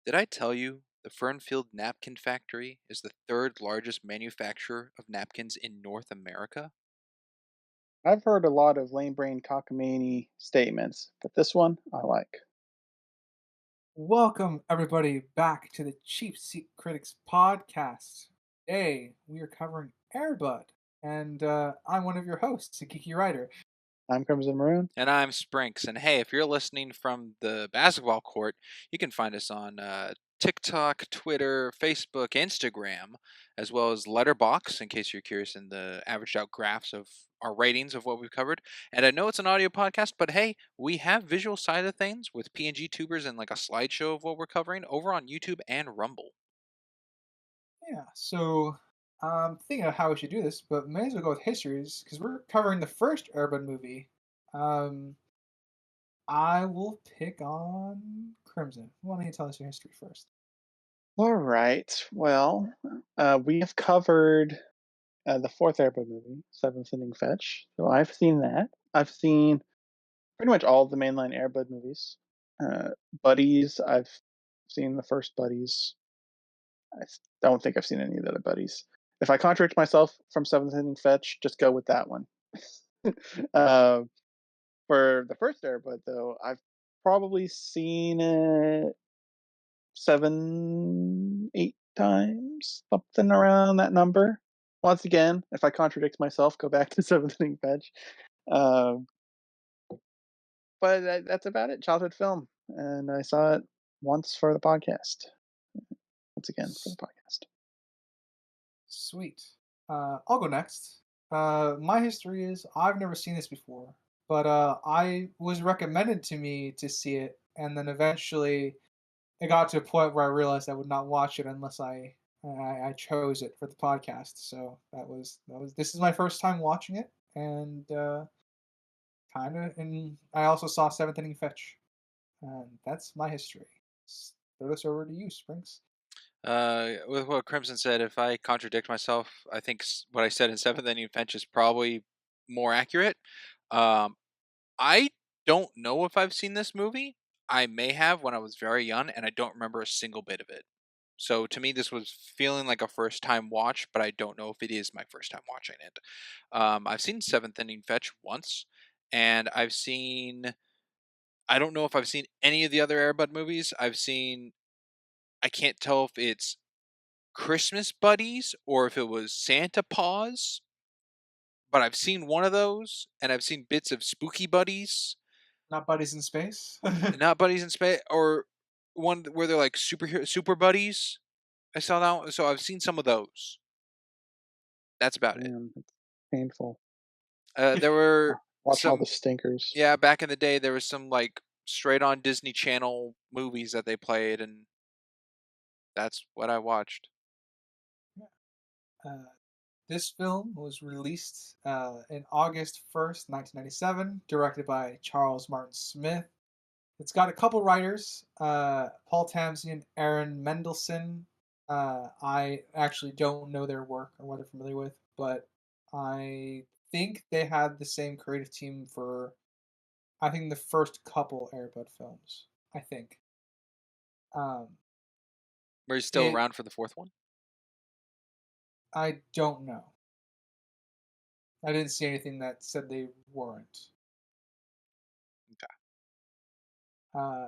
Did I tell you the Fernfield Napkin Factory is the third largest manufacturer of napkins in North America? I've heard a lot of lame brain cockamamie statements, but this one I like. Welcome, everybody, back to the Cheap Seat Critics podcast. Today, we are covering Airbud, and I'm one of your hosts, a geeky writer. I'm Crimson Maroon. And I'm Sprinks. And hey, if you're listening from the basketball court, you can find us on TikTok, Twitter, Facebook, Instagram, as well as LetterBoxd, in case you're curious in the averaged out graphs of our ratings of what we've covered. And I know it's an audio podcast, but hey, we have visual side of things with PNG tubers and like a slideshow of what we're covering over on YouTube and Rumble. Yeah, so I'm thinking of how we should do this, but may as well go with histories, because we're covering the first Airbud movie. Um, I will pick on Crimson. Why don't you tell us your history first? All right. Well, we have covered the fourth Airbud movie, Seventh Inning Fetch. So I've seen that. I've seen pretty much all of the mainline Airbud movies. Buddies, I've seen the first Buddies. Don't think I've seen any of the other Buddies. If I contradict myself from Seventh Inning Fetch, just go with that one. uh, For the first Airbud, though, I've probably seen it 7, 8 times, something around that number. Once again, if I contradict myself, go back to Seventh Inning Fetch. Um, but that's about it. Childhood film, and I saw it once for the podcast. Once again for the S- podcast. Sweet. I'll go next. My history is I've never seen this before, but I was recommended to me to see it, and then eventually it got to a point where I realized I would not watch it unless I chose it for the podcast. So that was this is my first time watching it, and kind of. And I also saw Seventh Inning Fetch, and that's my history. Throw this over to you, Springs. With what Crimson said, if I contradict myself, I think what I said in Seventh Inning Fetch is probably more accurate. Um, I don't know if I've seen this movie. I may have when I was very young, and I don't remember a single bit of it. So to me, this was feeling like a first time watch, but I don't know if it is my first time watching it. I've seen Seventh Inning Fetch once, and I don't know if I've seen any of the other Airbud movies. I can't tell if it's Christmas Buddies or if it was Santa Paws, but I've seen one of those, and I've seen bits of Spooky Buddies. Not Buddies in Space. Not Buddies in Space, or one where they're like super buddies. I saw that one, so I've seen some of those. That's about it. Man, it's painful. There were Watching all the some, stinkers. yeah, back in the day, there was some like straight on Disney Channel movies that they played, and that's what I watched. uh, this film was released in August 1st, 1997, directed by Charles Martin Smith. It's got a couple writers, Paul Tamsy and Aaron Mendelson. I actually don't know their work or what they're familiar with, but I think they had the same creative team for, I think, the first couple Airbud films. I think. Um, Were you still it. around for the fourth one? I don't know. I didn't see anything that said they weren't. Okay. Uh,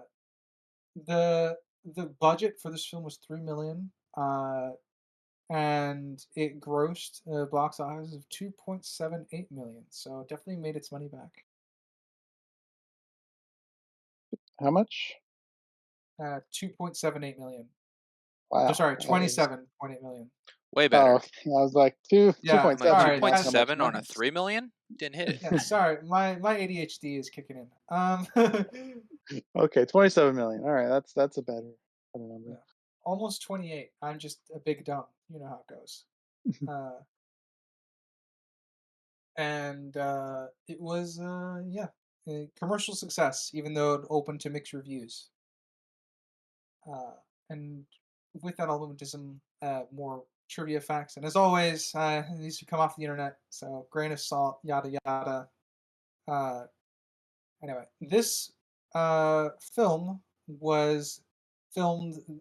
the budget for this film was 3 million, and it grossed a box office of 2.78 million. So it definitely made its money back. How much? 2.78 million. Oh, Wow, sorry, that is. 27.8 million. Way Oh, better. okay. I was like two Yeah, point I'm like seven. sorry. Not so much 2.7 on a money. 3 million? Didn't hit it. Yeah, sorry. My ADHD is kicking in. Okay, 27 million. All right, that's a better number. Yeah, almost 28. I'm just a big dumb. You know how it goes. Uh, and it was yeah, a commercial success, even though it opened to mixed reviews. Uh, and with that, I'll move into some more trivia facts. And as always, these come off the internet, so grain of salt, yada yada. Uh, anyway, this film was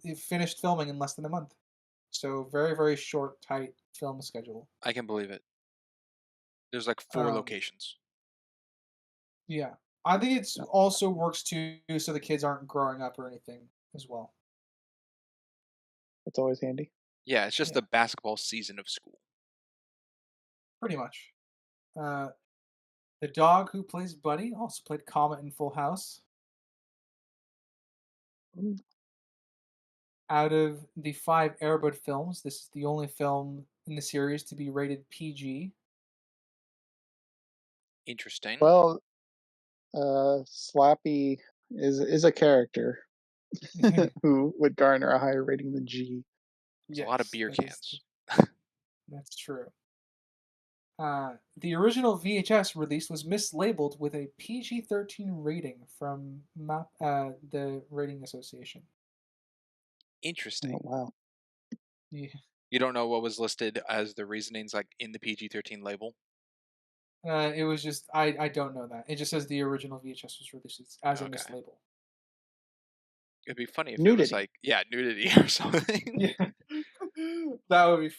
it finished filming in less than a month. So very, very short, tight film schedule. I can believe it. There's like 4 Um, locations. yeah. I think it's No, also works too so the kids aren't growing up or anything as well. it's always handy. Yeah, it's just Yeah, the basketball season of school. pretty much. Uh, the dog who plays Buddy also played Comet in Full House. Mm, Out of the 5 Air Bud films, this is the only film in the series to be rated PG. Interesting. Well, Slappy is a character who would garner a higher rating than G. There's a lot of Yes, beer cans. that's true. The original VHS release was mislabeled with a PG-13 rating from the Rating Association. Oh Interesting. wow. Yeah. You don't know what was listed as the reasonings like in the PG-13 label? It was just I don't know that. It just says the original VHS was released as a Okay. mislabel. It'd be funny if it was Nudity. like, yeah, nudity or something. Yeah, that would be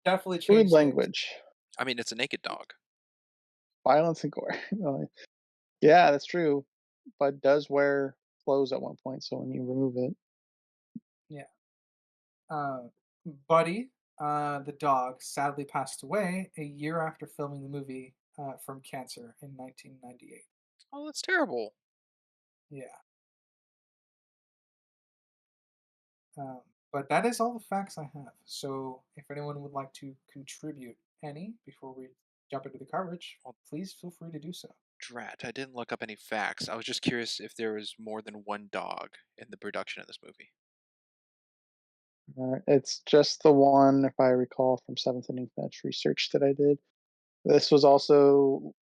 definitely Crude change things. language. I mean, it's a naked dog. Violence and gore. Well, yeah, that's true. Bud does wear clothes at one point, so when you remove it. Yeah. Uh, Buddy, the dog, sadly passed away a year after filming the movie from cancer in 1998. Oh, that's terrible. Yeah. Um, but that is all the facts I have. So if anyone would like to contribute any before we jump into the coverage, Well, please feel free to do so. drat, I didn't look up any facts. I was just curious if there was more than one dog in the production of this movie. It's just the one, if I recall, from Seventh Inning Fetch research that I did. This was also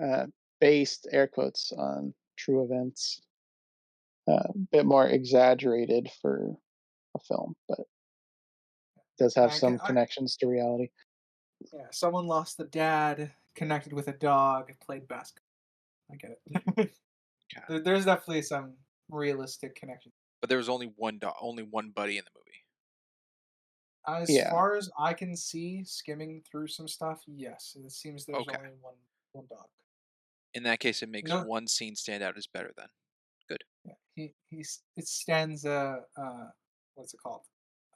uh, based, air quotes, on true events. A bit more exaggerated for a film, but does have I can, some connections to reality. yeah, someone lost the dad, connected with a dog, played basketball. I get it. Okay. There's definitely some realistic connection. But there was only one dog, only one buddy in the movie. As Yeah, far as I can see, skimming through some stuff, yes, it seems there's Okay. only one dog. In that case, it makes No, one scene stand out as better then. Good. yeah, it stands what's it called?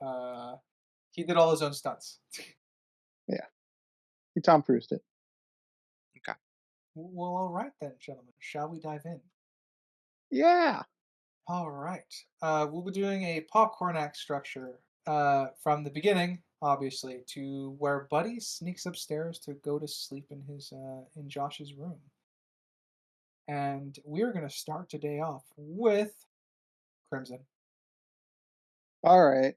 Uh, he did all his own stunts. yeah. He Tom Cruised it. Okay. Well, all right then, gentlemen. Shall we dive in? Yeah. All right. We'll be doing a popcorn act structure from the beginning, obviously, to where Buddy sneaks upstairs to go to sleep in his in Josh's room. And we're gonna start today off with Crimson. All right.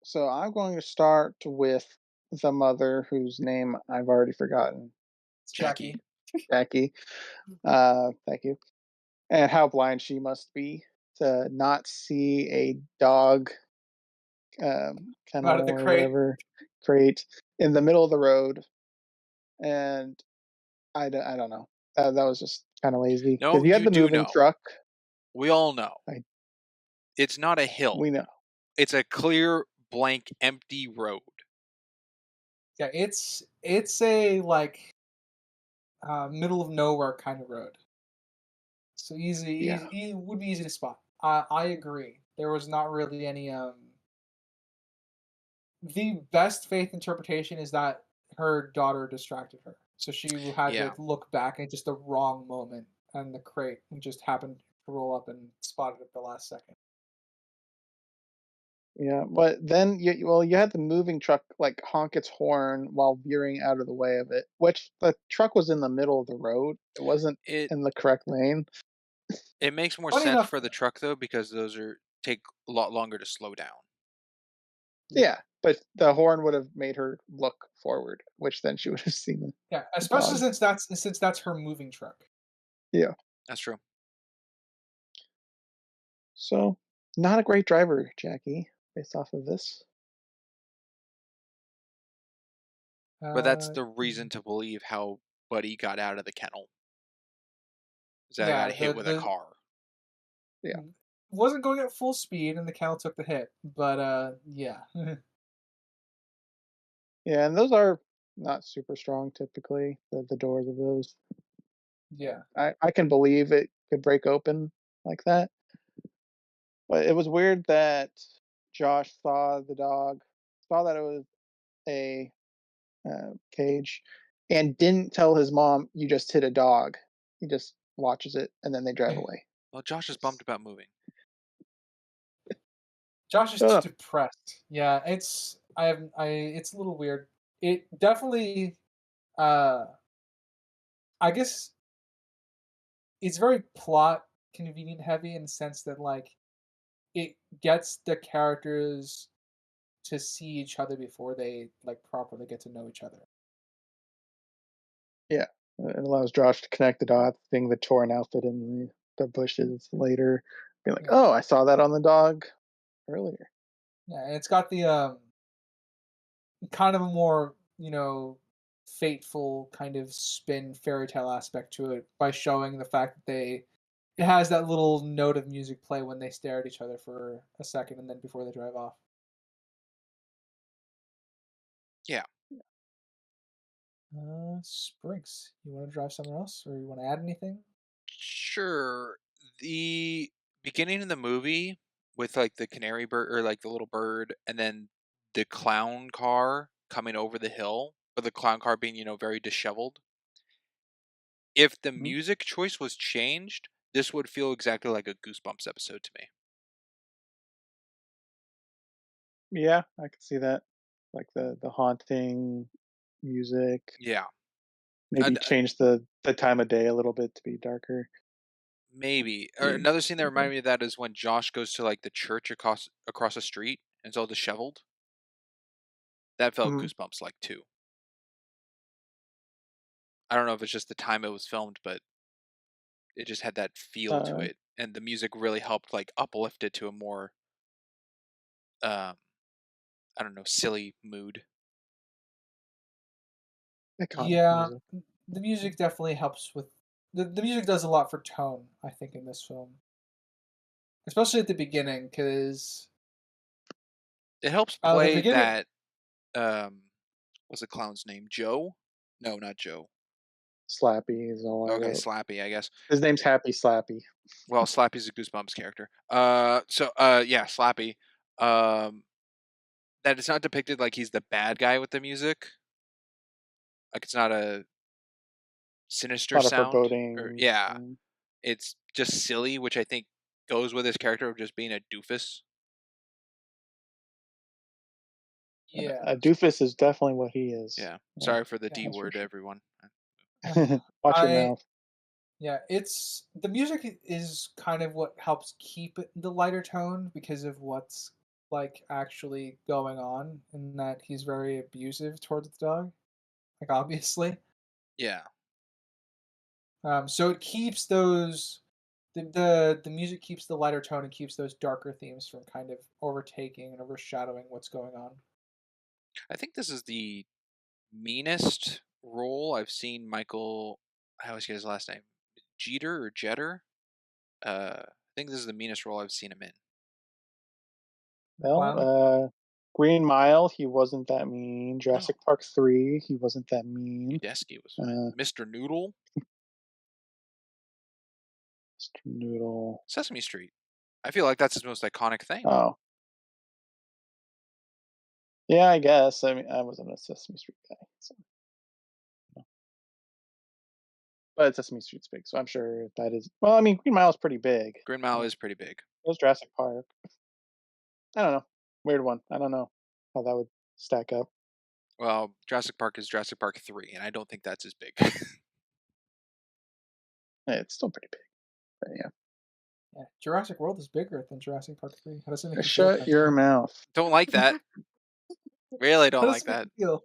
So I'm going to start with the mother whose name I've already forgotten. It's Jackie. Jackie. Jackie. Thank you. And how blind she must be to not see a dog Out of kennel the or crate. whatever crate in the middle of the road. And I don't know. That was just kind of lazy because No, you had you the do moving know. truck. We all know. I, It's not a hill. we know. It's a clear, blank, empty road. Yeah, it's a like middle of nowhere kind of road. So Yeah. would be easy to spot. I agree. There was not really any the best faith interpretation is that her daughter distracted her. So she had to Yeah. look back at just the wrong moment and the crate and just happened to roll up and spot it at the last second. Yeah, but then you had the moving truck like honk its horn while veering out of the way of it, which the truck was in the middle of the road. It wasn't It in the correct lane. it makes more Funny sense enough, for the truck though because those take a lot longer to slow down. yeah, Yeah, but the horn would have made her look forward, which then she would have seen yeah, the especially dog. since that's her moving truck. Yeah, That's true. so not a great driver, Jackie, based off of this. But that's Uh, the reason to believe how Buddy got out of the kennel. Is that I got yeah, hit with a car. Yeah, wasn't going at full speed, and the cow took the hit. But yeah, Yeah, and those are not super strong typically. The doors of those, yeah. I can believe it could break open like that. But it was weird that Josh saw the dog, saw that it was a cage, and didn't tell his mom, "You just hit a dog." He just watches it, and then they drive away. Well, Josh is bummed about moving. Josh is too Oh, depressed. Yeah, it's a little weird. It definitely uh I guess it's very plot convenient heavy in the sense that like it gets the characters to see each other before they like properly get to know each other. yeah. It allows Josh to connect the dots, seeing the torn outfit in the bushes later, being like, Yeah. "Oh, I saw that on the dog earlier." Yeah, and it's got the kind of a more, fateful kind of spin fairy tale aspect to it by showing the fact that it has that little note of music play when they stare at each other for a second and then before they drive off. Yeah. Springs. You want to drive somewhere else, or you want to add anything? Sure. The beginning of the movie with like the canary bird or like the little bird and then the clown car coming over the hill, but the clown car being, very disheveled. If the Mhm. music choice was changed, this would feel exactly like a Goosebumps episode to me. Yeah, I could see that. Like the haunting music. Yeah. Maybe And change the time of day a little bit to be darker. maybe. Or Yeah. another scene that reminded me of that is when Josh goes to like the church across the street and it's all disheveled. That felt Mhm. Goosebumps like too. I don't know if it's just the time it was filmed, but it just had that feel to Uh, it, and the music really helped like uplift it to a more um I don't know, silly mood. iconic Yeah, music. the music definitely helps with the music does a lot for tone, I think, in this film, especially at the beginning, because It helps the play beginning, that what's the clown's name? Joe? No, not Joe. Slappy is all I Okay, wrote. Slappy, I guess. His name's Happy Slappy. Well, Slappy's a Goosebumps character. Yeah, Slappy. Um that it's not depicted like he's the bad guy with the music. Like it's not a A sinister lot of sound or foreboding. yeah, it's just silly, which I think goes with his character of just being a doofus. yeah, A doofus is definitely what he is. Yeah. Yeah, Sorry for the yeah. D that's for word, sure. everyone. Watch your I mouth. Yeah, it's the music is kind of what helps keep it the lighter tone because of what's like actually going on, and that he's very abusive towards the dog, like obviously. Yeah. So it keeps those the music keeps the lighter tone and keeps those darker themes from kind of overtaking and overshadowing what's going on. I think this is the meanest role I've seen Michael. I always get his last name. Jeter or Jeter? I think this is the meanest role I've seen him in. The clown. Green Mile, he wasn't that mean. No. Jurassic Park 3, he wasn't that mean. Udesky was fine. Uh, Mr. Noodle? Mr. Noodle. Sesame Street. I feel like that's his most iconic thing. Oh, yeah, I guess. I mean, I wasn't a Sesame Street guy, so. But Sesame Street's big, so I'm sure that is. Well, I mean, Green Mile's pretty big. Green Mile Yeah, is pretty big. it was Jurassic Park. I don't know. Weird one. I don't know how that would stack up. Well, Jurassic Park is Jurassic Park 3, and I don't think that's as big. It's still pretty big, but yeah. Yeah, Jurassic World is bigger than Jurassic Park 3. How does that make you feel, Shut your Crimson? mouth. Don't like that. Really How don't does like it make that. you feel?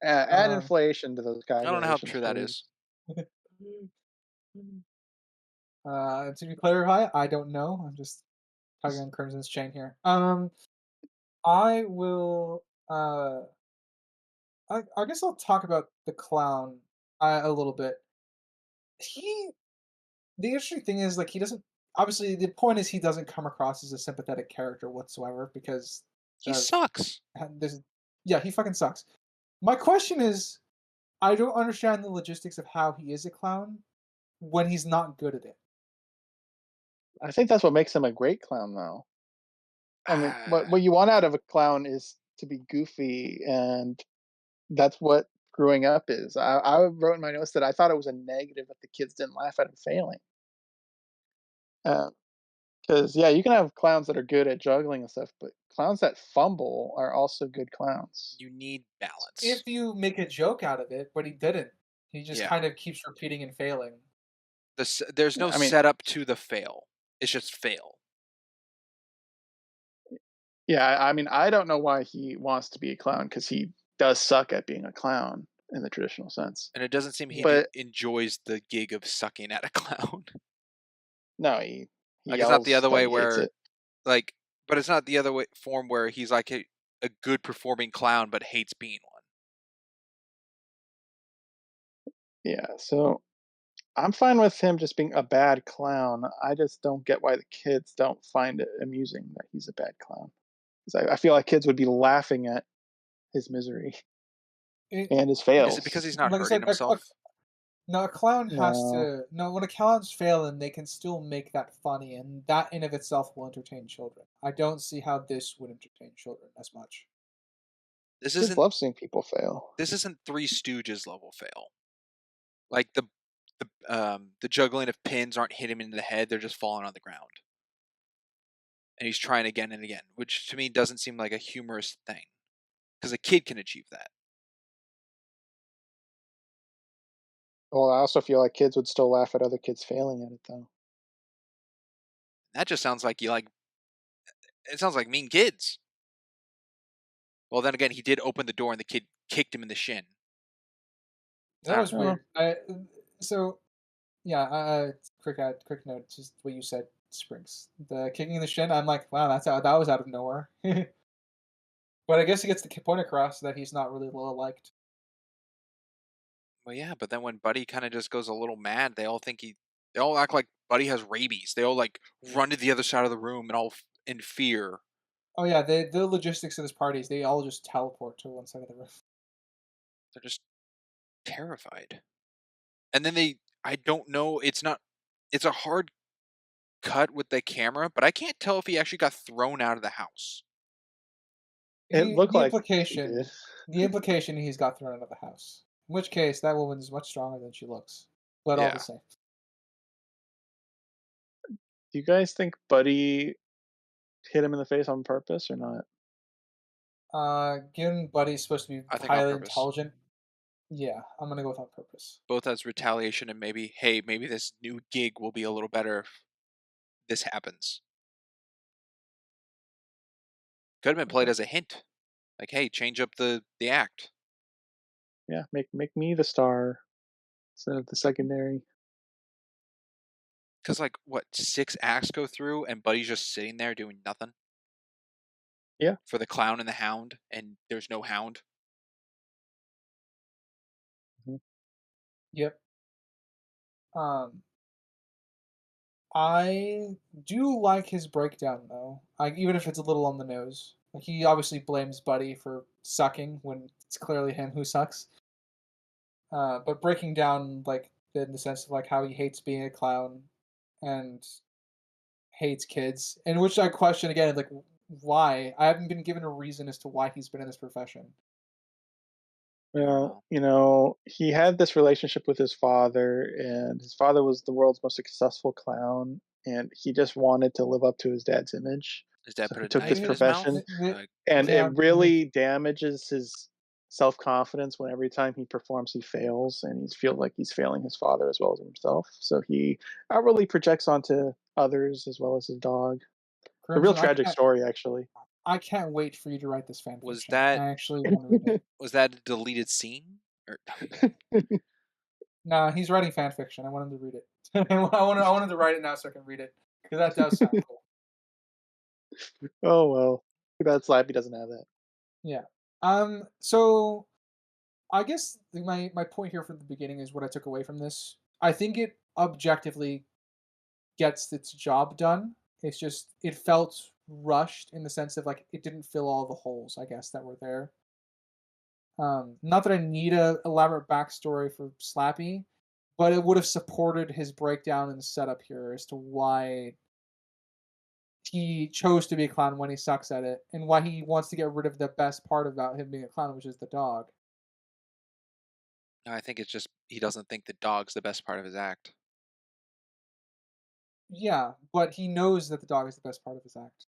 Add inflation to those I don't know how calculations, true that please. is. To be clarify, I don't know. I'm just tugging on Crimson's chain here. I will. I guess I'll talk about the clown a little bit. He. The interesting thing is, like, he doesn't obviously the point is he doesn't come across as a sympathetic character whatsoever because He of sucks. this. Yeah, he fucking sucks. My question is, I don't understand the logistics of how he is a clown when he's not good at it. I think that's what makes him a great clown, though. I mean, Ah, what you want out of a clown is to be goofy, and that's what growing up is. I wrote in my notes that I thought it was a negative that the kids didn't laugh at him failing. Because yeah, you can have clowns that are good at juggling and stuff, but clowns that fumble are also good clowns. you need If balance. you make a joke out of it, but he didn't. He just Yeah. kind of keeps repeating and failing. There's no I mean, setup to the fail. It's just fail. yeah, I mean, I don't know why he wants to be a clown because he does suck at being a clown in the traditional sense. And it doesn't seem he Yeah. But enjoys the gig of sucking at a clown. no, he Like it's not the yells other that way he hates where it. like but it's not the other way form where he's like a good performing clown but hates being one. Yeah, so I'm fine with him just being a bad clown. I just don't get why the kids don't find it amusing that he's a bad clown. 'Cause I feel like kids would be laughing at his misery It, and his Is it because fails. he's not like I hurting said, himself? no, a clown has No, to. No, when a clown's failing, they can still make that funny, and that in of itself will entertain children. I don't see how this would entertain children as much. This kids isn't love seeing people fail. this isn't Three Stooges level fail. Like the juggling of pins aren't hitting him in the head, they're just falling on the ground. And he's trying again and again, which to me doesn't seem like a humorous thing. Because a kid can achieve that. Well, I also feel like kids would still laugh at other kids failing at it, though. That just sounds like it sounds like mean kids. Well, then again, he did open the door and the kid kicked him in the shin. That was Oh, weird. So yeah. Quick note. Just what you said, Springs. The kicking in the shin. I'm like, wow, that was out of nowhere. But I guess he gets the point across that he's not really well liked. Well, yeah, but then when Buddy kind of just goes a little mad, they all act like Buddy has rabies. They all like run to the other side of the room and all in fear. Oh yeah, the logistics of this party is they all just teleport to one side of the room. They're just terrified. And then I don't know, it's a hard cut with the camera, but I can't tell if he actually got thrown out of the house. it He, looked the like he did. implication, the implication he's got thrown out of the house. In which case, that woman is much stronger than she looks. But all the Yeah. same, Do you guys think Buddy hit him in the face on purpose or not? given Buddy's supposed to be I think on highly purpose. intelligent, yeah, I'm gonna go with on purpose. Both as retaliation and maybe, hey, maybe this new gig will be a little better if this happens. Could have been played Okay. as a hint. Like, hey, change up the act. Yeah, make me the star instead of the secondary. Because, like, what, 6 acts go through and Buddy's just sitting there doing nothing? Yeah. For the clown and the hound, and there's no hound? Mhm. Yep. Um, I do like his breakdown though. Like even if it's a little on the nose. Like he obviously blames Buddy for sucking when it's clearly him who sucks. But breaking down like in the sense of like how he hates being a clown and hates kids, and which I question again, like why? I haven't been given a reason as to why he's been in this profession. I don't Well, know. he had this relationship with his father, and his father was the world's most successful clown, and he just wanted to live up to his dad's image. His dad So put he a took this knife in his mouth? profession, The, Like, and it yeah, really damages his self confidence when every time he performs he fails, and he feels like he's failing his father as well as himself. So he outwardly projects onto others as well as his dog. A real Crimson. tragic story, actually. I can't wait for you to write this fan was fiction. that I actually want to read it. was that a deleted scene? Or Nah, he's writing fan fiction. I want him to read it. I wanted to write it now so I can read it because that does sound cool. Oh well, too bad Slappy doesn't have that. Yeah. So I guess my point here from the beginning is what I took away from this. I think it objectively gets its job done. It's just it felt rushed in the sense of like it didn't fill all the holes, I guess, that were there. Not that I need a elaborate backstory for Slappy, but it would have supported his breakdown and setup here as to why he chose to be a clown when he sucks at it, and why he wants to get rid of the best part about him being a clown, which is the dog. I think it's just he doesn't think the dog's the best part of his act. Yeah, but he knows that the dog is the best part of his act.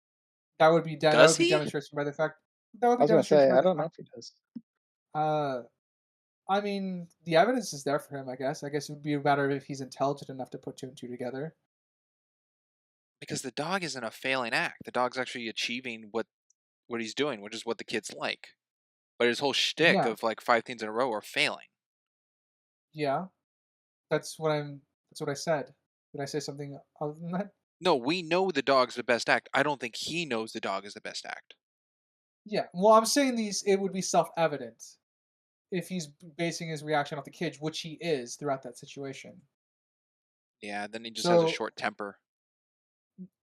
That Does would be he? demonstration by the fact that would I be was gonna demonstration say by I the don't know fact. if he does. Uh, I mean, the evidence is there for him. I guess. I guess it would be a matter of if he's intelligent enough to put two and two together. Because the dog isn't a failing act. The dog's actually achieving what he's doing, which is what the kids like. But his whole shtick Yeah, of like 5 things in a row are failing. yeah. That's what I'm. That's what I said. Did I say something other than that? No, we know the dog's the best act. I don't think he knows the dog is the best act. Yeah. Well, I'm saying these. It would be self-evident if he's basing his reaction off the kid, which he is throughout that situation. Yeah, then he just has a So short temper.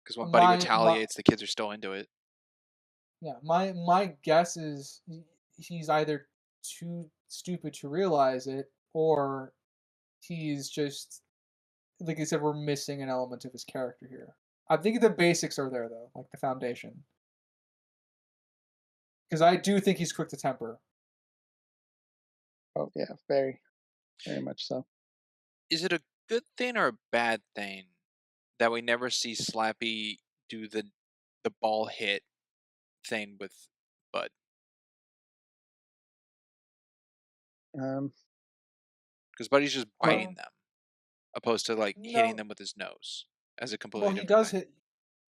Because when Buddy my retaliates, the kids are still into it. yeah, my guess is he's either too stupid to realize it, or he's just like I said, we're missing an element of his character here. I think the basics are there though, like the foundation. Because I do think he's quick to temper. Oh yeah, very, very much so. Is it a good thing or a bad thing that we never see Slappy do the ball hit thing with Bud? Um, Because Buddy's just biting Well, them, opposed to like hitting no. them with his nose as a Well, completely he different does thing. hit.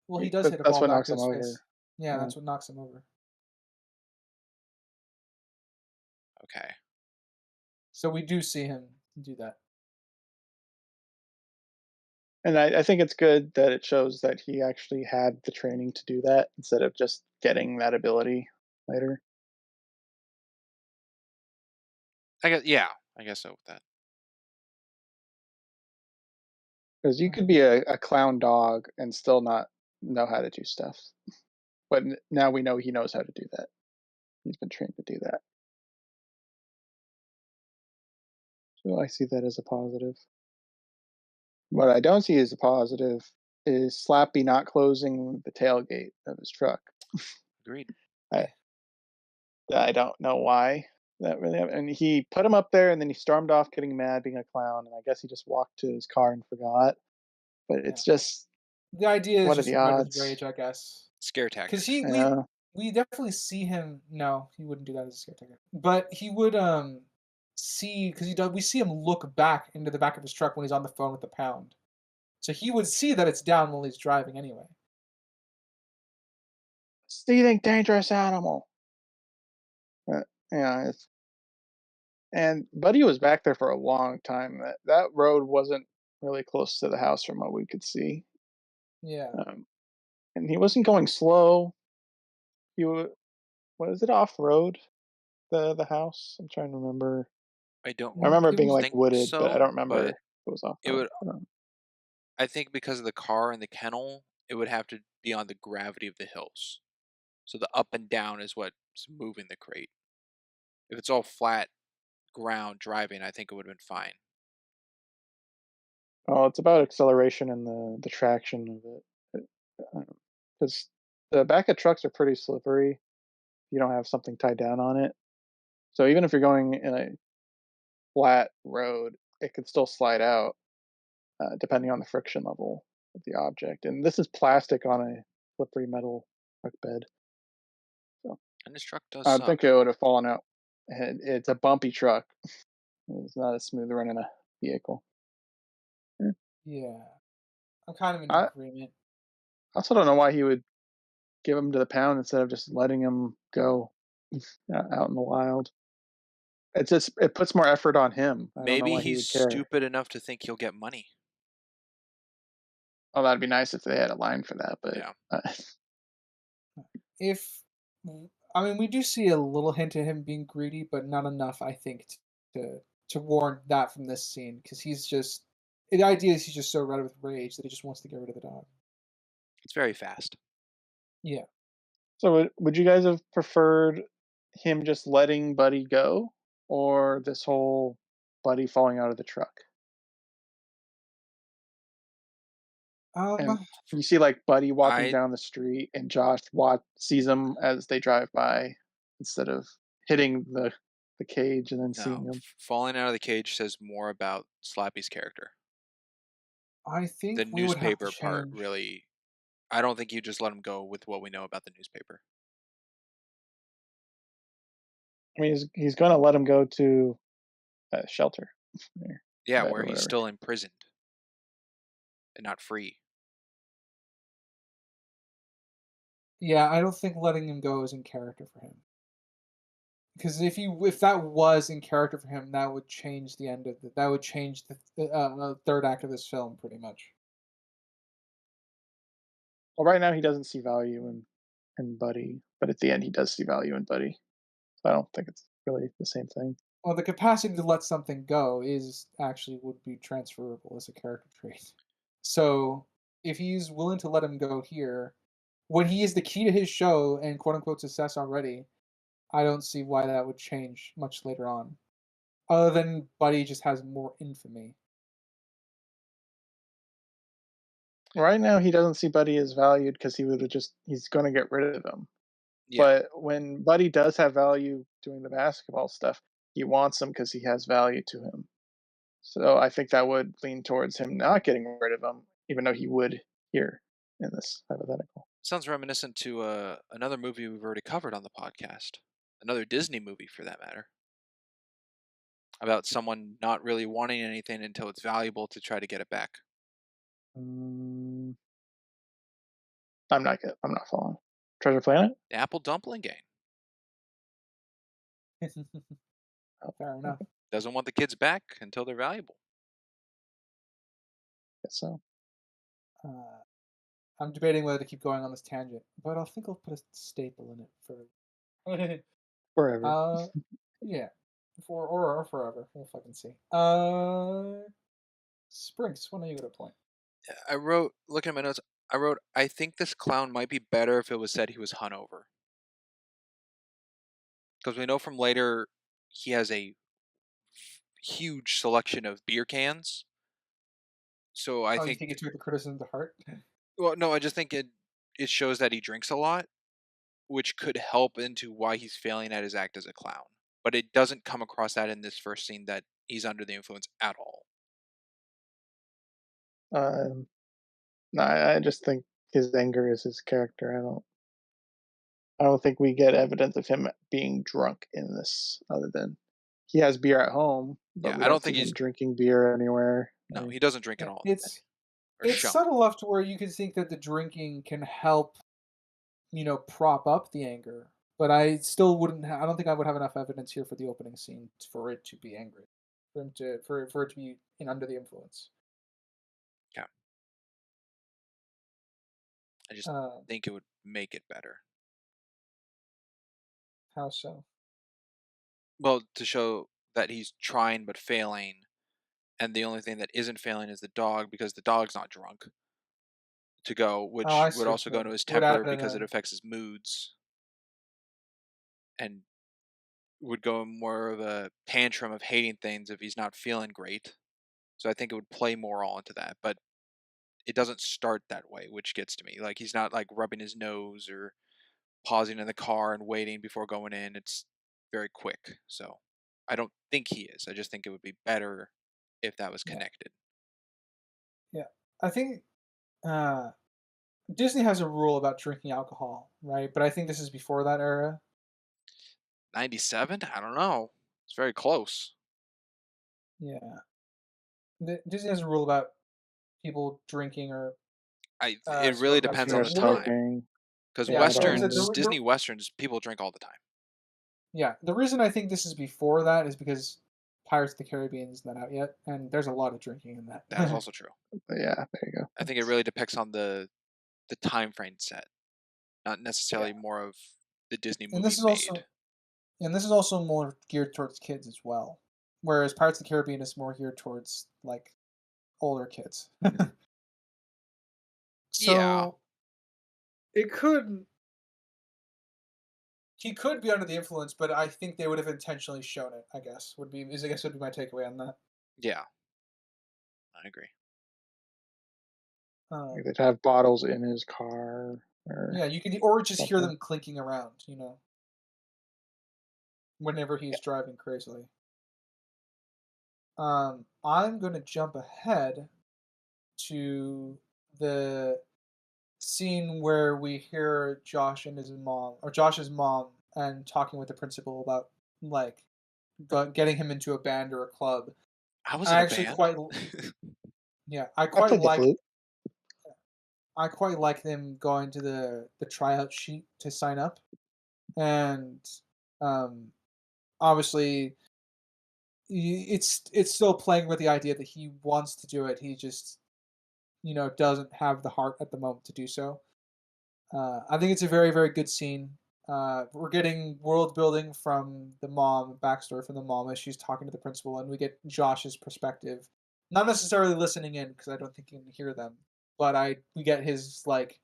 Well, he does but hit a that's ball what back knocks to him his over. face. Yeah, Yeah. that's what knocks him over. Okay. So we do see him do that. And I think it's good that it shows that he actually had the training to do that instead of just getting that ability later. I guess so with that. Because you could be a clown dog and still not know how to do stuff. But now we know he knows how to do that. He's been trained to do that. So I see that as a positive. What I don't see as a positive is Slappy not closing the tailgate of his truck. Agreed. I I don't know why that really happened. And he put him up there, and then he stormed off, getting mad, being a clown. And I guess he just walked to his car and forgot. But Yeah. it's just, The idea is what are just the to rid his odds? rage, I guess. Scare Because tactics. we definitely see him. No, he wouldn't do that as a scare tactic. But he would see because he does. We see him look back into the back of his truck when he's on the phone with the pound. So he would see that it's down while he's driving anyway. Stealing dangerous animal. Uh, yeah, and Buddy was back there for a long time. That road wasn't really close to the house from what we could see, Yeah. and he wasn't going slow. He was it off road, the house? I'm trying to remember. I don't I remember it It being was like think wooded, but I so, don't remember but if it was off it road. would. I think because of the car and the kennel, it would have to be on the gravity of the hills. So the up and down is what's moving the crate. If it's all flat ground driving, I think it would have been fine. Oh, it's about acceleration and the traction of it. Because the back of trucks are pretty slippery. You don't have something tied down on it. So even if you're going in a flat road, it could still slide out depending on the friction level of the object. And this is plastic on a slippery metal truck bed. So And this truck does I think suck. it would have fallen out. And it's a bumpy truck. It's not a smooth running a vehicle. Yeah. Yeah. I'm kind of in I agreement. also don't know why he would give him to the pound instead of just letting him go out in the wild. It's just it puts more effort on him. I don't know Maybe why he he's would care. stupid enough to think he'll get money. Oh, that'd be nice if they had a line for that, but Yeah. If I mean, we do see a little hint of him being greedy, but not enough, I think, to warrant that from this scene because he's just The idea is he's just so red with rage that he just wants to get rid of the dog. It's very fast. Yeah. So would you guys have preferred him just letting Buddy go, or this whole Buddy falling out of the truck? And Um, you see like Buddy walking I down the street, and Josh sees him as they drive by, instead of hitting the cage and then seeing No, him. falling out of the cage says more about Slappy's character. I think The we would have to newspaper part change. really. I don't think you just let him go with what we know about the newspaper. I mean, he's going to let him go to a shelter, or Yeah, vet where or he's whatever. still imprisoned and not free. Yeah, I don't think letting him go is in character for him. Because if that was in character for him, that would change the end of that would change the third act of this film pretty much. Well, right now he doesn't see value in Buddy, but at the end he does see value in Buddy. So I don't think it's really the same thing. Well, the capacity to let something go is actually would be transferable as a character trait. So if he's willing to let him go here, when he is the key to his show and quote unquote success already, I don't see why that would change much later on. Other than Buddy just has more infamy. Right now he doesn't see Buddy as valued because he's going to get rid of him. Yeah, But when Buddy does have value doing the basketball stuff, he wants him because he has value to him. So I think that would lean towards him not getting rid of him, even though he would here in this hypothetical. sounds reminiscent to another movie we've already covered on the podcast, another Disney movie for that matter, about someone not really wanting anything until it's valuable to try to get it back. Mm, I'm not following. Treasure Planet? The Apple Dumpling Gang Oh, Fair enough. doesn't want the kids back until they're valuable. guess so. Uh, I'm debating whether to keep going on this tangent, but I think I'll put a staple in it for. Forever. Yeah, or forever. We'll fucking see. Sprinks, when are you gonna point? I wrote, looking at my notes, I wrote, I think this clown might be better if it was said he was hungover. Because we know from later he has a huge selection of beer cans. So I Oh, you think, think he took the criticism to heart? well, no, I just think it shows that he drinks a lot, which could help into why he's failing at his act as a clown. But it doesn't come across that in this first scene that he's under the influence at all. Um, no, I just think his anger is his character. I don't think we get evidence of him being drunk in this, other than he has beer at home, but Yeah, we I don't don't see think him he's, drinking beer anywhere. I no, mean, he doesn't drink at Yeah, all in the movie. it's Or it's shown. subtle enough to where you can think that the drinking can help, prop up the anger. But I still wouldn't. I don't think I would have enough evidence here for the opening scene for it to be angry, for him to for it to be under the influence. Yeah. I just Uh, think it would make it better. how so? Well, to show that he's trying but failing, and the only thing that isn't failing is the dog because the dog's not drunk to go, Oh, which I would see what also you go into mean. his Would add temper an because it affects his moods and would go in more of a tantrum of hating things if he's not feeling great. So I think it would play more all into that, but it doesn't start that way, which gets to me. Like he's not like rubbing his nose or pausing in the car and waiting before going in. It's very quick. So I don't think he is. I just think it would be better if that was yeah, connected. yeah. I think uh, Disney has a rule about drinking alcohol, right? But I think this is before that era. 97? I don't know. It's very close. Yeah, Disney has a rule about people drinking or It really smoking depends drinking on or alcohol. the Well, time. smoking. Because Yeah, yeah, it because westerns, all. Disney westerns, people drink all the time. yeah, the reason I think this is before that is because Pirates of the Caribbean is not out yet, and there's a lot of drinking in That is that. also true. But yeah, there you go. I think it really depicts on the time frame set, not Yeah, necessarily more of the Disney and movie this is made. also this is also more geared towards kids as well, whereas Pirates of the Caribbean is more geared towards like older kids. Yeah. So it could he could be under the influence, but I think they would have intentionally shown it. I guess would be my takeaway on that. Yeah. I agree. Like Um, they'd have bottles in his car or yeah, you can or just hear something. them clinking around, whenever Yeah. he's driving crazily. I'm gonna jump ahead to the scene where we hear Josh's mom, and talking with the principal about like getting him into a band or a club. I was in I a actually band. quite yeah, I played the flute. I quite like them going to the tryout sheet to sign up, and um, obviously it's still playing with the idea that he wants to do it. He just doesn't have the heart at the moment to do so. I think it's a very, very good scene. We're getting world building from the mom, backstory from the mom as she's talking to the principal, and we get Josh's perspective. Not necessarily listening in because I don't think he can hear them, but we get his like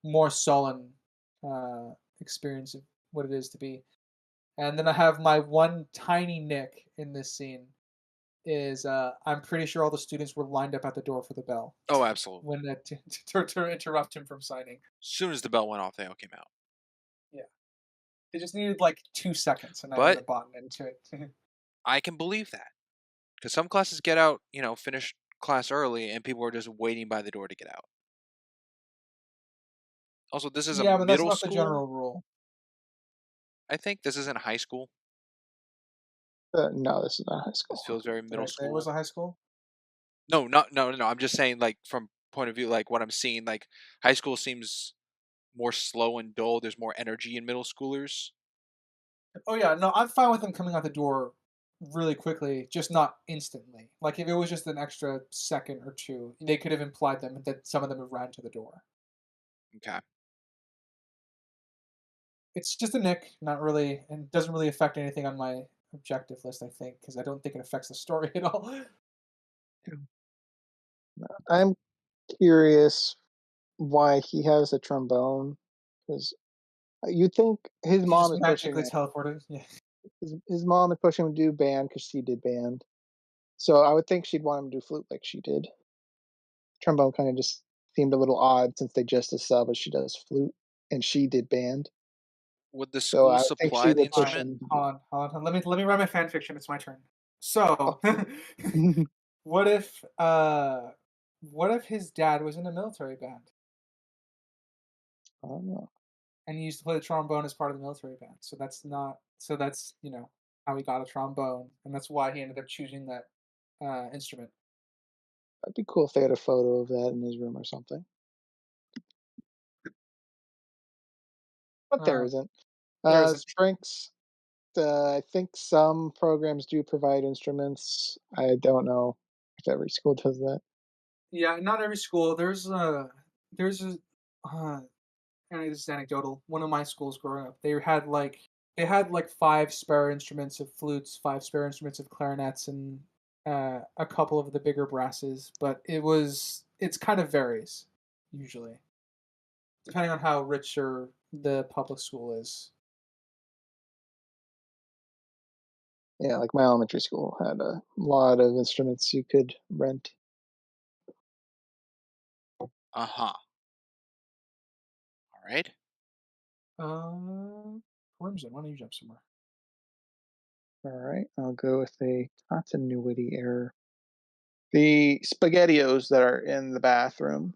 more sullen experience of what it is to be. And then I have my one tiny nick in this scene is I'm pretty sure all the students were lined up at the door for the bell Oh, absolutely. when to interrupt him from signing. As soon as the bell went off, they all came out. Yeah. They just needed like 2 seconds, and I would But have bought into it. I can believe that because some classes get out, finish class early, and people are just waiting by the door to get out. Also, this is a Yeah, but that's middle not the school. general rule. I think this isn't high school. No, this is not high This school. feels very Did middle I say it was school. a high school? No, not no. I'm just saying, like from point of view, like what I'm seeing, like high school seems more slow and dull. There's more energy in middle schoolers. Oh yeah, no, I'm fine with them coming out the door really quickly, just not instantly. Like if it was just an extra second or two, they could have implied them that some of them have ran to the door. Okay. It's just a nick, not really, and doesn't really affect anything on my objective list. I think because I don't think it affects the story at all. I'm curious why he has a trombone because you'd think his He mom just is pushing magically him. teleported. Yeah. His mom is pushing him to do band because she did band. So I would think she'd want him to do flute like she did. Trombone kind of just seemed a little odd since they just established she does flute and she did band. Would the So school I would think she supply the would All push right, instrument? him. hold on. Let me write my fan fiction. It's my turn. So, Oh, what if uh, what if his dad was in a military band I don't know. and he used to play the trombone as part of the military band? So that's how he got a trombone, and that's why he ended up choosing that instrument. That'd be cool if they had a photo of that in his room or something. But there Uh, isn't. there isn't. Strengths. I think some programs do provide instruments. I don't know if every school does that. Yeah, not every school. There's a uh, and this is anecdotal. One of my schools growing up, they had like five spare instruments of flutes, five spare instruments of clarinets, and a couple of the bigger brasses. But it's kind of varies usually depending on how rich or the public school is. Yeah, like my elementary school had a lot of instruments you could rent. Uh huh. All right. Uh, Crimson, why don't you jump somewhere? All right, I'll go with a continuity error. The SpaghettiOs that are in the bathroom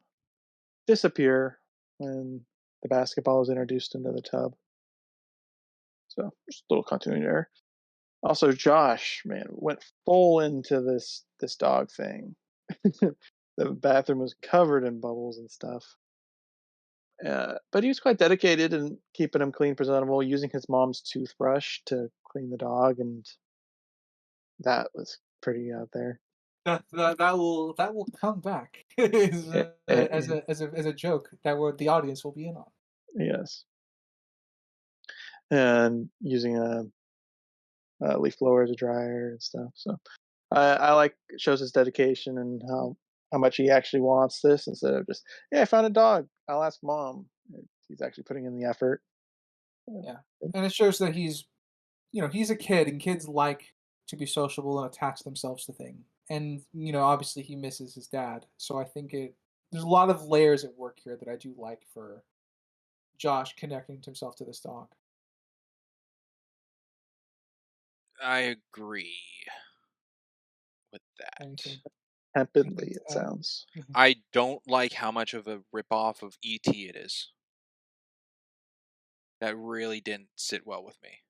disappear when the basketball is introduced into the tub. So just a little continuity error. Also, Josh, man, went full into this dog thing. The bathroom was covered in bubbles and stuff. But he was quite dedicated in keeping him clean, presentable, using his mom's toothbrush to clean the dog, and that was pretty out there. That will come back as Eh, a, eh, as a as a as a joke that the audience will be in on. yes, and using a leaf blower as a dryer and stuff. So I like shows his dedication and how much he actually wants this instead of just, "Yeah, I found a dog. I'll ask mom." He's actually putting in the effort. Yeah, Uh, and it shows that he's a kid, and kids like to be sociable and attach themselves to things. And obviously he misses his dad, so I think there's a lot of layers at work here that I do like for Josh connecting himself to this dog. I agree with that. Anything, anything Tepidly, to it add? sounds. Mhm. I don't like how much of a ripoff of ET it is. That really didn't sit well with me.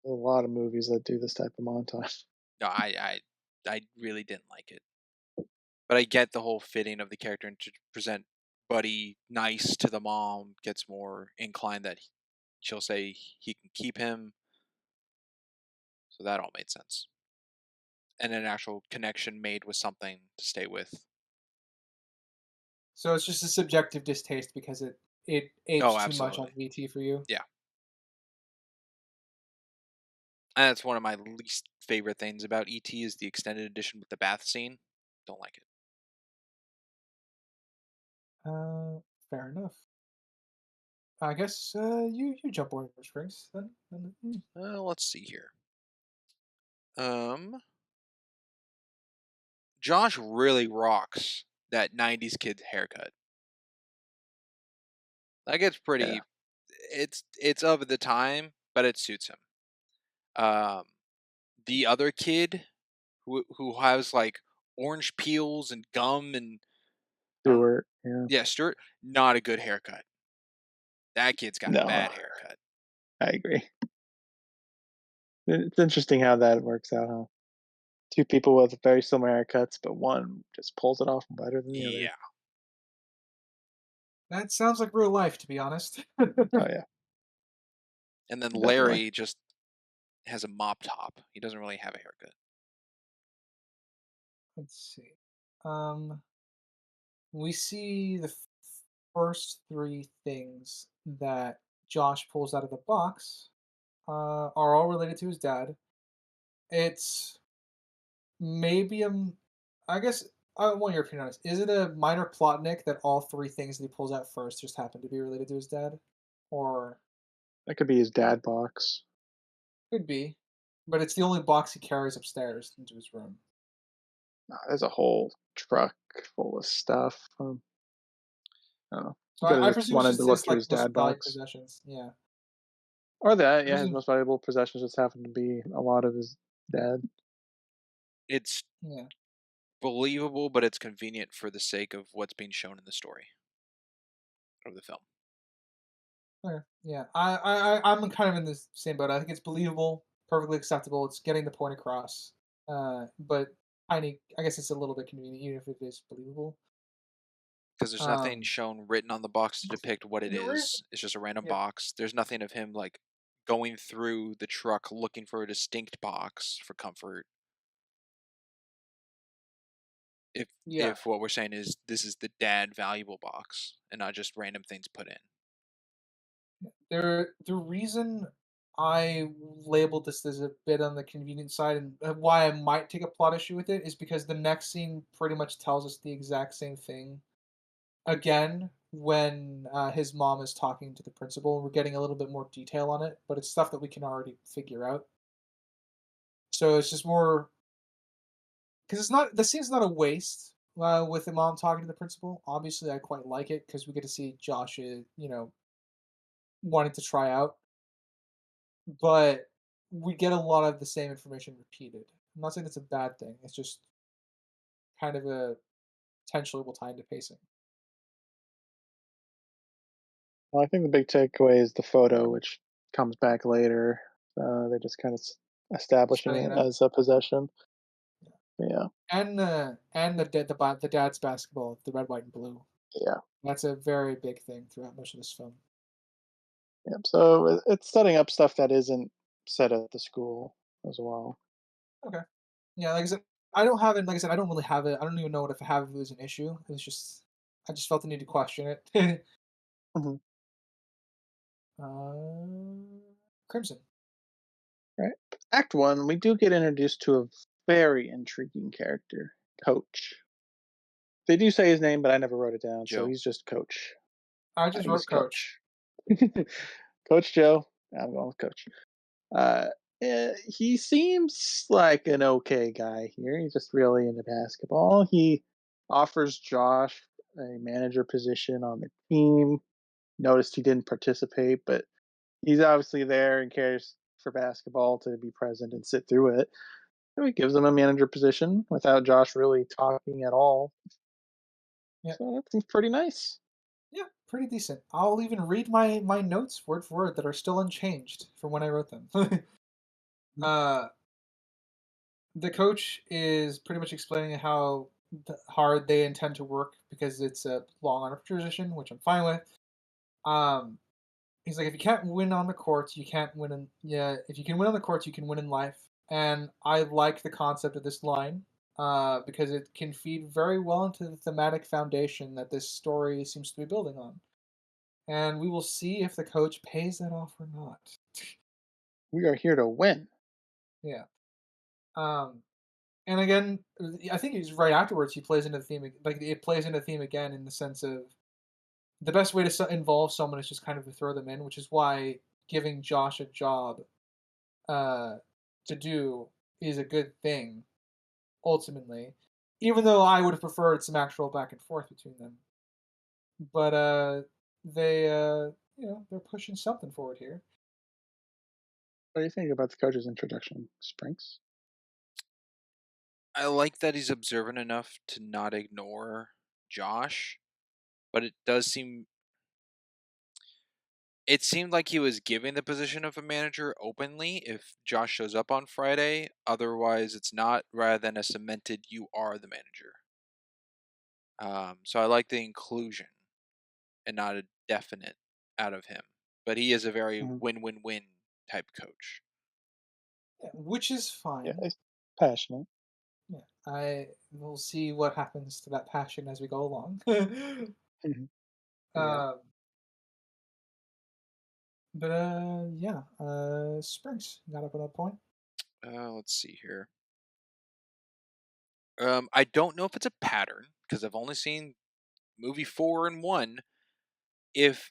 A lot of movies that do this type of montage. No, I really didn't like it. But I get the whole fitting of the character and to present Buddy nice to the mom, gets more inclined that she'll say he can keep him. So that all made sense. And an actual connection made with something to stay with. So it's just a subjective distaste because it Oh, aged too much on absolutely. VT for you. Yeah. And that's one of my least favorite things about ET is the extended edition with the bath scene. Don't like it. Uh, Fair enough. I guess you jump over Springs then. Let's see here. Um, Josh really rocks that '90s kid's haircut. Like it's Yeah, pretty. It's of the time, but it suits him. Um, the other kid who has like orange peels and gum and I don't. Stewart. Yeah, Yeah, Stuart, not a good haircut. That kid's got a no, bad haircut. I agree. It's interesting how that works out. Huh? Two people with very similar haircuts, but one just pulls it off better than the other. Yeah, That sounds like real life, to be honest. Oh yeah, and then definitely. Larry just has a mop top. He doesn't really have a haircut. Let's see. Um, we see the first three things that Josh pulls out of the box are all related to his dad. It's maybe I guess I want your opinion on this. Is it a minor plot nick that all three things that he pulls out first just happen to be related to his dad, or That could be his dad box. could be, but it's the only box he carries upstairs into his room. There's a whole truck full of stuff. I don't know. He So could I have just presume it's wanted just to look his through like his most dad valued box. possessions. Yeah, Or that, I yeah, his presume. most valuable possessions just happen to be a lot of his dad. It's Yeah. believable, but it's convenient for the sake of what's being shown in the story of the film. Okay. Yeah. I'm kind of in the same boat. I think it's believable, perfectly acceptable. It's getting the point across. But I guess it's a little bit convenient, even if it is believable. Because there's nothing Um, shown written on the box to depict what it there is. is. It's just a random Yep. box. There's nothing of him like going through the truck looking for a distinct box for comfort. Yeah. If what we're saying is this is the dad valuable box and not just random things put in. The reason I labeled this as a bit on the convenient side and why I might take a plot issue with it is because the next scene pretty much tells us the exact same thing again when his mom is talking to the principal. We're getting a little bit more detail on it, but it's stuff that we can already figure out. So it's just more because it's not the scene's not a waste with the mom talking to the principal. Obviously, I quite like it because we get to see Josh, wanting to try out, but we get a lot of the same information repeated. I'm not saying it's a bad thing. It's just kind of a potentially will tie into pacing. Well, I think the big takeaway is the photo, which comes back later. They're just kind of establishing Setting it it up. as a possession. Yeah, And the dad's basketball, the red, white, and blue. yeah, That's a very big thing throughout most of this film. yeah. So it's setting up stuff that isn't said at the school as well. Okay. Yeah, like I said, I don't have it. Like I said, I don't really have it. I don't even know what if I have it was an issue. It's just I just felt the need to question it. Mhm. uh, Crimson. Right. Act 1, we do get introduced to a very intriguing character, Coach. They do say his name, but I never wrote it down, so Joe. he's just Coach. I just He's wrote Coach. Coach. Coach Joe. I'm going with Coach. Uh, he seems like an okay guy here. He's just really into basketball. He offers Josh a manager position on the team. Noticed he didn't participate, but he's obviously there and cares for basketball to be present and sit through it. So he gives him a manager position without Josh really talking at all. Yeah, So that seems pretty nice. yeah, pretty decent. I'll even read my notes word for word that are still unchanged from when I wrote them. uh, the coach is pretty much explaining how hard they intend to work because it's a long on position, which I'm fine with. Um, he's like, if you can't win on the courts, you can't win in yeah. If you can win on the courts, you can win in life. And I like the concept of this line because it can feed very well into the thematic foundation that this story seems to be building on. And we will see if the coach pays that off or not. We are here to win. Yeah. Um, and again, I think he's right afterwards. He plays into the theme, like it plays into the theme again in the sense of the best way to involve someone is just kind of to throw them in, which is why giving Josh a job uh, to do is a good thing ultimately. Even though I would have preferred some actual back and forth between them, but they they're pushing something forward here. What do you think about the coach's introduction, Sprinks? I like that he's observant enough to not ignore Josh, but it seemed like he was giving the position of a manager openly if Josh shows up on Friday. Otherwise, it's not, rather than a cemented "you are the manager." So I like the inclusion and not a definite out of him. But he is a very Mm-hmm. win-win-win type coach. Yeah, which is Yeah, fine. he's passionate. Yeah, I will see what happens to that passion as we go along. Mhm. Yeah. um, but yeah, Springs got up at that point. Let's see here. I don't know if it's a pattern because I've only seen movie 4 and 1. If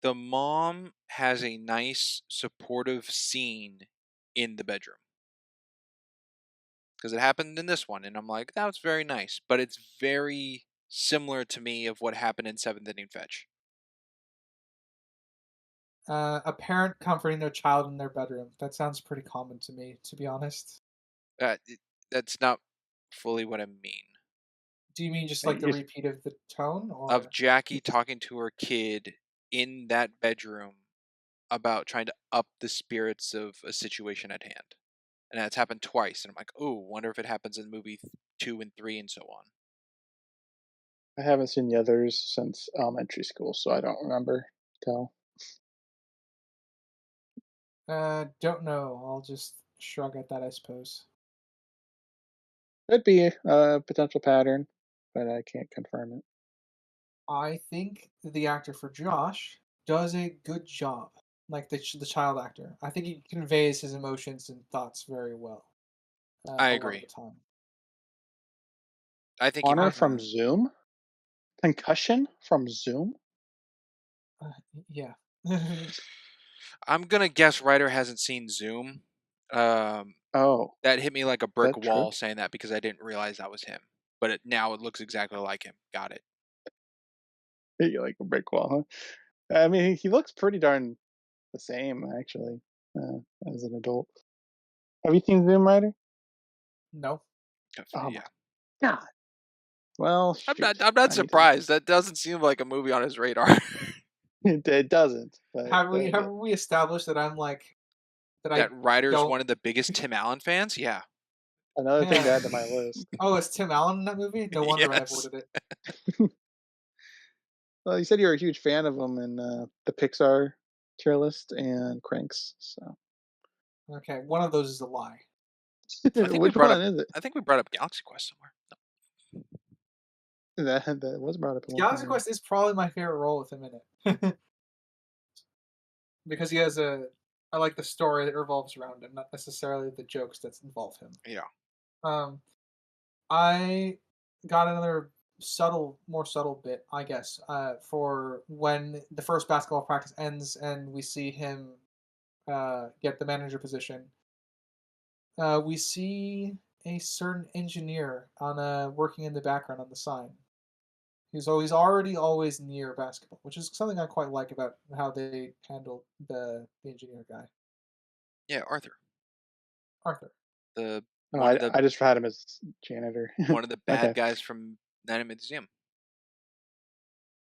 the mom has a nice supportive scene in the bedroom, because it happened in this one, and I'm like, that was very nice, but it's very similar to me of what happened in Seventh Inning Fetch. A parent comforting their child in their bedroom. That sounds pretty common to me, to be honest. That's not fully what I mean. Do you mean just like the You- repeat of the tone, Of or Jackie talking to her kid in that bedroom about trying to up the spirits of a situation at hand. And that's happened twice, and I'm like, oh, wonder if it happens in movie 2 and 3 and so on. I haven't seen the others since elementary school, so I don't remember. Tell. don't know? I'll just shrug at that, I suppose. Could be a potential pattern, but I can't confirm it. I think the actor for Josh does a good job, like the child actor. I think he conveys his emotions and thoughts very well I a lot of the agree. time. I think he Honor I from Zoom? Concussion from Zoom? uh, yeah. I'm gonna guess Ryder hasn't seen Zoom. Um, Oh, that hit me like a is brick that true? wall saying that because I didn't realize that was him. But now it looks exactly like him. Got it. You like a brick wall, huh? I mean, he looks pretty darn the same, actually, uh, as an adult. Have you seen Zoom Rider? No. Oh Yeah, my god. Well, I'm not. shoot. I'm not I need to watch surprised. That doesn't seem like a movie on his radar. it. It doesn't, but Have we established that I'm like that That I Ryder's don't one of the biggest Tim Allen fans. Yeah. another thing to yeah. add to my list. Oh, it's Tim Allen in that movie? No wonder I Yes. avoided it. Well, you said you're a huge fan of him in the Pixar tier list and Cranks. So, Okay, one of those is a lie. I think we which brought up. one is it? I think we brought up Galaxy Quest somewhere. That was brought up at one Galaxy point. Quest is probably my favorite role with him in it. because he has a I like the story that revolves around him, not necessarily the jokes that involve him. Yeah. Um, I got another more subtle bit, I guess, for when the first basketball practice ends and we see him get the manager position. We see a certain engineer on working in the background on the sign. He's always already always near basketball, which is something I quite like about how they handle the engineer guy, Yeah, Arthur. Arthur. The Oh, one of the I just had him as janitor. one of the bad Okay. guys from Night at Museum.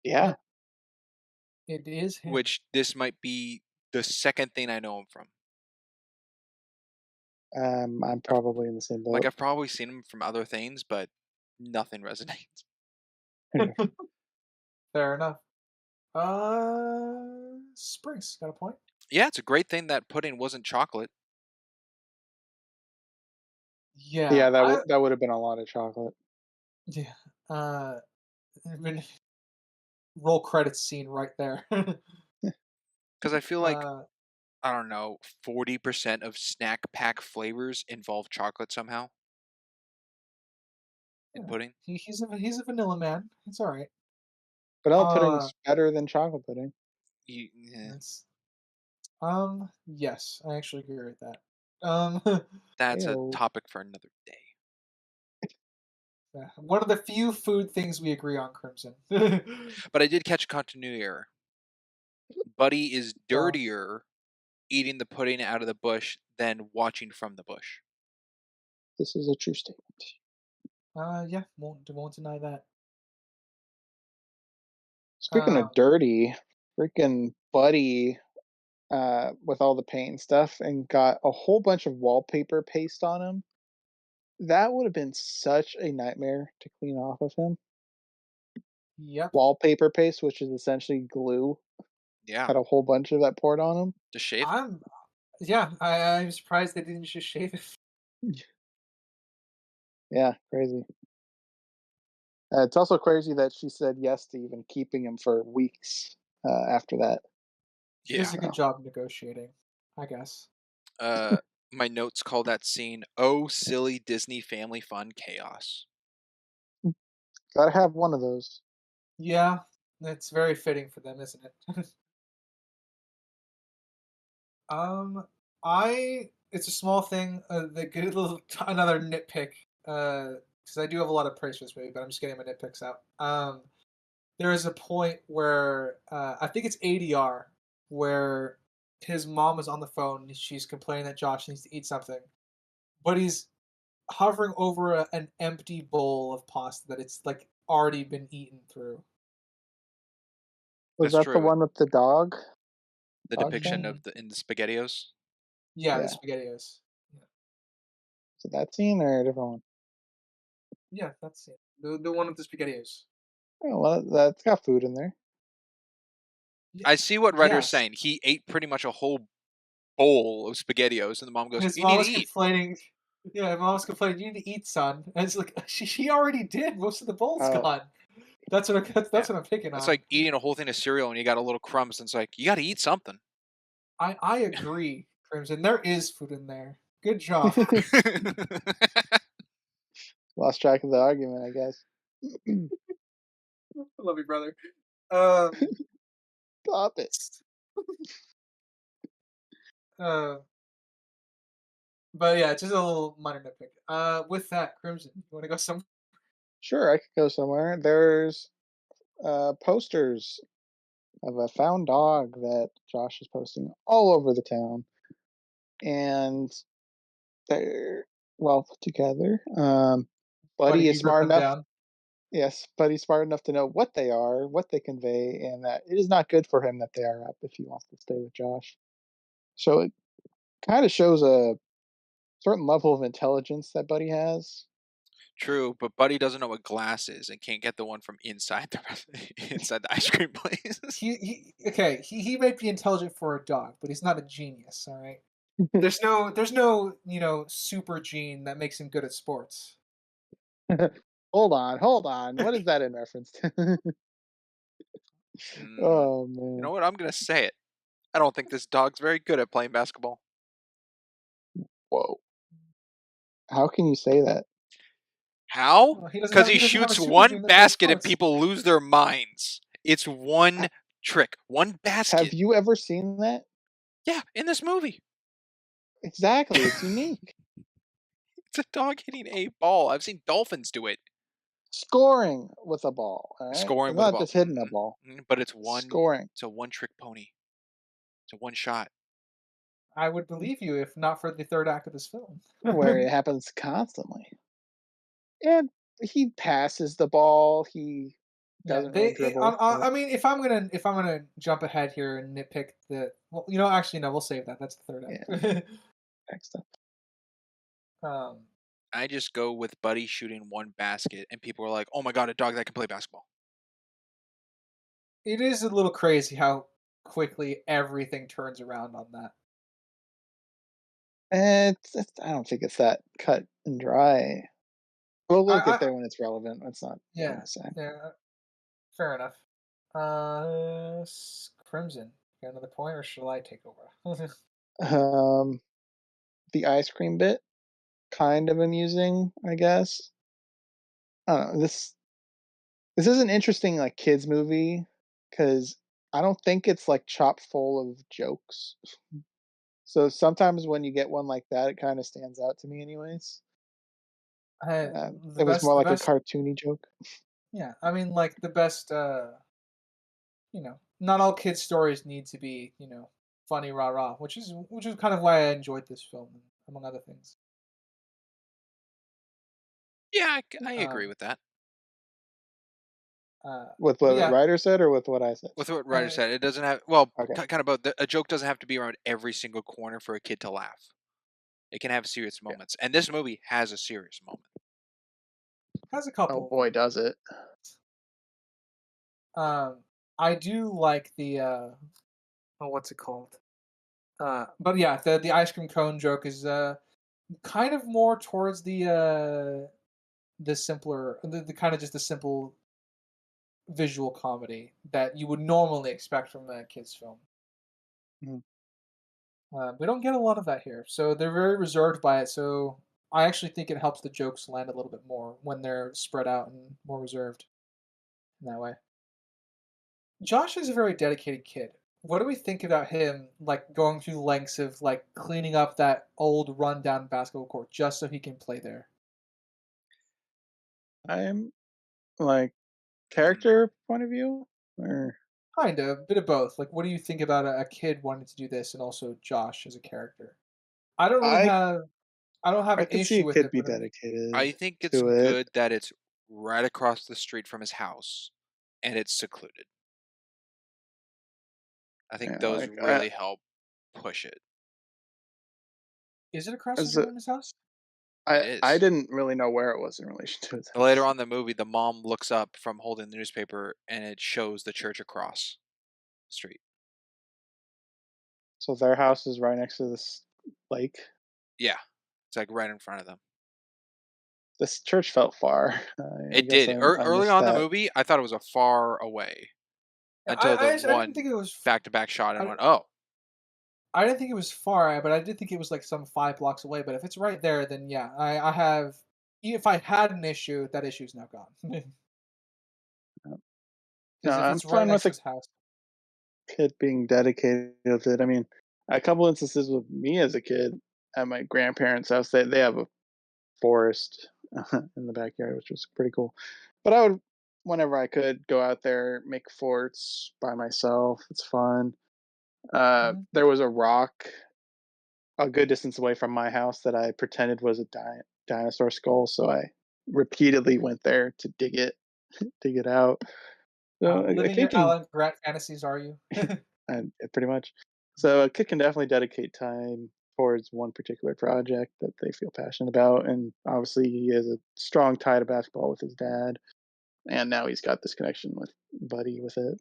Yeah. Yep, it is him. Which this might be the second thing I know him from. I'm probably in the same Like boat. I've probably seen him from other things, but nothing resonates. Fair enough. Springs got a point. Yeah, it's a great thing that pudding wasn't chocolate. Yeah, Yeah, that would have been a lot of chocolate. yeah. Uh, I mean, roll credits scene right there. Because I feel like, uh, I don't know, 40% of snack pack flavors involve chocolate somehow in yeah. pudding. He's a vanilla man. It's all right. Vanilla Uh, pudding's better than chocolate pudding. that's yes, I actually agree with that. That's a Ew. topic for another day. Yeah, one of the few food things we agree on, Crimson. But I did catch a continuity error. Buddy is Well, dirtier eating the pudding out of the bush than watching from the bush. This is a true statement. yeah, won't deny that. Speaking Um, of dirty, freaking Buddy with all the paint and stuff and got a whole bunch of wallpaper paste on him. That would have been such a nightmare to clean off of him. yep. Wallpaper paste, which is essentially glue, Yeah, had a whole bunch of that poured on to shave. I'm yeah. I'm surprised they didn't just shave it. him. Yeah, crazy. It's also crazy that she said yes to even keeping him for weeks after that. She does Yeah. a good job negotiating, I guess. Uh, my notes call that scene "Oh, silly Disney family fun chaos." Gotta have one of those. Yeah, it's very fitting for them, isn't it? Um, I it's a small thing. The good little another nitpick. Because I do have a lot of praise for this movie, but I'm just getting my nitpicks out. There is a point where I think it's ADR where his mom is on the phone. And she's complaining that Josh needs to eat something, but he's hovering over an empty bowl of pasta that it's like already been eaten through. Was That's that the true. one with the dog? The Dog depiction thing? Mm, of the in the Spaghettios. yeah, the Yeah. SpaghettiOs. Yeah, Is it that scene or a different one? yeah, that's it. The one with the SpaghettiOs. Oh, well, that's got food in there. Yeah, I see what Ryder's yes. saying. He ate pretty much a whole bowl of Spaghettios, and the mom goes, His "You need mom to was eat." complaining. Yeah, his mom was complaining. You need to eat, son. And it's like she already did. Most of the bowl's Oh, gone. That's Yeah, what I'm picking it's on. like eating a whole thing of cereal and you got a little crumbs, and it's like you got to eat something. I agree, Crimson. There is food in there. Good job. lost track of the argument, I guess. I love you, brother. Um, Stop it. uh, but yeah, just a little minor nitpick. With that, Crimson, you want to go some? Sure, I could go somewhere. There's posters of a found dog that Josh is posting all over the town, and they're well put together. Buddy Buddy is B ripped smart them enough. down. Yes, Buddy's smart enough to know what they are, what they convey, and that it is not good for him that they are up if he wants to stay with Josh. So it kind of shows a certain level of intelligence that Buddy has. True, but Buddy doesn't know what glass is and can't get the one from inside inside the ice cream place. He might be intelligent for a dog, but he's not a genius. All right. There's no super gene that makes him good at sports. Hold on. What is that in reference to? Mm, Oh you man. know what? I'm gonna say it. I don't think this dog's very good at playing basketball. Whoa. How can you say that? How? Well, Because he he doesn't have a shoots super one gene that plays basket and sports. people lose their minds. It's one Ha- trick, one Have basket. you ever seen that? Yeah, in this movie. Exactly. It's unique. It's a dog hitting a ball. I've seen dolphins do it. Scoring with a ball. All right. Scoring It's with a not ball. just hitting a ball. But Scoring. it's a one trick pony. It's a one shot. I would believe you if not for the third act of this film. Where it happens constantly. And he passes the ball. He Yeah, doesn't really dribble. I mean, if I'm gonna jump ahead here and nitpick the, well, actually no, we'll save that. That's the third Yeah, act. next up. um, I just go with Buddy shooting one basket, and people are like, "Oh my god, a dog that can play basketball." it is a little crazy how quickly everything turns around on that. I don't think it's that cut and dry. We'll get I there when it's relevant. That's not what I'm yeah, gonna say. yeah, fair enough. Crimson, got another point, or shall I take over? Um, the ice cream bit, kind of amusing, I guess. I don't know. This is an interesting like kids movie because I don't think it's like chock full of jokes. So sometimes when you get one like that, it kind of stands out to me, anyways. The It was best, more like a cartoony joke. yeah. I mean, like the best. Not all kids' stories need to be, funny rah rah, which is kind of why I enjoyed this film, among other things. Yeah, I agree Um, with that. With but what the yeah, writer said or with what I said? With what Ryder uh, said, it doesn't have Okay. kind of both. A joke doesn't have to be around every single corner for a kid to laugh. It can have serious Yeah. moments, and this movie has a serious moment. has a Oh couple of them. boy, does it. I do like the oh, what's it called? But yeah, the ice cream cone joke is kind of more towards the simpler, the kind of just the simple visual comedy that you would normally expect from a kids film. Mhm. We don't get a lot of that here, so they're very reserved by it. So I actually think it helps the jokes land a little bit more when they're spread out and more reserved in that way. Josh is a very dedicated kid. What do we think about him, like going through lengths of like cleaning up that old rundown basketball court just so he can play there? I'm like Hmm. character point of view, or Kind of, a bit of both. Like, what do you think about a kid wanting to do this, and also Josh as a character? I don't really I have, I don't have I an could see a issue with kid it, be but dedicated I think it's to it. good that it's right across the street from his house, and it's secluded. I think Yeah, those like really help push it. is it across the as street a, from his house? It I is. didn't really know where it was in relation to his Later house. on in the movie, the mom looks up from holding the newspaper, and it shows the church across the street. So their house is right next to this lake. Yeah, it's like right in front of them. This church felt far. I It guess did. I Early missed on in the that. movie, I thought it was a far away until the I didn't one think it was. back-to-back shot and I, went, "Oh, I didn't think it was far, but I did think it was like some 5 blocks away. But if it's right there, then yeah, I have. If I had an issue, that issue's now gone. No, Because if I'm it's right fine next with to a his house, kid being dedicated with it. I mean, a couple instances with me as a kid at my grandparents' house, they have a forest in the backyard, which was pretty cool. But I would, whenever I could, go out there, make forts by myself. It's fun. mhm. There was a rock a good distance away from my house that I pretended was a dinosaur skull, so I repeatedly went there to dig it, dig it out. So a Living kid your can, Alan Grant fantasies, are you? pretty much. So a kid can definitely dedicate time towards one particular project that they feel passionate about, and obviously he has a strong tie to basketball with his dad, and now he's got this connection with Buddy with it.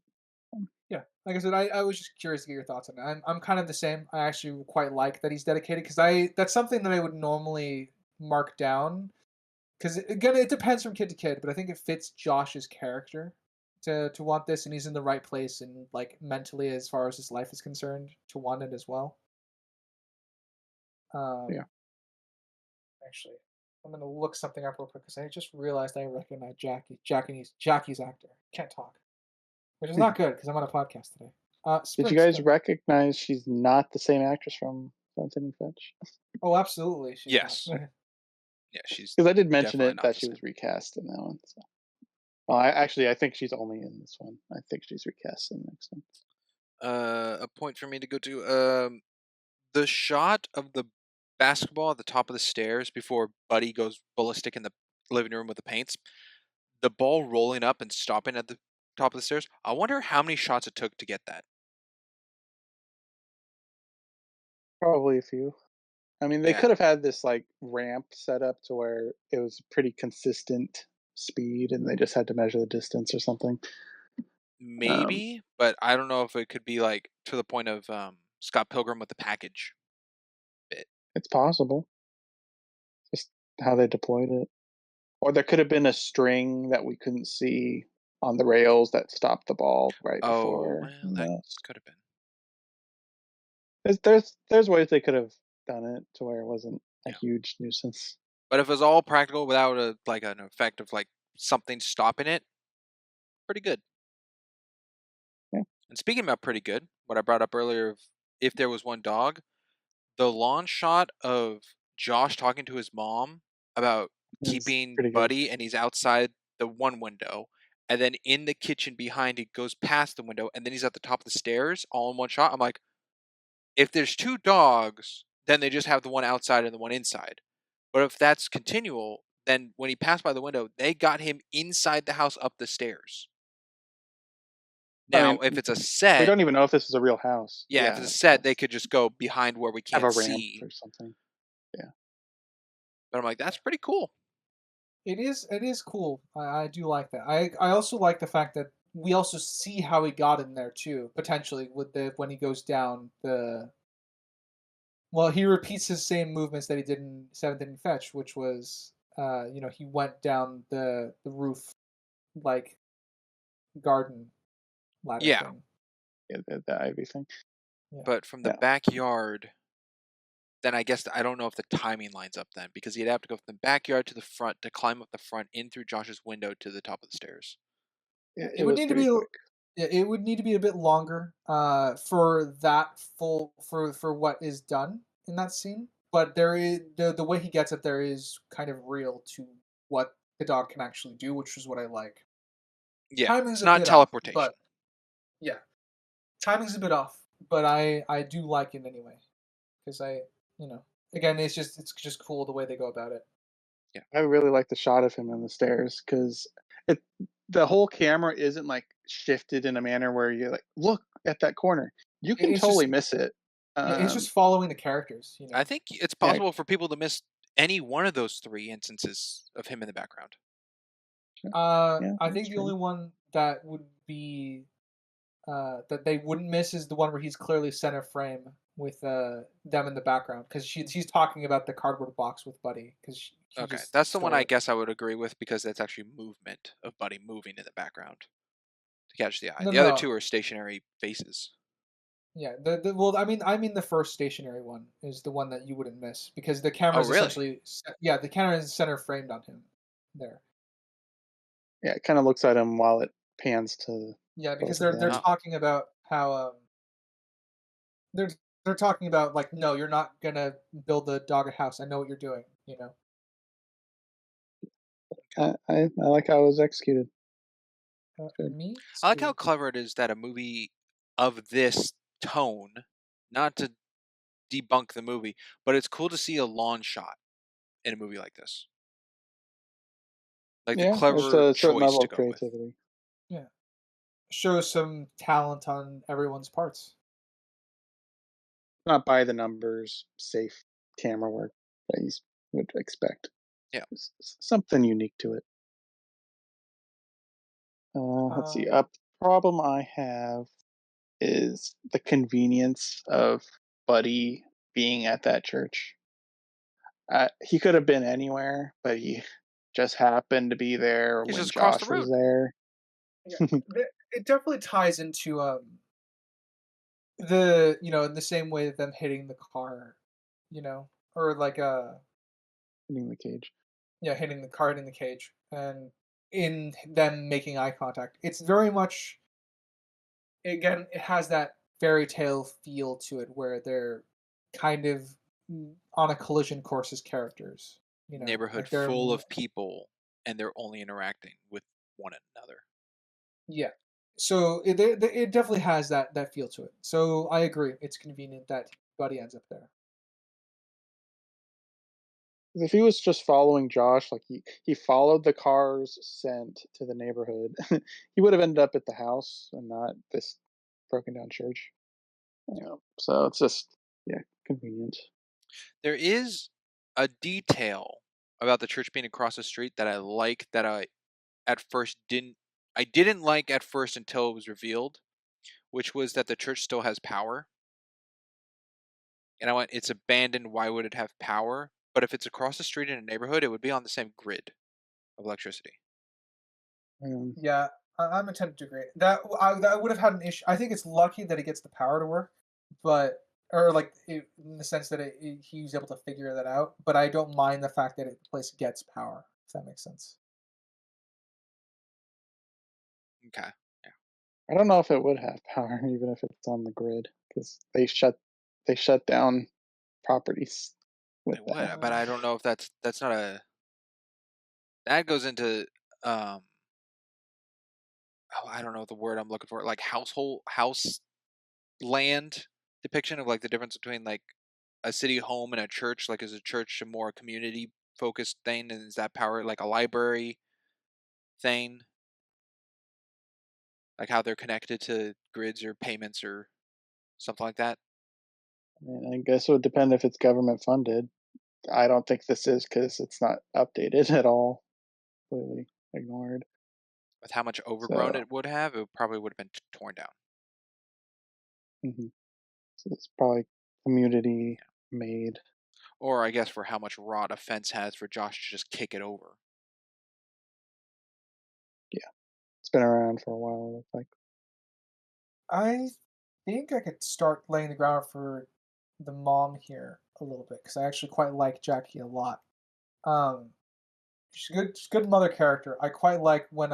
Yeah, like I said, I was just curious to get your thoughts on it. I'm kind of the same. I actually quite like that he's dedicated because I that's something that I would normally mark down because again it depends from kid to kid, but I think it fits Josh's character to want this, and he's in the right place and like mentally as far as his life is concerned to want it as well. Yeah. Um, Actually, I'm gonna look something up real quick because I just realized I recognize Jackie's actor. Can't talk, which is not good because I'm on a podcast today. Did you Sprint guys Still. recognize she's not the same actress from Fountain Fetch? Oh, absolutely, she's not. Yes. Yeah, she's Because I did mention definitely it not that the she same. was recast in that one. So. Oh, I think she's only in this one. I think she's recast in the next one. A point for me to go to. The shot of the basketball at the top of the stairs before Buddy goes ballistic in the living room with the paints. The ball rolling up and stopping at the top of the stairs. I wonder how many shots it took to get that. Probably a few. I mean, they Yeah, could have had this like ramp set up to where it was pretty consistent speed, and they just had to measure the distance or something. maybe, but I don't know if it could be like to the point of Scott Pilgrim with the package bit. It's possible. Just how they deployed it, or there could have been a string that we couldn't see on the rails that stopped the ball right Oh, before. well, Who that knows? could have been. There's ways they could have done it to where it wasn't a Yeah. huge nuisance. But if it was all practical without an effect of like something stopping it, pretty good. Yeah. And speaking about pretty good, what I brought up earlier of if there was one dog, the launch shot of Josh talking to his mom about It's keeping pretty good. Buddy and he's outside the one window and then in the kitchen behind he goes past the window and then he's at the top of the stairs all in one shot. I'm like, if there's two dogs, then they just have the one outside and the one inside. But if that's continual, then when he passed by the window, they got him inside the house up the stairs. I Now, mean, if it's a we set, don't even know if this is a real house. yeah, if Yeah, it's a set, they that's, could just go behind where we have can't a ramp see. or something. Yeah. But I'm like, that's pretty cool. It is cool. I do like that. I also like the fact that we also see how he got in there too, potentially with the when he goes down the. Well, he repeats his same movements that he did in Seventh Inning Fetch, which was, he went down the roof like garden ladder Yeah, thing. Yeah, the Ivy thing. Yeah. but from the Yeah. backyard, then I guess I don't know if the timing lines up then because he'd have to go from the backyard to the front to climb up the front in through Josh's window to the top of the stairs. It It would was need to pretty be quick. it would need to be a bit longer for that full for what is done in that scene. But there is the way he gets it there is kind of real to what the dog can actually do, which is what I like. Yeah, Timing's it's a not bit off, teleportation. but yeah, timing's a bit off. But I do like it anyway because again it's just cool the way they go about it. I really like the shot of him on the stairs because it the whole camera isn't like shifted in a manner where you're like, look at that corner. You can It's totally just miss it. yeah, it's Um, just following the characters. I think it's yeah, possible for people to miss any one of those three instances of him in the background. yeah, I that's think the only true. one that would be that they wouldn't miss is the one where he's clearly center frame with them in the background because she's talking about the cardboard box with Buddy because he Okay, just that's the one stole I it. guess I would agree with because that's actually movement of Buddy moving in the background to catch the eye. No, The other no, two are stationary faces. yeah. Well, I mean the first stationary one is the one that you wouldn't miss because the Oh, camera is really? essentially the camera is center framed on him there. Yeah, it kind of looks at him while it pans to Yeah, both because of they're them. Oh, talking about how they're they're talking about like no, you're not gonna build a dog a house. I know what you're doing. I like how it was executed. Good. Me I like how too. clever it is that a movie of this tone, not to debunk the movie, but it's cool to see a lawn shot in a movie like this. Like the Yeah, it's clever a certain choice level to of go with. creativity. Yeah, shows some talent on everyone's parts. Not by the numbers, safe camera work that you would expect. Yeah. Something unique to it. Let's see. Um, A problem I have is the convenience of Buddy being at that church. He could have been anywhere, but he just happened to be there He's when just across the Josh was road. there. Yeah, it definitely ties into in the same way them hitting the car, or like Hitting the cage. yeah, hitting the car, hitting the cage, and in them making eye contact. It's very much, again, it has that fairy tale feel to it where they're kind of on a collision course as characters. Neighborhood Like they're full of people, and they're only interacting with one another. yeah. So it definitely has that feel to it. So I agree. It's convenient that Buddy ends up there. If he was just following Josh, like he followed the car's scent to the neighborhood, he would have ended up at the house and not this broken down church. So it's just convenient. There is a detail about the church being across the street that I like that at first didn't like at first until it was revealed, which was that the church still has power. And I went, it's abandoned, why would it have power? But if it's across the street in a neighborhood, it would be on the same grid of electricity. Yeah, I'm tempted to agree. That would have had an issue. I think it's lucky that it gets the power to work, but or like in the sense that he was able to figure that out. But I don't mind the fact that the place gets power. If that makes sense. Okay. Yeah. I don't know if it would have power even if it's on the grid because they shut down properties with It that. would, but I don't know if that's not a that goes into I don't know the word I'm looking for, like house land depiction of like the difference between like a city home and a church. Like, is a church a more community focused thing, and is that power like a library thing? Like how they're connected to grids or payments or something like that. I guess it would depend if it's government funded. I don't think this is because it's not updated at all. Completely ignored. With how much overgrown So, it would have, it probably would have been torn down. mhm. So it's probably community made. Or I guess for how much rot a fence has for Josh to just kick it over. Yeah, it's been around for a while. It looks like. I think I could start laying the ground for the mom here a little bit because I actually quite like Jackie a lot. Um, she's a good mother character. I quite like when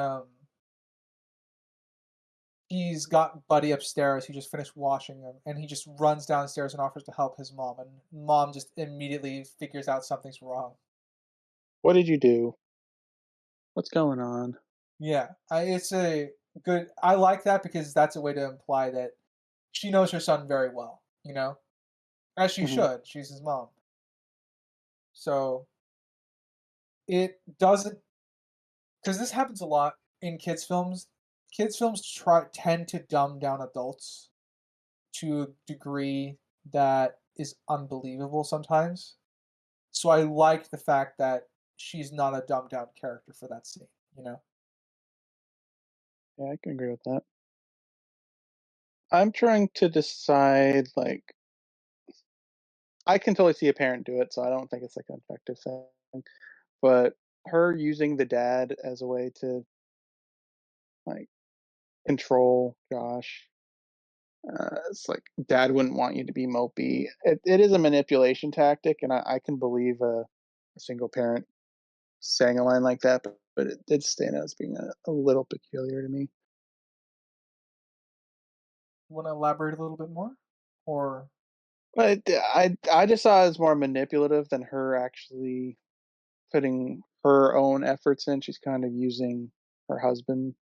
he's got Buddy upstairs. He just finished washing him, and he just runs downstairs and offers to help his mom, and mom just immediately figures out something's wrong. What did you do? What's going on? Yeah, it's a good. I like that because that's a way to imply that she knows her son very well. As she Hmm. should. She's his mom. So it doesn't, because this happens a lot in kids films. Kids films tend to dumb down adults to a degree that is unbelievable sometimes. So I like the fact that she's not a dumbed down character for that scene. Yeah, I can agree with that. I'm trying to decide. Like, I can totally see a parent do it, so I don't think it's like an effective thing. But her using the dad as a way to like control Josh. It's like dad wouldn't want you to be mopey. It is a manipulation tactic, and I can believe a single parent saying a line like that, but it did stand out as being a little peculiar to me. Want to elaborate a little bit more, or But I just saw it as more manipulative than her actually putting her own efforts in. She's kind of using her husband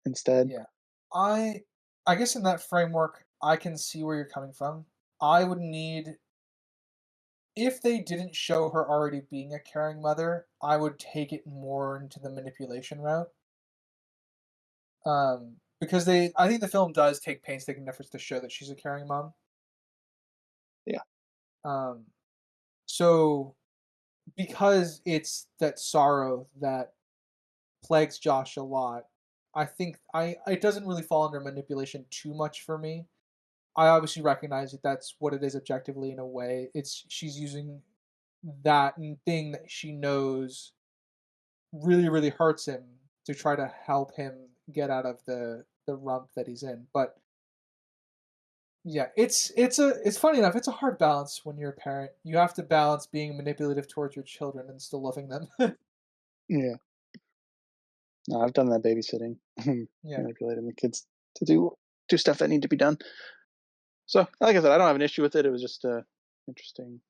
instead. yeah, I I guess in that framework, I can see where you're coming from. I would need, if they didn't show her already being a caring mother, I would take it more into the manipulation route. Because I think the film does take painstaking efforts to show that she's a caring mom. Yeah, Um, so because it's that sorrow that plagues Josh a lot, I think I it doesn't really fall under manipulation too much for me. I obviously recognize that that's what it is objectively in a way. It's she's using that thing that she knows really, really hurts him to try to help him get out of the rump that he's in. But yeah, it's funny enough. It's a hard balance when you're a parent. You have to balance being manipulative towards your children and still loving them. Yeah. No, I've done that babysitting, Yeah, manipulating the kids to do stuff that need to be done. So, like I said, I don't have an issue with it. It was just a interesting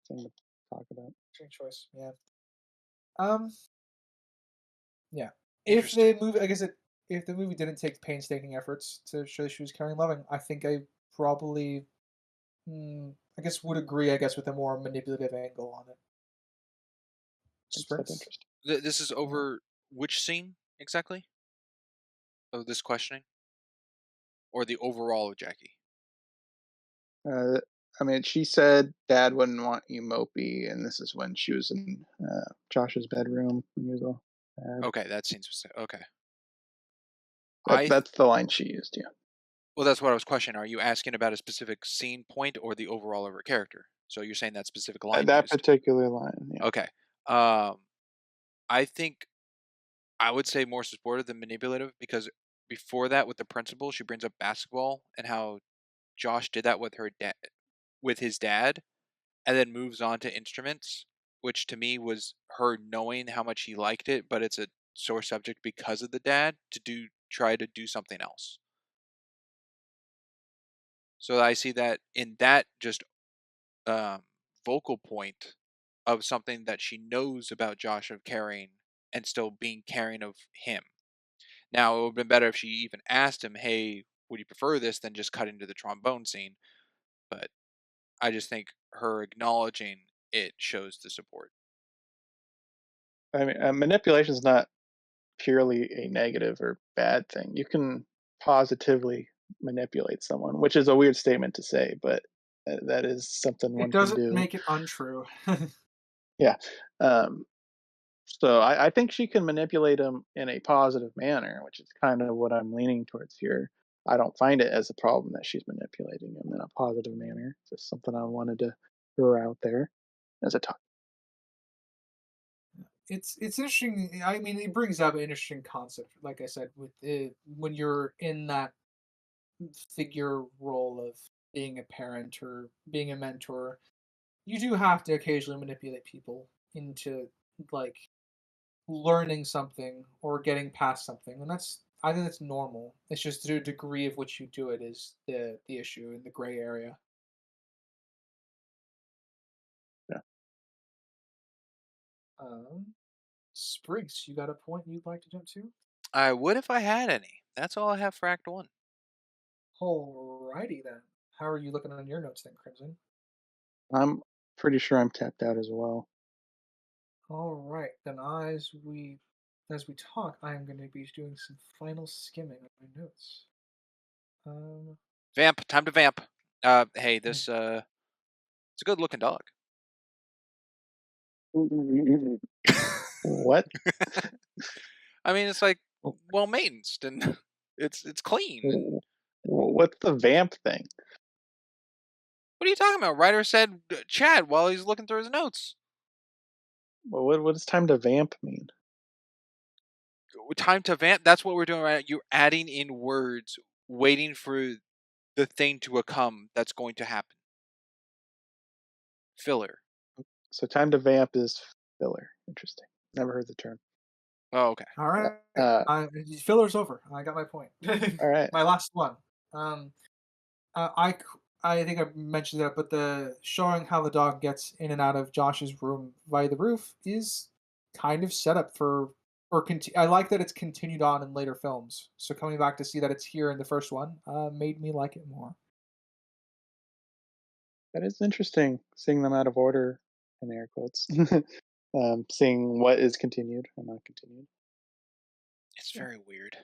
thing to talk about. great choice. Yeah. Um. Yeah. If Interesting. the movie, I guess it, if the movie didn't take painstaking efforts to show she was caring, and loving, I think I probably, I guess, would agree. I guess with a more manipulative angle on it. Makes stuff Sprints. interesting. This is Yeah. over which scene exactly of this questioning, or the overall of Jackie? Uh, I mean, she said Dad wouldn't want you mopey, and this is when she was in Josh's bedroom when he was all bad. Okay, that seems specific. Okay, That, I th- that's the line she used. Yeah, well, that's what I was questioning. Are you asking about a specific scene point or the overall of her character? So you're saying that specific line that used. particular line. Yeah, Okay. Um, I think I would say more supportive than manipulative because before that, with the principal, she brings up basketball and how Josh did that with her dad, with his dad, and then moves on to instruments, which to me was her knowing how much he liked it, but it's a sore subject because of the dad to try to do something else. So I see that in that just um, vocal point of something that she knows about Josh of caring and still being caring of him. Now, it would have been better if she even asked him, "Hey, would you prefer this?" than just cutting to the trombone scene. But I just think her acknowledging it shows the support. I mean, manipulation is not purely a negative or bad thing. You can positively manipulate someone, which is a weird statement to say, but that is something It one can doesn't do. make it untrue. Yeah. Um, so I think she can manipulate him in a positive manner, which is kind of what I'm leaning towards here. I don't find it as a problem that she's manipulating him in a positive manner. It's just something I wanted to throw out there as a talk. It's interesting. I mean, it brings up an interesting concept. Like I said, with it, when you're in that figure role of being a parent or being a mentor, you do have to occasionally manipulate people into like learning something or getting past something, and that's I think that's normal. It's just the degree of which you do it is the issue in the gray area. Yeah. Um, Spriggs, you got a point you'd like to jump to? I would if I had any. That's all I have for Act One. Alrighty then. How are you looking on your notes then, Crimson? I'm pretty sure I'm tapped out as well. All right, then as we talk, I am going to be doing some final skimming of my notes. Um, Vamp, time to vamp. Hey, this it's a good looking dog. What? I mean, it's like well maintained and it's clean. And What's the vamp thing? what are you talking about? Ryder said Chad while he's looking through his notes. What does time to vamp mean? Time to vamp. That's what we're doing right now. You're adding in words, waiting for the thing to come that's going to happen. Filler. So time to vamp is filler. Interesting. Never heard the term. Oh, okay. all right, Uh, filler's over. I got my point. all right. My last one. Um, I think I mentioned that, but the showing how the dog gets in and out of Josh's room via the roof is kind of set up for I like that it's continued on in later films. So coming back to see that it's here in the first one made me like it more. That is interesting. Seeing them out of order in air quotes. Seeing what is continued and not continued. It's Yeah. very weird.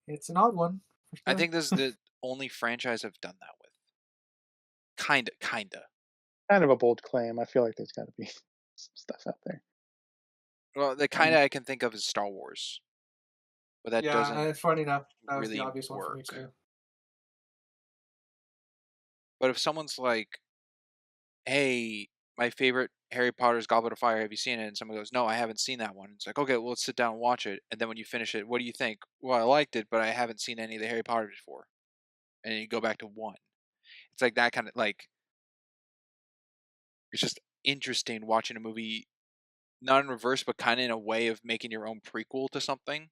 It's an odd one for I sure. think this is the only franchise I've done that with. Kinda. Kind of a bold claim. I feel like there's got to be some stuff out there. Well, the Um, kinda I can think of is Star Wars, but that Yeah, doesn't and funny enough, that was the really obvious one for me work. too. But if someone's like, "Hey, my favorite Harry Potter's Goblet of Fire. Have you seen it? And someone goes, no, I haven't seen that one. It's like, okay, well, let's sit down and watch it. And then when you finish it, what do you think? Well, I liked it, but I haven't seen any of the Harry Potters before. And then you go back to one. It's like that kind of like, it's just interesting watching a movie, not in reverse, but kind of in a way of making your own prequel to something.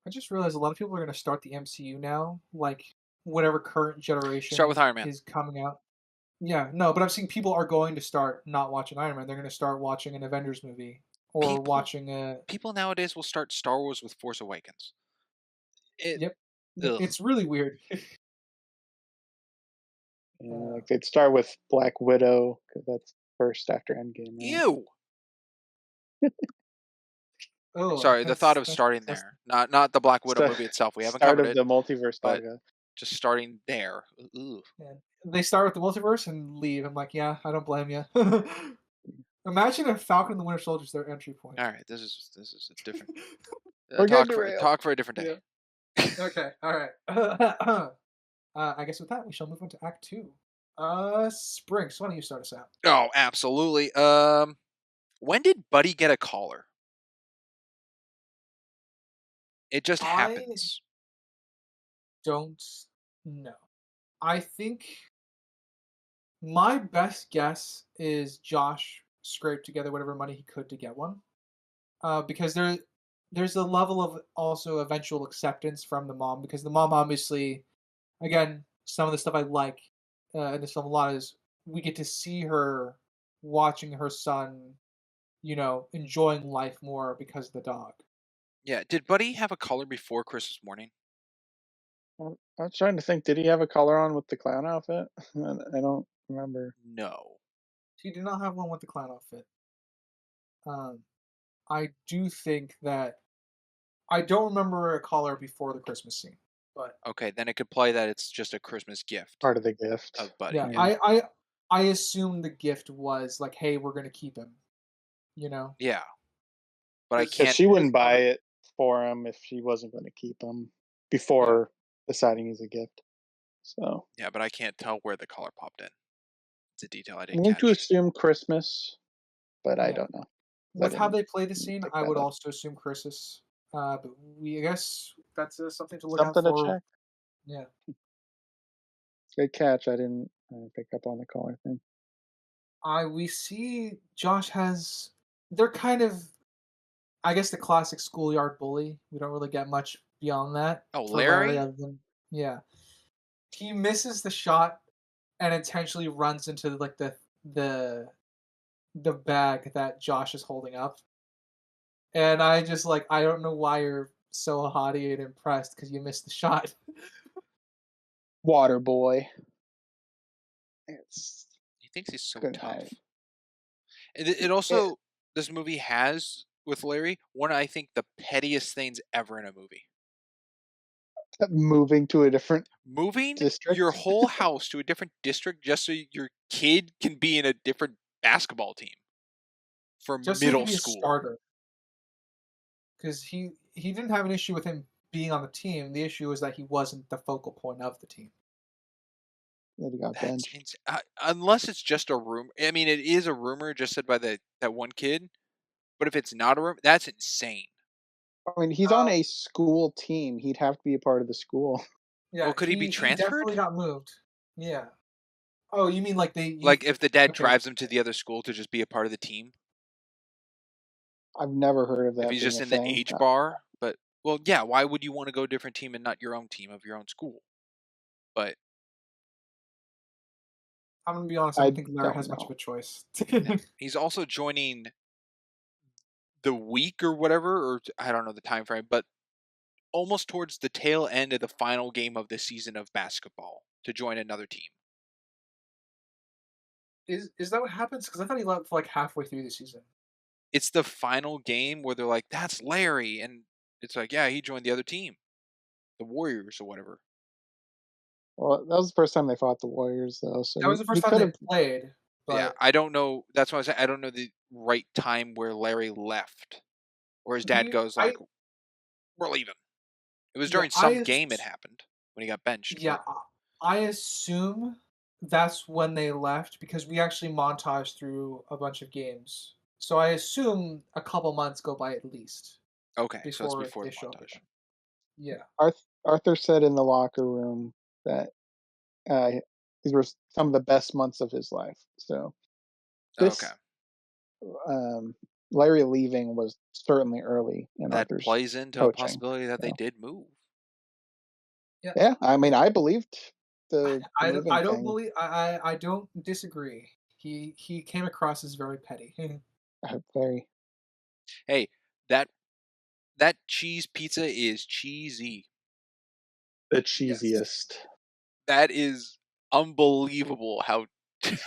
I just realized a lot of people are going to start the MCU now, like whatever current Start with generation Iron Man. is coming out. Yeah, no, but I'm seeing people are going to start not watching Iron Man. They're going to start watching an Avengers movie or People, watching a. people nowadays will start Star Wars with Force Awakens. It, Yep, ugh. it's really weird. Like they'd start with Black Widow because that's first after Endgame. Right? Ew. Oh, Sorry, the thought of starting that's there, not the Black Widow Start, movie itself. We haven't start covered of it, the multiverse but saga. just starting there. Ooh. yeah. They start with the multiverse and leave. I'm like, yeah, I don't blame you. Imagine if Falcon and the Winter Soldier is their entry point. All right, this is a different We're getting derailed. talk for a different day. Yeah. Okay, all right. I guess with that, we shall move on to Act 2. Springs, why don't you start us out? Oh, absolutely. When did Buddy get a collar? It just I happens. don't know. I think my best guess is Josh scraped together whatever money he could to get one. Because there's a level of also eventual acceptance from the mom, because the mom obviously, again, some of the stuff I like in this film a lot is we get to see her watching her son, enjoying life more because of the dog. Yeah. Did Buddy have a collar before Christmas morning? Well, I was trying to think. Did he have a collar on with the clown outfit? I don't remember. No. He did not have one with the clown outfit. I do think that I don't remember a collar before the Christmas scene, but Okay, then it could play that it's just a Christmas gift Part of the gift. of Buddy. yeah, Yeah. I assume the gift was like, hey, we're gonna keep him. Yeah. But I Because Because can't. she wouldn't buy it for him if she wasn't going to keep him before deciding he's a gift. So Yeah, but I can't tell where the collar popped in. It's a detail I I'm didn't going to catch. assume Christmas, but I Yeah. don't know. With how they play the didn't scene, pick I that would up. also assume Christmas. But I guess that's something to look Something out to for. check. Yeah. Good catch. I didn't pick up on the collar thing. We see Josh has. They're kind of, I guess, the classic schoolyard bully. We don't really get much beyond that Oh, for Larry, Larry? other than he misses the shot and intentionally runs into like the the bag that Josh is holding up. And I just like, I don't know why you're so haughty and impressed because you missed the shot. Water boy. It's He thinks he's so good tough. night. It also, this movie has, with Larry, one of, I think, the pettiest things ever in a movie. Moving to a different Moving district. your whole house to a different district just so your kid can be in a different basketball team for Just so he middle can be a school. starter. Because he didn't have an issue with him being on the team. The issue was that he wasn't the focal point of the team. That he got That's benched. unless it's just a rumor. I mean, it is a rumor just said by that one kid. But if it's not a rumor, that's insane. I mean, he's on a school team. He'd have to be a part of the school. Yeah, Well, could he be he transferred? definitely got moved. Yeah. Oh, you mean like Like if the dad okay. drives him to the other school to just be a part of the team? I've never heard of that. If he's being just a in the thing. age bar? But, well, yeah, why would you want to go a different team and not your own team of your own school? But I'm going to be honest, I don't think Larry don't has much know. of a choice. he's also joining the week or whatever, or I don't know the time frame, but almost towards the tail end of the final game of the season of basketball to join another team. Is that what happens? Because I thought he left like halfway through the season. It's the final game where they're like, that's Larry. And it's like, yeah, he joined the other team, the Warriors or whatever. Well, that was the first time they fought the Warriors, though. So That was the he first time could they have. played. But Yeah, I don't know. That's what I was saying. I don't know the right time where Larry left. Or his dad goes like, we're leaving. It was during some game it happened when he got benched. Yeah, But I assume that's when they left because we actually montaged through a bunch of games. So I assume a couple months go by at least Okay, so it's before before they the show up montage. again. Yeah. Arthur said in the locker room that uh, these were some of the best months of his life. So Okay, this Larry leaving was certainly early in that Arthur's plays into a coaching. possibility that they So, did move. Yeah. yeah, I mean, It, I believed the moving I don't thing. believe I don't disagree. He came across as very petty. Very Hey, that that cheese pizza is cheesy. the Yes. cheesiest. That is unbelievable how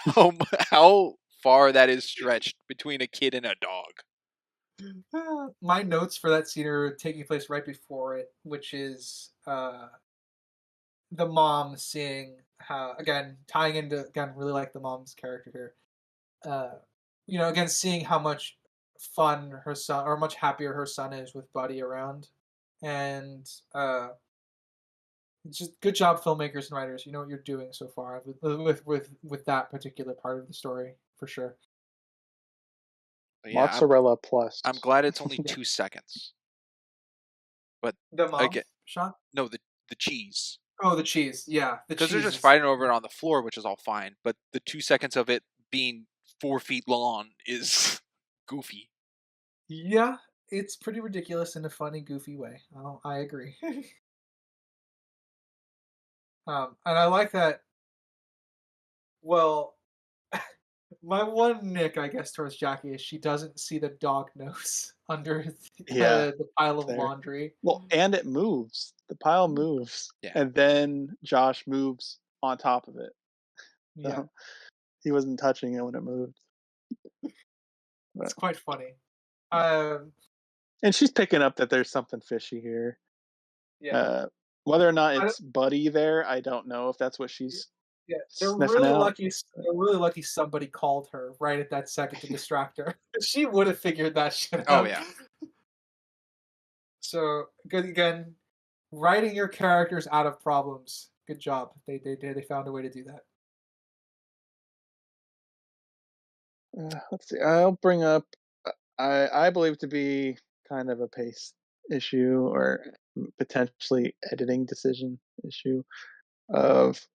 how how far that is stretched between a kid and a dog. My notes for that scene are taking place right before it, which is the mom seeing how, again, tying into, again, really like the mom's character here. Again, seeing how much fun her son, or much happier her son is with Buddy around, and it's just good job, filmmakers and writers. You know what you're doing so far with that particular part of the story for sure. But yeah, Mozzarella plus. I'm glad it's only 2 seconds. But The mom again, shot. no, the cheese. Oh, the cheese. Yeah, the Because they're cheese just is. fighting over it on the floor, which is all fine. But the 2 seconds of it being 4 feet long is goofy. Yeah, it's pretty ridiculous in a funny, goofy way. I agree. And I like that. Well, my one nick, I guess, towards Jackie is she doesn't see the dog nose under Yeah, the pile of there. laundry. Well, and it moves. The pile moves, Yeah. and then Josh moves on top of it. Yeah, So he wasn't touching it when it moved. it's But, quite funny. Um, and she's picking up that there's something fishy here. yeah, Uh, whether or not I don't, it's Buddy there, I don't know if that's what yeah, she's yeah, they're sniffing really out. lucky. They're really lucky somebody called her right at that second to distract her. She would have figured that shit Oh out. yeah. So good again. Writing your characters out of problems. Good job. They found a way to do that. Let's see. I'll bring up. I believe to be kind of a pace issue or potentially editing decision issue of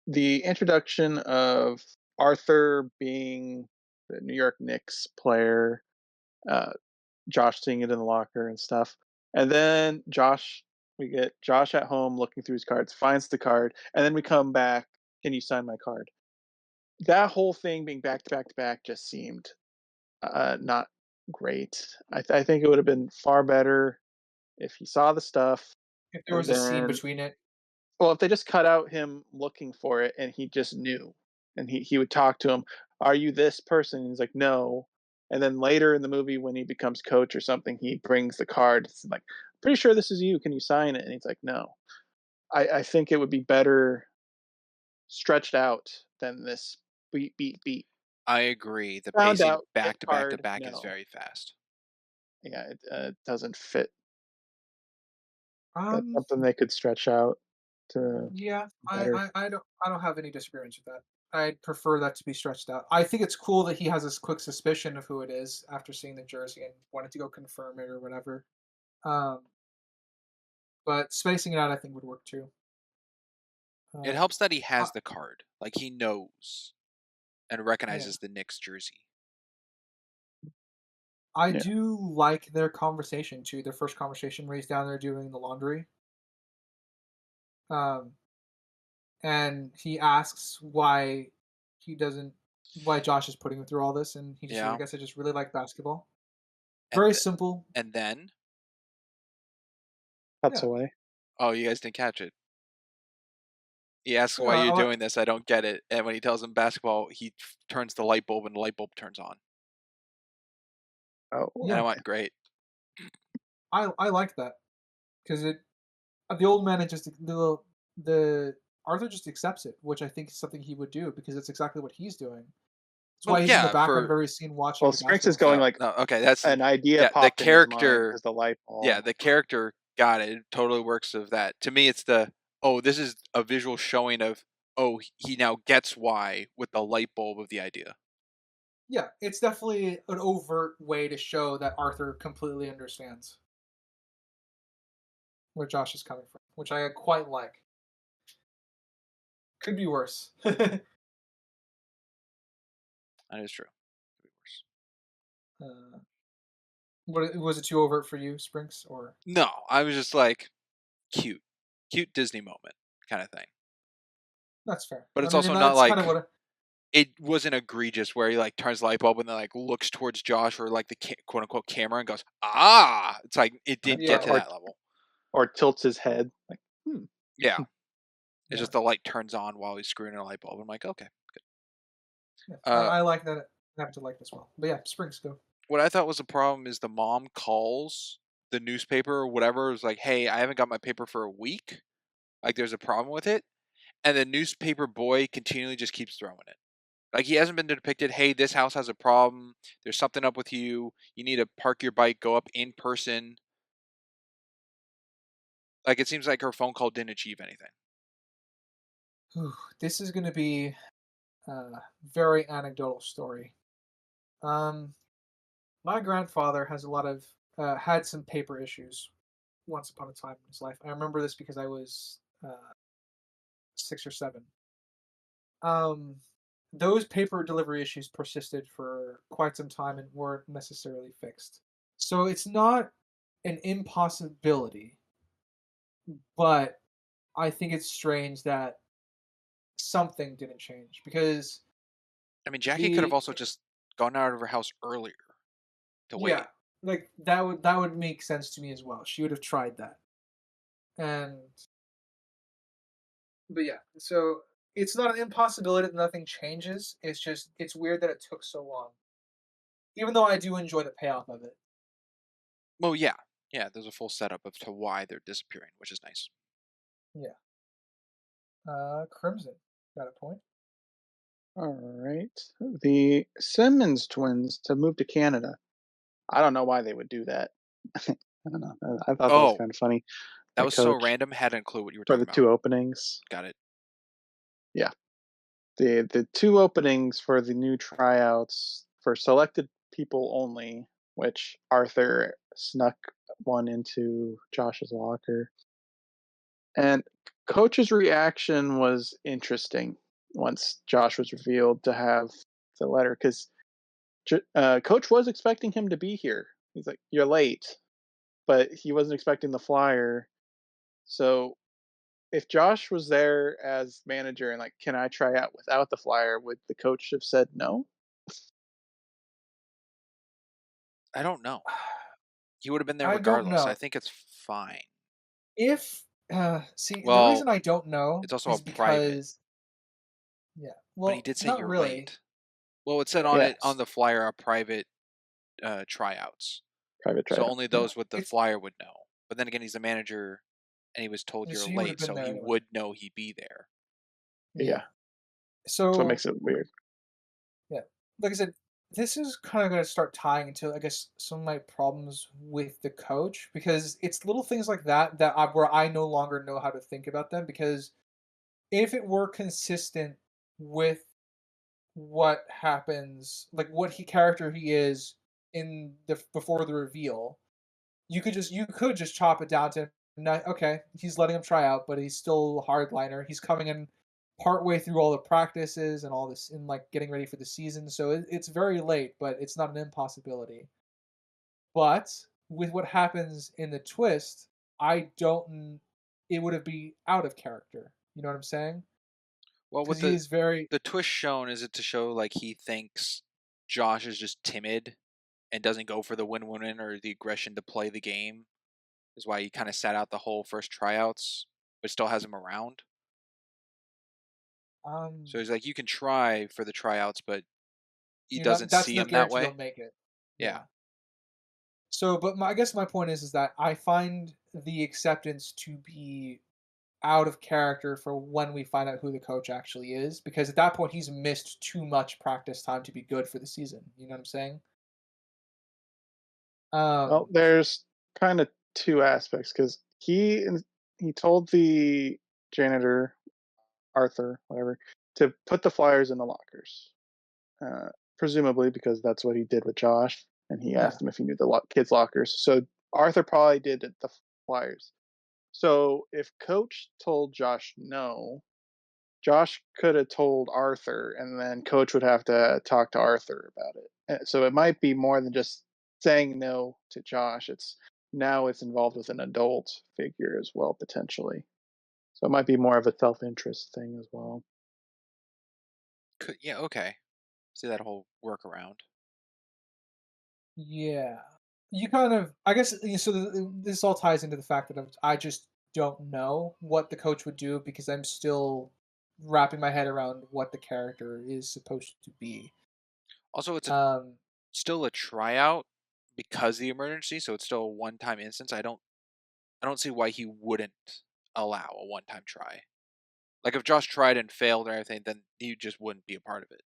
the introduction of Arthur being the New York Knicks player, uh, Josh seeing it in the locker and stuff, and then we get Josh at home looking through his cards, finds the card, and then we come back. Can you sign my card? That whole thing being back to back to back just seemed not great. I think it would have been far better if he saw the stuff If there and was a scene then, between it, well, if they just cut out him looking for it and he just knew, and he would talk to him, "Are you this person?" And he's like, "No." And then later in the movie, when he becomes coach or something, he brings the card. It's like, "Pretty sure this is you. Can you sign it?" And he's like, "No." I think it would be better stretched out than this beat beat beat. I agree. The Found pacing out, get back to back to card. back is No, very fast. yeah, it doesn't fit. That's um, something they could stretch out to yeah, better. I don't have any disagreements with that. I'd prefer that to be stretched out. I think it's cool that he has this quick suspicion of who it is after seeing the jersey and wanted to go confirm it or whatever. Um, but spacing it out, I think, would work too. It Um, helps that he I, has the card. Like he knows and yeah, recognizes the Knicks jersey. I Yeah, do like their conversation too. Their first conversation where he's down there doing the laundry. Um, and he asks why Josh is putting him through all this, and he just says, "I Yeah. guess I just really like basketball." And Very simple. and then cuts Yeah. away. oh, you guys didn't catch it. He asks Yeah. why you're doing this. I don't get it. And when he tells him basketball, he turns the light bulb and the light bulb turns on. Oh, And I Yeah. went, great. I like that because it the old man is just the Arthur just accepts it, which I think is something he would do because it's exactly what he's doing. That's Oh why he's in the yeah, background for of every scene watching well, the Sprinks is basketball going scene. no, like no, okay, that's an idea yeah, the popped in his mind. character There's the light yeah, bulb. the character got it. It totally works of that. To me it's the oh, this is a visual showing of oh, he now gets why with the light bulb of the idea. Yeah, it's definitely an overt way to show that Arthur completely understands where Josh is coming from, which I quite like. Could be worse. That is true. Could be worse. What was it too overt for you, Sprinks? Or No, I was just like, cute. Cute Disney moment kind of thing. that's fair. But I it's mean, also and not that's kind of like, what. it wasn't egregious where he like turns the light bulb and then like looks towards Josh or like the quote unquote camera and goes, ah! It's like, it didn't Yeah, get to that level. or tilts his head like, hmm. Yeah. It's yeah, just the light turns on while he's screwing in a light bulb. I'm like, okay, yeah. good. I like that. I have to like this well. But yeah, Sprinks go. What I thought was a problem is the mom calls the newspaper or whatever. Is like, hey, I haven't got my paper for a week. Like, there's a problem with it. And the newspaper boy continually just keeps throwing it. Like, he hasn't been depicted, hey, this house has a problem. There's something up with you. You need to park your bike, go up in person. Like, it seems like her phone call didn't achieve anything. Whew, this is going to be a very anecdotal story. My grandfather has a lot of had some paper issues once upon a time in his life. I remember this because I was 6 or 7. Um, those paper delivery issues persisted for quite some time and weren't necessarily fixed. So it's not an impossibility, but I think it's strange that something didn't change because I mean, Jackie could have the also just gone out of her house earlier to yeah, wait. like that would make sense to me as well. She would have tried that. And but yeah, so it's not an impossibility that nothing changes. It's just it's weird that it took so long. Even though I do enjoy the payoff of it. Well, yeah. Yeah, there's a full setup of to why they're disappearing, which is nice. Yeah. Crimson. Got a point. All right. The Simmons twins to move to Canada. I don't know why they would do that. I don't know. I thought that was Oh, kind of funny. that The was so coach random. Hadn't a clue what you were for talking the about. 2 openings. Got it. Yeah. The 2 openings for the new tryouts for selected people only, which Arthur snuck one into Josh's locker. And coach's reaction was interesting once Josh was revealed to have the letter because coach was expecting him to be here. He's like, "You're late," but he wasn't expecting the flyer. So if Josh was there as manager and like, "Can I try out without the flyer?" would the coach have said no? I don't know. He would have been there I don't regardless. I know. think it's fine. If see, the Well, reason I don't know it's also a is private, because yeah, but he well, did say not you're really. late. Well, it said on it on Yes, the flyer a private tryouts, private so tryout. only Yeah, those with the It's flyer would know. But then again, he's the manager, and he was told you're so you would have late, been so there he anyway. would know he'd be there. Yeah. yeah. So it So makes it weird. yeah, like I said, this is kind of going to start tying into, I guess, some of my problems with the coach because it's little things like that where I no longer know how to think about them because if it were consistent with what happens, like what he character he is in the before the reveal, you could just chop it down to not okay, he's letting him try out, but he's still a hardliner. He's coming in partway through all the practices and all this and like getting ready for the season. So it's very late, but it's not an impossibility. But with what happens in the twist, I don't. It would have be out of character. You know what I'm saying? Well, Because with he is very. the twist shown, is it to show like he thinks Josh is just timid and doesn't go for the win-win or the aggression to play the game? Is why he kind of sat out the whole first tryouts, but still has him around. Um, So he's like, you can try for the tryouts, but he you're not. doesn't That's see no him that guarantee you'll way. make it. Yeah. Yeah. So, but I guess my point is that I find the acceptance to be out of character for when we find out who the coach actually is, because at that point he's missed too much practice time to be good for the season. You know what I'm saying? Well, Um, there's kind of two aspects because he told the janitor Arthur, whatever, to put the flyers in the lockers. Presumably because that's what he did with Josh, and he Yeah. asked him if he knew the kids' lockers. So Arthur probably did the flyers. So if Coach told Josh no, Josh could have told Arthur, and then Coach would have to talk to Arthur about it. So it might be more than just saying no to Josh. It's involved with an adult figure as well, potentially. So it might be more of a self-interest thing as well. Yeah, okay. See that whole workaround. Yeah. You kind of, I guess, so this all ties into the fact that I just don't know what the coach would do because I'm still wrapping my head around what the character is supposed to be. Also, it's Um, still a tryout because of the emergency, so it's still a one-time instance. I don't see why he wouldn't allow a one-time try. Like if Josh tried and failed or everything, then he just wouldn't be a part of it.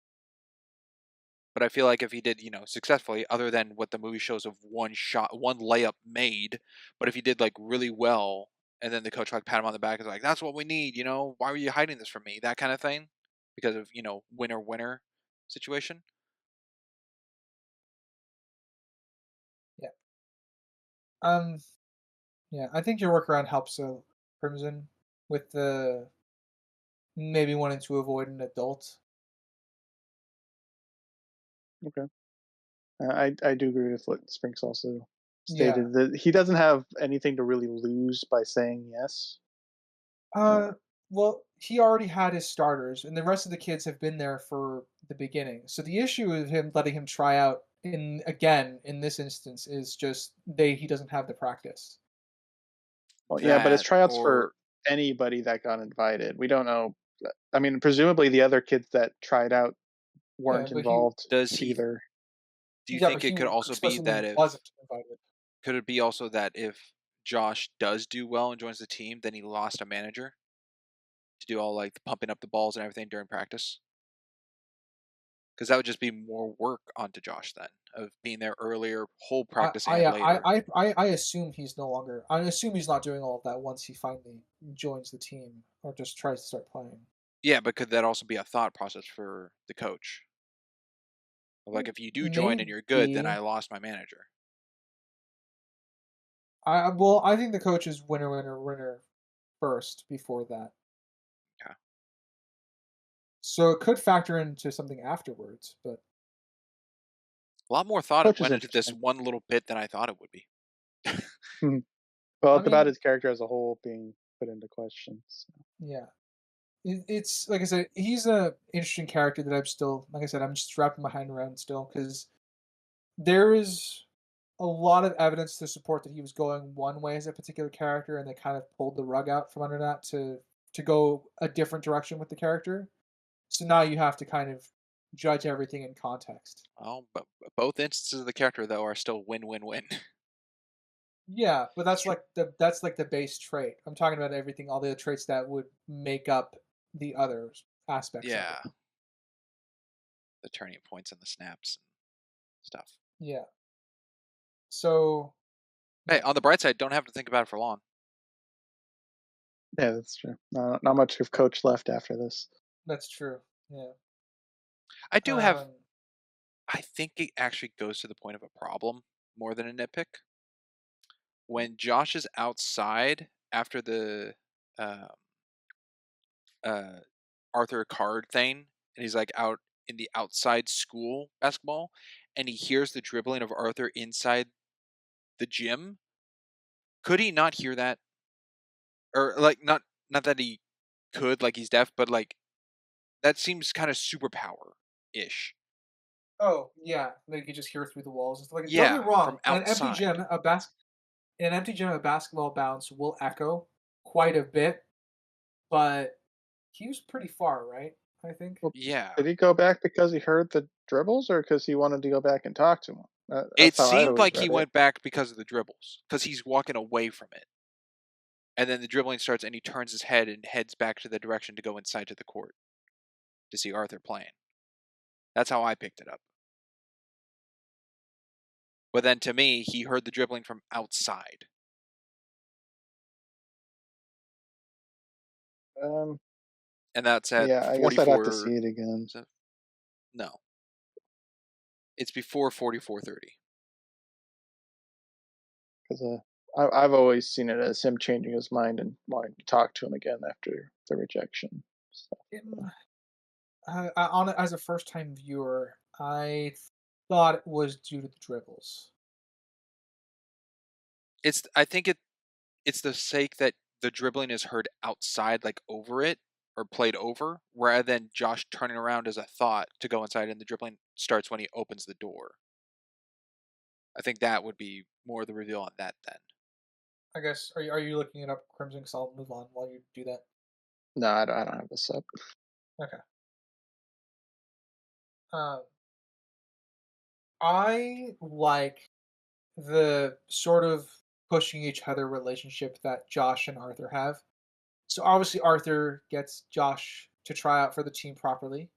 But I feel like if he did, successfully, other than what the movie shows of one shot, one layup made, but if he did like really well, and then the coach like pat him on the back and is like, "That's what we need," why were you hiding this from me? That kind of thing, because of winner winner situation. yeah. Um, yeah. I think your workaround helps Crimson with the maybe wanting to avoid an adult. Okay. I do agree with what Sprinks also Yeah. stated, that he doesn't have anything to really lose by saying yes. Uh, well, he already had his starters, and the rest of the kids have been there for the beginning. So the issue with him letting him try out in this instance is just he doesn't have the practice. Well, yeah, but it's That tryouts for or anybody that got invited. We don't know. I mean, presumably the other kids that tried out Yeah, weren't but he involved does he? either. Do you yeah, but think he it could also be explicitly that if wasn't invited. could it be also that if Josh does do well and joins the team, then he lost a manager to do all like the pumping up the balls and everything during practice? Because that would just be more work onto Josh then of being there earlier, whole practicing it later. I assume he's no longer. I assume he's not doing all of that once he finally joins the team or just tries to start playing. Yeah, but could that also be a thought process for the coach? Like, if you do join and you're good, then I Maybe. lost my manager. I think the coach is winner, winner, winner first before that. Yeah. So it could factor into something afterwards, but A lot more thought Coach is went into this interesting. one little bit than I thought it would be. Well, I it's about mean, his character as a whole being put into question. So. yeah. It's like I said, he's a interesting character that I'm still, like I said, I'm just wrapping my hand around still because there is a lot of evidence to support that he was going one way as a particular character, and they kind of pulled the rug out from under that to go a different direction with the character. So now you have to kind of judge everything in context. Well, but both instances of the character though are still win-win-win. Yeah, but It's true. that's like the base trait. I'm talking about everything, all the traits that would make up the other aspects of it. Yeah, the turning points and the snaps and stuff. Yeah. So Hey, yeah, on the bright side, don't have to think about it for long. Yeah, that's true. Not much of Coach left after this. that's true. Yeah. I do have. Um. I think it actually goes to the point of a problem more than a nitpick. When Josh is outside after the uh, uh, Arthur card thing, and he's like out in the outside school basketball, and he hears the dribbling of Arthur inside the gym. Could he not hear that? Or like not that he could, like he's deaf, but like that seems kind of superpower ish. Oh yeah, like you just hear through the walls. It's like don't get me Yeah, wrong. from outside. In an empty gym, a basketball bounce will echo quite a bit, but he was pretty far, right? I think. Well, Yeah. did he go back because he heard the dribbles, or because he wanted to go back and talk to him? It That's how I'd seemed always like he read it. went back because of the dribbles, because he's walking away from it. And then the dribbling starts, and he turns his head and heads back to the direction to go inside to the court to see Arthur playing. That's how I picked it up. But then to me, he heard the dribbling from outside. Um, and that's at Yeah, I guess I'd have to see 44. it again. No, it's before 44:30. Because I've always seen it as him changing his mind and wanting to talk to him again after the rejection. So, As a first-time viewer, I thought it was due to the dribbles. I think it's the sake that the dribbling is heard outside, like over it or played over, rather than Josh turning around as a thought to go inside, and the dribbling starts when he opens the door. I think that would be more the reveal on that then. I guess, are you looking it up, Crimson? 'Cause I'll move on while you do that. no, I don't have this up. Okay. Um, I like the sort of pushing each other relationship that Josh and Arthur have. So obviously Arthur gets Josh to try out for the team properly,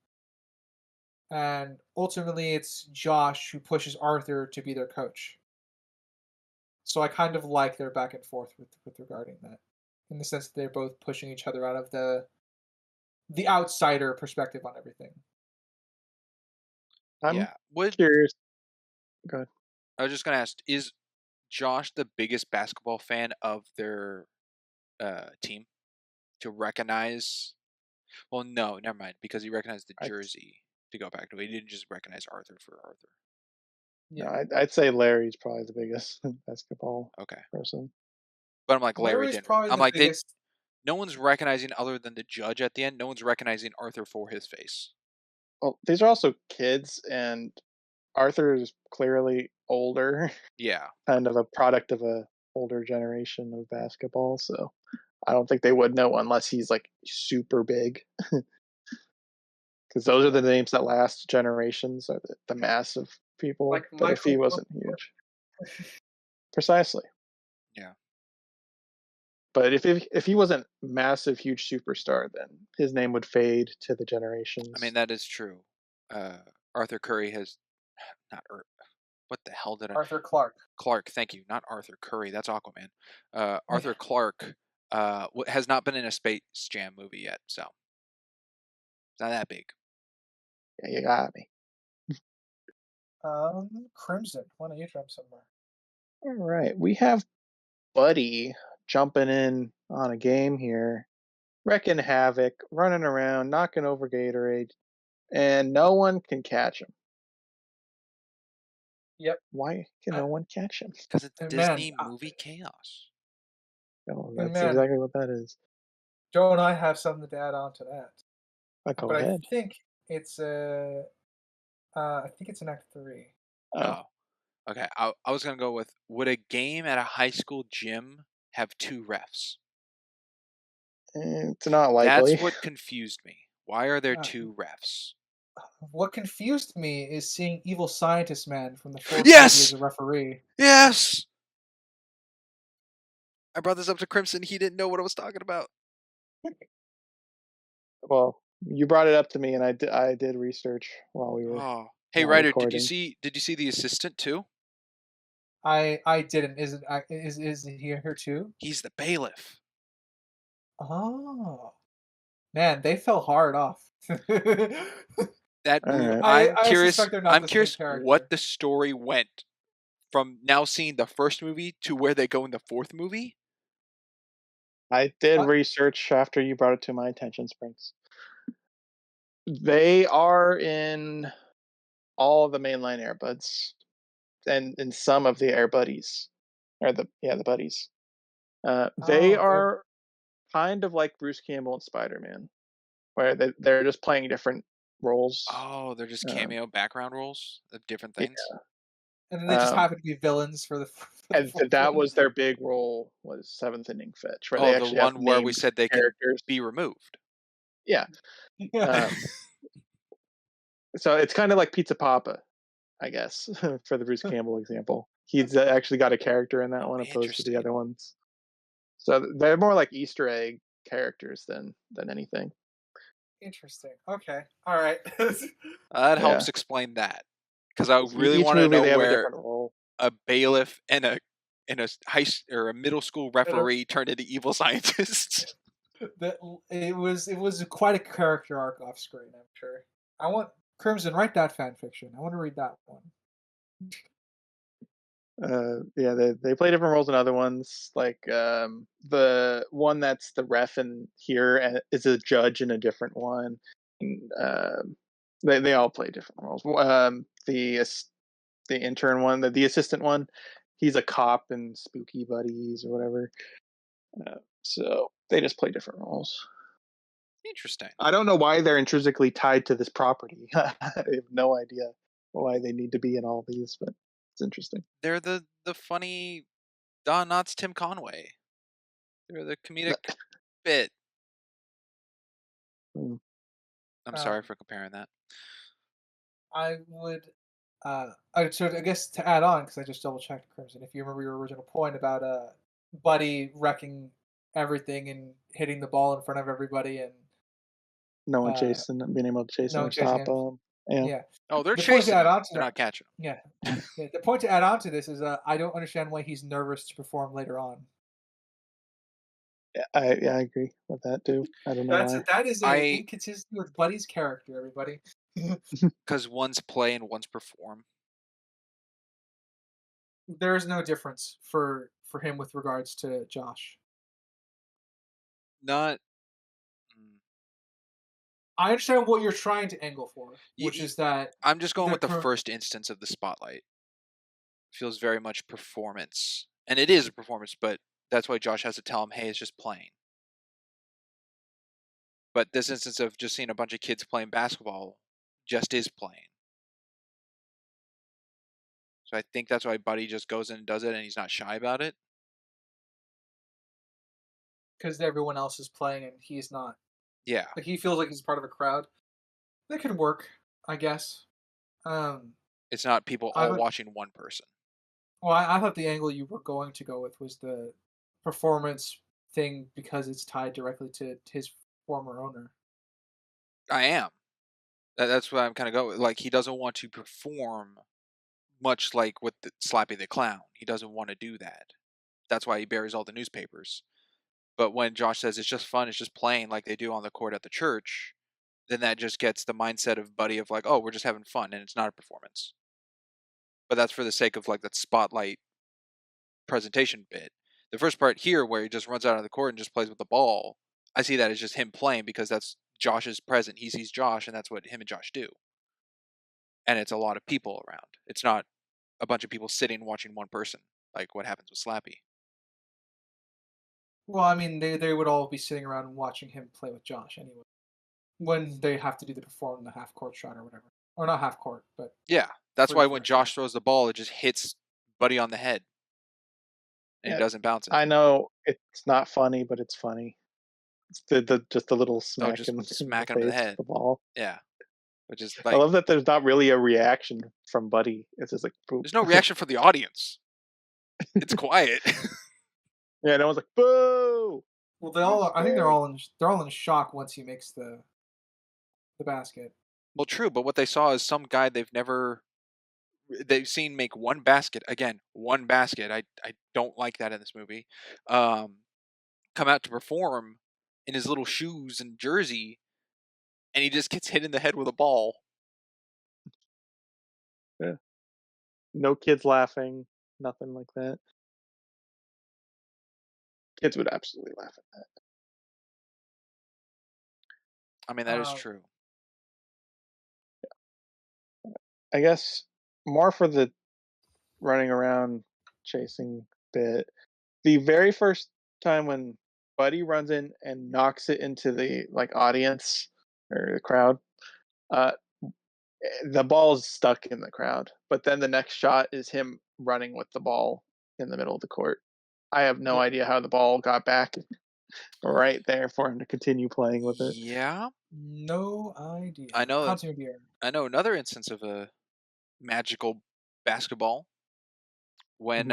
and ultimately it's Josh who pushes Arthur to be their coach. So I kind of like their back and forth with regarding that, in the sense that they're both pushing each other out of the outsider perspective on everything. I'm Yeah. curious. Go ahead. I was just gonna ask: is Josh the biggest basketball fan of their team to recognize? Well, no, never mind, because he recognized the I, jersey to go back to. He didn't just recognize Arthur for Arthur. no, Yeah, I'd say Larry's probably the biggest basketball Okay, person. but I'm like Larry Larry's didn't. probably I'm the like they. biggest. No one's recognizing other than the judge at the end. No one's recognizing Arthur for his face. Well, these are also kids, and Arthur is clearly older, Yeah, kind of a product of a older generation of basketball. So I don't think they would know unless he's like super big, because those are Yeah. the names that last generations, are the massive people. Like But if he Michael wasn't huge, precisely. yeah. But if he wasn't massive, huge superstar, then his name would fade to the I mean generations. that is true. Uh, Arthur Curry has not. What the hell did I? Arthur Clarke. Clark, thank you. Not Arthur Curry. That's Aquaman. Arthur Clark has not been in a Space Jam movie yet, so it's not that big. Yeah, you got me. Crimson. Why don't you jump somewhere? All right, we have Buddy jumping in on a game here, wrecking havoc, running around, knocking over Gatorade, and no one can catch him. Yep. Why can Uh, no one catch him? Because it's and man, Disney movie chaos. Oh, and that's man, exactly what that is. don't I have something to add on to that? Go But I ahead. think it's I think it's in Act 3. Oh, Oh, okay. I was gonna go with: would a game at a high school gym have two refs? it's not That's likely. what confused me. Why are there Uh, two refs? what confused me is seeing Evil Scientist Man from the fourth movie as Yes, a referee. yes. I brought this up to Crimson. He didn't know what I was talking about. Well, you brought it up to me, and I did research while we were Oh, hey, not Ryder, did you recording. see? Did you see the assistant too? I didn't. Is he here too? He's the bailiff. Oh man, they fell hard off. That All movie. right. I'm I curious. suspect they're not I'm the same curious what character. the story went from now seeing the first movie to where they go in the fourth movie. I did Uh, research after you brought it to my attention, Springs. They are in all of the mainline Airbuds and in some of the Air Buddies, or the buddies. They oh, they're are kind of like Bruce Campbell and Spider-Man, where they're just playing different roles. Oh, they're just Um, cameo background roles of different yeah, things. and then they just um, happen to be villains for the for the and fourth that one. was their big role, was seventh inning fetch, where they Oh, the actually have one where we named said they can characters. be removed. Yeah. Yeah. Um, so it's kind of like Pizza Papa, I guess, for the Bruce Campbell example. He's actually got a character in that Oh, one opposed to the interesting. other ones. So they're more like Easter egg characters than anything. Interesting. Okay. All right. That helps Yeah. explain that, because I really Each want to movie know they have a where different role. a bailiff and a high or a middle school referee turned into evil scientists. That it was quite a character arc off screen, I'm sure. I want Crimson, write that fan fiction. I want to read that one. Yeah, they play different roles in other ones. Like the one that's the ref in here is a judge in a different one. And, they all play different roles. The intern one, the assistant one, he's a cop in Spooky Buddies or whatever. So they just play different roles. Interesting. I don't know why they're intrinsically tied to this property. I have no idea why they need to be in all these, but it's interesting. They're the funny Don Knotts Tim Conway. They're the comedic bit. Mm. I'm sorry for comparing that. I would. So I guess to add on, because I just double checked Crimson. If you remember your original point about Buddy wrecking everything and hitting the ball in front of everybody, and No one uh, chasing, being able to chase no him one or chasing stop him. him. Yeah. Yeah. Oh, they're The point to chasing add him. on to They're that. not catching him. Yeah. Yeah. The point to add on to this is I don't understand why he's nervous to perform later on. I agree with that too. I don't know why. That is I- inconsistent with Buddy's character. Everybody. Because one's play and one's perform. There is no difference for him with regards to Josh. Not. I understand what you're trying to angle for, which is that I'm just going the with the per- first instance of the spotlight. Feels very much performance, and it is a performance, but that's why Josh has to tell him, "Hey, it's just playing." But this instance of just seeing a bunch of kids playing basketball just is playing. So I think that's why Buddy just goes in and does it, and he's not shy about it. because everyone else is playing and he's not. Yeah. Like he feels like he's part of a crowd. That could work, I guess. It's not people I all would- watching one person. Well, I thought the angle you were going to go with was the performance thing because it's tied directly to his former owner. I am. That's what I'm kind of going with. Like, he doesn't want to perform much like with Slappy the Clown. He doesn't want to do that. That's why he buries all the newspapers. But when Josh says it's just fun, it's just playing like they do on the court at the church, then that just gets the mindset of Buddy of like, oh, we're just having fun, and it's not a performance. But that's for the sake of like that spotlight presentation bit. The first part here where he just runs out of the court and just plays with the ball, I see that as just him playing because that's Josh's present. He sees Josh, and that's what him and Josh do. And it's a lot of people around. It's not a bunch of people sitting watching one person, like what happens with Slappy. Well, I mean, they would all be sitting around watching him play with Josh anyway. When they have to do the perform the half court shot or whatever, or not half court, but Yeah, that's For why the when first Josh throws the ball, it just hits Buddy on the head, and Yeah, it doesn't bounce it. I know it's not funny, but it's funny. It's the just a little smack just in smack the him in the face with head. the ball. Yeah, which is I like love that there's not really a reaction from Buddy. It's just like boop. there's no reaction from the audience. It's quiet. Yeah, no one's like boo. well, they all. I think they're all in shock once he makes the basket. Well, true, but what they saw is some guy they've seen make one basket again. One basket. I don't like that in this movie. Come out to perform in his little shoes and jersey, and he just gets hit in the head with a ball. No kids laughing. Nothing like that. Kids would absolutely laugh at that. I mean, that is Um, true. I guess more for the running around chasing bit. The very first time when Buddy runs in and knocks it into the like audience or the crowd, uh, the ball's stuck in the crowd. But then the next shot is him running with the ball in the middle of the court. I have no idea how the ball got back right there for him to continue playing with it. Yeah, no idea. I know. Continue, Bjorn. I know another instance of a magical basketball when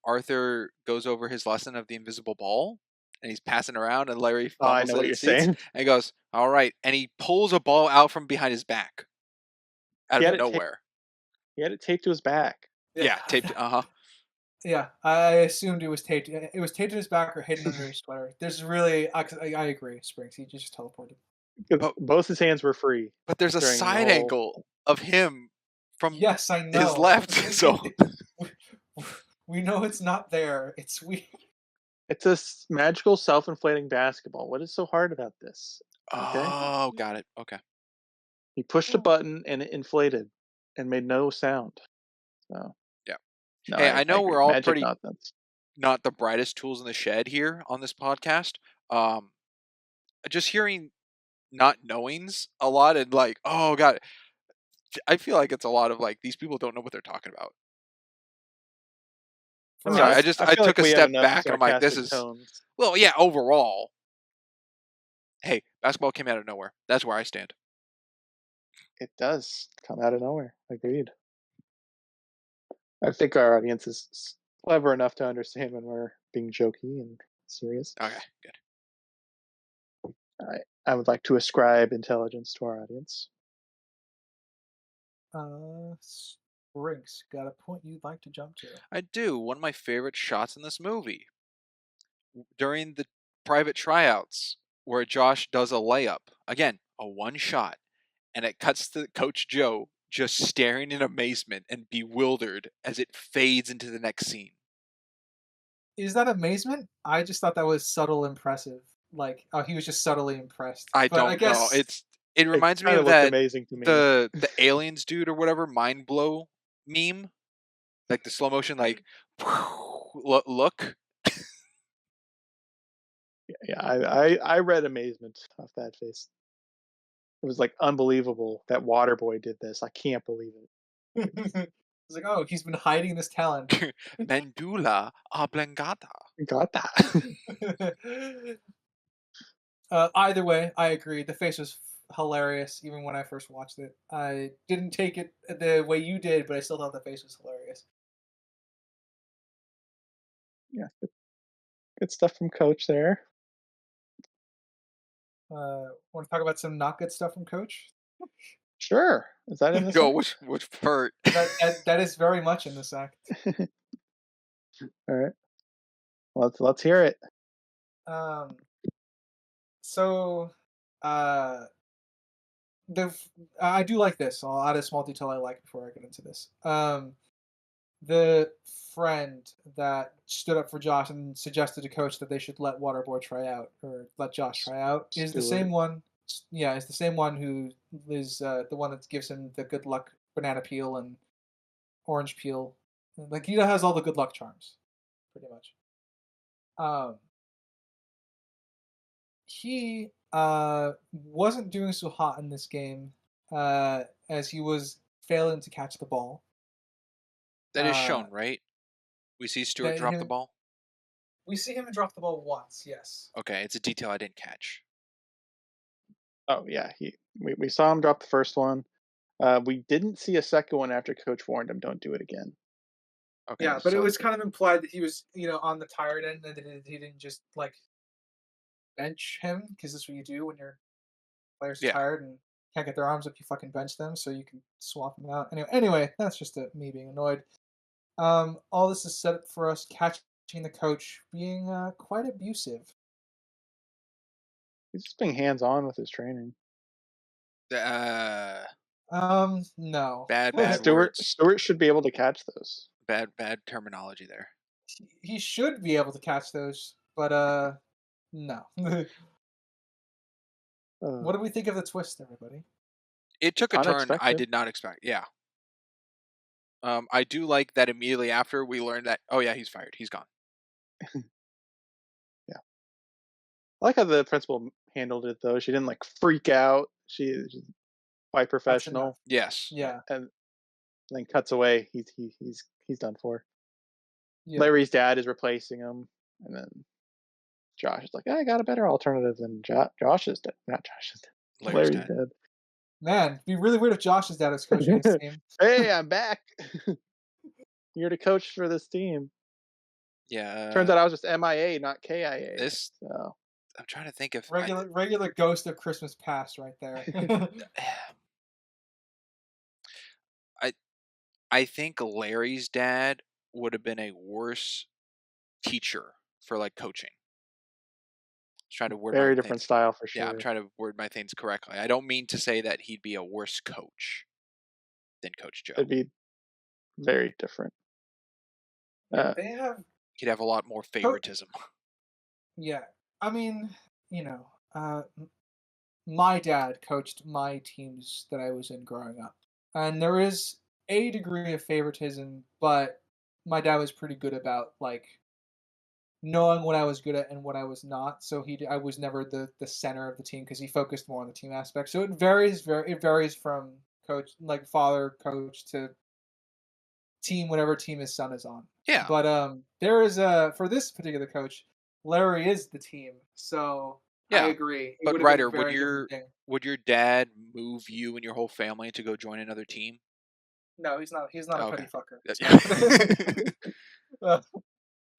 Arthur goes over his lesson of the invisible ball and he's passing around and Larry Oh, I fumbles know it what and you're sees, saying. and he goes, all right, and he pulls a ball out from behind his back out He of had it nowhere. He had it taped to his back. Yeah, taped. Yeah, I assumed it was taped. It was taped to his back or hidden under his sweater. There's really, I agree, Springs. He just teleported. Because But both his hands were free but there's a during the side whole. angle of him from Yes, I his know. left. So We know it's not there. It's weird. It's a magical self-inflating basketball. What is so hard about this? Okay, oh, got it. Okay. he pushed a button and it inflated, and made no sound. So Yeah. no, Hey, I I know agree. we're all Magic pretty nonsense. not the brightest tools in the shed here on this podcast. Um, just hearing not knowings a lot and like, oh god, I feel like it's a lot of like these people don't know what they're talking about. I For mean, Sorry, us, I I feel took like a we have step enough back and I'm like, this sarcastic is tones. well, yeah, overall. Hey, basketball came out of nowhere. That's where I stand. It does come out of nowhere. Agreed. I think our audience is clever enough to understand when we're being jokey and serious. Okay, good. I would like to ascribe intelligence to our audience. Springs, got a point you'd like to jump to? I do. One of my favorite shots in this movie during the private tryouts where Josh does a layup. Again, a one shot, and it cuts to Coach Joe just staring in amazement and bewildered as it fades into the next scene. Is that amazement? I just thought that was subtle impressive. Like, oh, he was just subtly impressed. I But I don't know. guess It It reminds me kind of of looked that amazing to me. the aliens dude or whatever mind blow meme, like the slow motion, like look. Yeah, I read amazement off that face. It was like unbelievable that Waterboy did this. I can't believe it. it's like, oh, he's been hiding this talent. Mandula oblongata. Got that. Either way, I agree. The face was hilarious, even when I first watched it. I didn't take it the way you did, but I still thought the face was hilarious. Yeah, good stuff from Coach there. Want to talk about some not good stuff from Coach? Sure. Is that in this? Go, act? which part? That is very much in this act. All right. Let's hear it. Um, so, uh, I do like this. I'll add a small detail I like before I get into this. The friend that stood up for Josh and suggested to coach that they should let Waterboy try out or let Josh try out is the same Stewart. one. Yeah, is the same one who is the one that gives him the good luck banana peel and orange peel. Like he has all the good luck charms, pretty much. Um, he wasn't doing so hot in this game as he was failing to catch the ball. That is Uh, shown, right? We see Stewart that drop the him ball. we see him drop the ball once, yes. Okay, it's a detail I didn't catch. Oh yeah, we saw him drop the first one. We didn't see a second one after Coach warned him, "Don't do it again." Okay, Yeah, but it So was kind of implied that he was, on the tired end, and that he didn't just like bench him because that's what you do when your players are yeah. tired and can't get their arms up. You fucking bench them so you can swap them out. Anyway, that's just me being annoyed. All this is set up for us catching the coach being quite abusive. he's just being hands on with his training. Uh, No. bad Stewart words. Stewart should be able to catch those. Bad terminology there. He should be able to catch those, but no. What Uh, do we think of the twist, everybody? It took a turn I Unexpected. did not expect. Yeah. I do like that immediately after we learned that. Oh yeah, he's fired. He's gone. Yeah, I like how the principal handled it though. She didn't like freak out. She's quite That's enough. professional, Yes. Yeah. and then cuts away. He's done for. Yeah. Larry's dad is replacing him, and then Josh is like, I got a better alternative than Josh is dead. Not Josh is dead. Larry's Larry's dad. dead. Man, it'd be really weird if Josh's dad was coaching this team. Hey, I'm back. Here to coach for this team. Yeah. Turns out I was just MIA, not KIA. This. So I'm trying to think if Regular ghost of Christmas past right there. I think Larry's dad would have been a worse teacher for like coaching. Trying to word Very my different things. style for Yeah, I'm sure. trying to word my things correctly. I don't mean to say that he'd be a worse coach than Coach Joe. It'd be very different. Yeah, they have. He'd have a lot more favoritism. Yeah, I mean, my dad coached my teams that I was in growing up, and there is a degree of favoritism, but my dad was pretty good about like knowing what I was good at and what I was not. So I was never the center of the team because he focused more on the team aspect. So it varies from coach, like father coach, to team, whatever team his son is on. Yeah. But there is a for this particular coach, Larry is the team. So I Yeah. agree. It But would have been a Ryder, very different thing. would your dad move you and your whole family to go join another team? No, he's not. He's not a Okay. petty fucker. Yeah. Uh,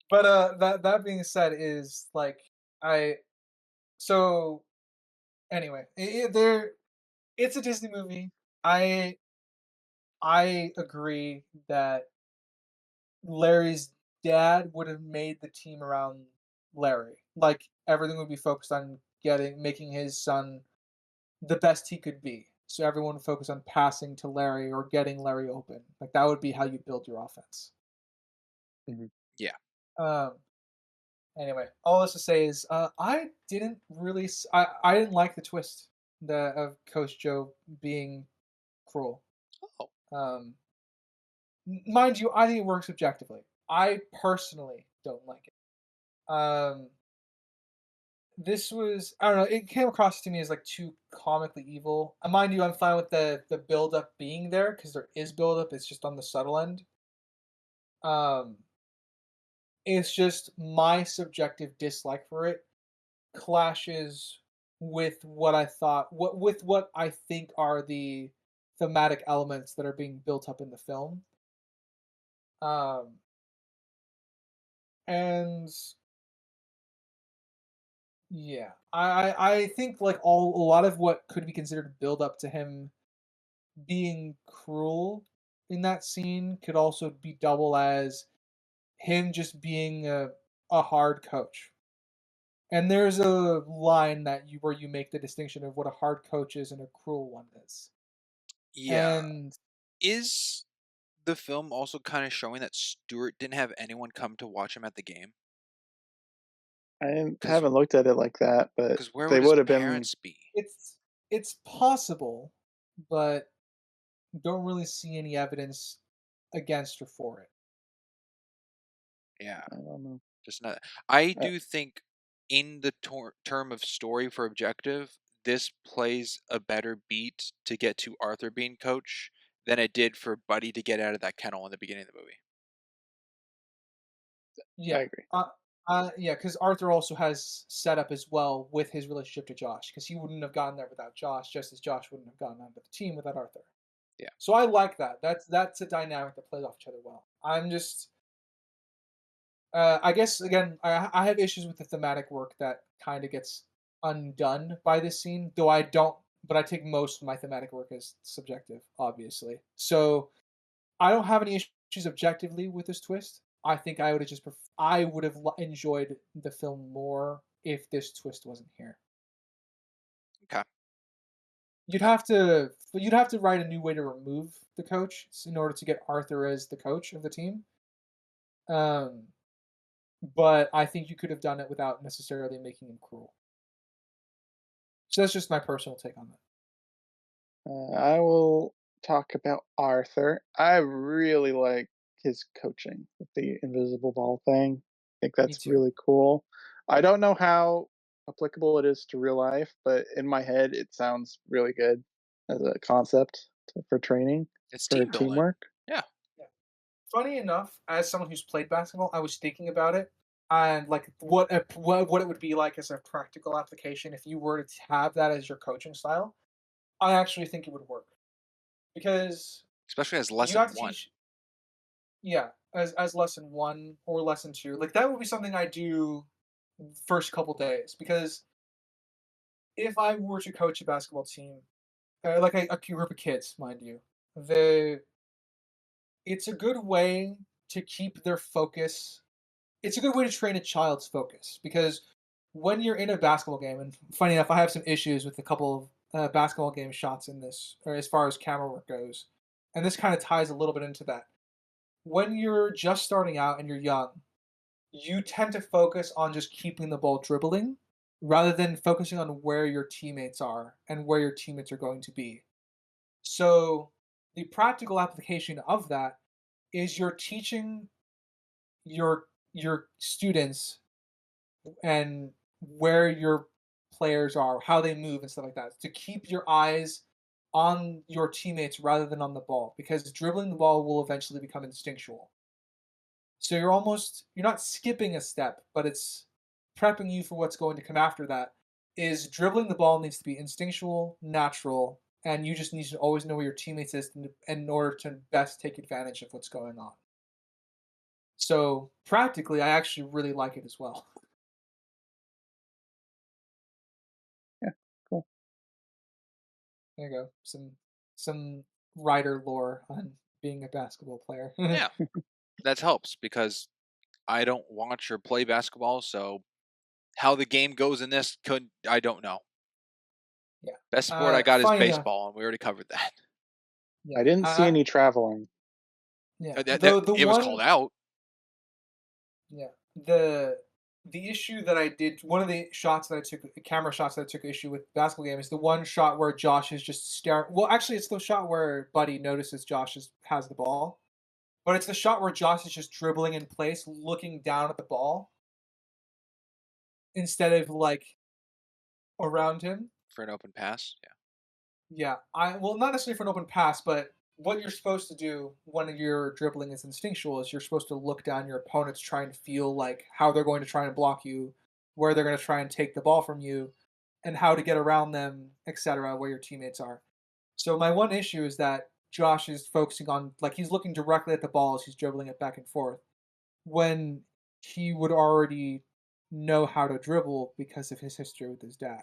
but that being said, is like I so anyway. It's a Disney movie. I I agree that Larry's dad would have made the team around Larry. Like everything would be focused on making his son the best he could be. So everyone would focus on passing to Larry or getting Larry open. Like that would be how you build your offense. Mhm. Yeah. Um. Anyway, all this to say is, I didn't really, I didn't like the twist of Coach Joe being cruel. Oh. Mind you, I think it works objectively. I personally don't like it. This was, I don't know, it came across to me as like too comically evil. Mind you, I'm fine with the build up being there because there is build up. It's just on the subtle end. Um, it's just my subjective dislike for it clashes with what I think are the thematic elements that are being built up in the film. Um, and yeah, I think like a lot of what could be considered build up to him being cruel in that scene could also be double as him just being a hard coach. And there's a line where you make the distinction of what a hard coach is and a cruel one is. Yeah. And Is the film also kind of showing that Stewart didn't have anyone come to watch him at the game? I Because haven't looked at it like that, but where they would his would have been. parents be? it's possible, but don't really see any evidence against or for it. Yeah. I don't know. Just not. I Uh, do think, in the term of story for objective, this plays a better beat to get to Arthur being coach than it did for Buddy to get out of that kennel in the beginning of the movie. I Yeah. agree. Yeah, because Arthur also has set up as well with his relationship to Josh, because he wouldn't have gotten there without Josh, just as Josh wouldn't have gotten onto the team without Arthur. Yeah. So I like that. That's a dynamic that plays off each other well. I'm just, I guess again, I have issues with the thematic work that kind of gets undone by this scene, though I don't. But I take most of my thematic work as subjective, obviously. So I don't have any issues objectively with this twist. I think I would have enjoyed the film more if this twist wasn't here. Okay. You'd have to write a new way to remove the coach in order to get Arthur as the coach of the team. Um, but I think you could have done it without necessarily making him cruel. So that's just my personal take on that. I will talk about Arthur. I really like his coaching with the invisible ball thing. I think Me that's too. really cool. I don't know how applicable it is to real life, but in my head, it sounds really good as a concept for training, It's for team building. teamwork. Yeah. Yeah. Funny enough, as someone who's played basketball, I was thinking about it and like what it would be like as a practical application if you were to have that as your coaching style. I actually think it would work because Especially as you lesson have to one. teach, yeah, as lesson one or lesson two. Like that would be something I do first couple days because if I were to coach a basketball team, like a group of kids, mind you, the it's a good way to keep their focus. It's a good way to train a child's focus because when you're in a basketball game, and funny enough, I have some issues with a couple of basketball game shots in this, or as far as camera work goes, and this kind of ties a little bit into that. When you're just starting out and you're young, you tend to focus on just keeping the ball dribbling rather than focusing on where your teammates are and where your teammates are going to be. So, the practical application of that is you're teaching your students and where your players are, how they move and stuff like that. To keep your eyes on your teammates rather than on the ball because dribbling the ball will eventually become instinctual. So you're not skipping a step, but it's prepping you for what's going to come after that. Is dribbling the ball needs to be instinctual, natural, and you just need to always know where your teammates is in order to best take advantage of what's going on. So practically, I actually really like it as well. Yeah, cool. There you go. Some writer lore on being a basketball player. Yeah, that helps because I don't watch or play basketball, so how the game goes in this I don't know. Yeah. Best sport I got is Funny enough. baseball, and we already covered that. Yeah. I didn't see any traveling. Yeah. The It was called one. out. Yeah. The issue that I did, one of the shots that I took, the camera shots that I took issue with basketball game is the one shot where Josh is just staring. Well, actually, it's the shot where Buddy notices has the ball, but it's the shot where Josh is just dribbling in place, looking down at the ball instead of like around him. For an open pass. Yeah. Yeah, not necessarily for an open pass, but what you're supposed to do when you're dribbling is instinctual. Is you're supposed to look down your opponents, try and feel like how they're going to try and block you, where they're going to try and take the ball from you, and how to get around them, etc. Where your teammates are. So my one issue is that Josh is focusing on like he's looking directly at the ball as he's dribbling it back and forth, when he would already know how to dribble because of his history with his dad.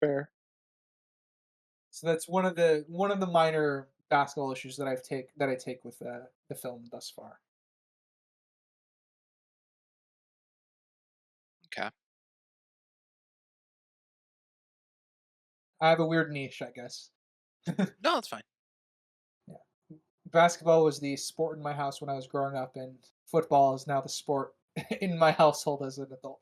Fair. So that's one of the minor basketball issues that I take with the film thus far. Okay. I have a weird niche, I guess. No, that's fine. Yeah, basketball was the sport in my house when I was growing up, and football is now the sport in my household as an adult.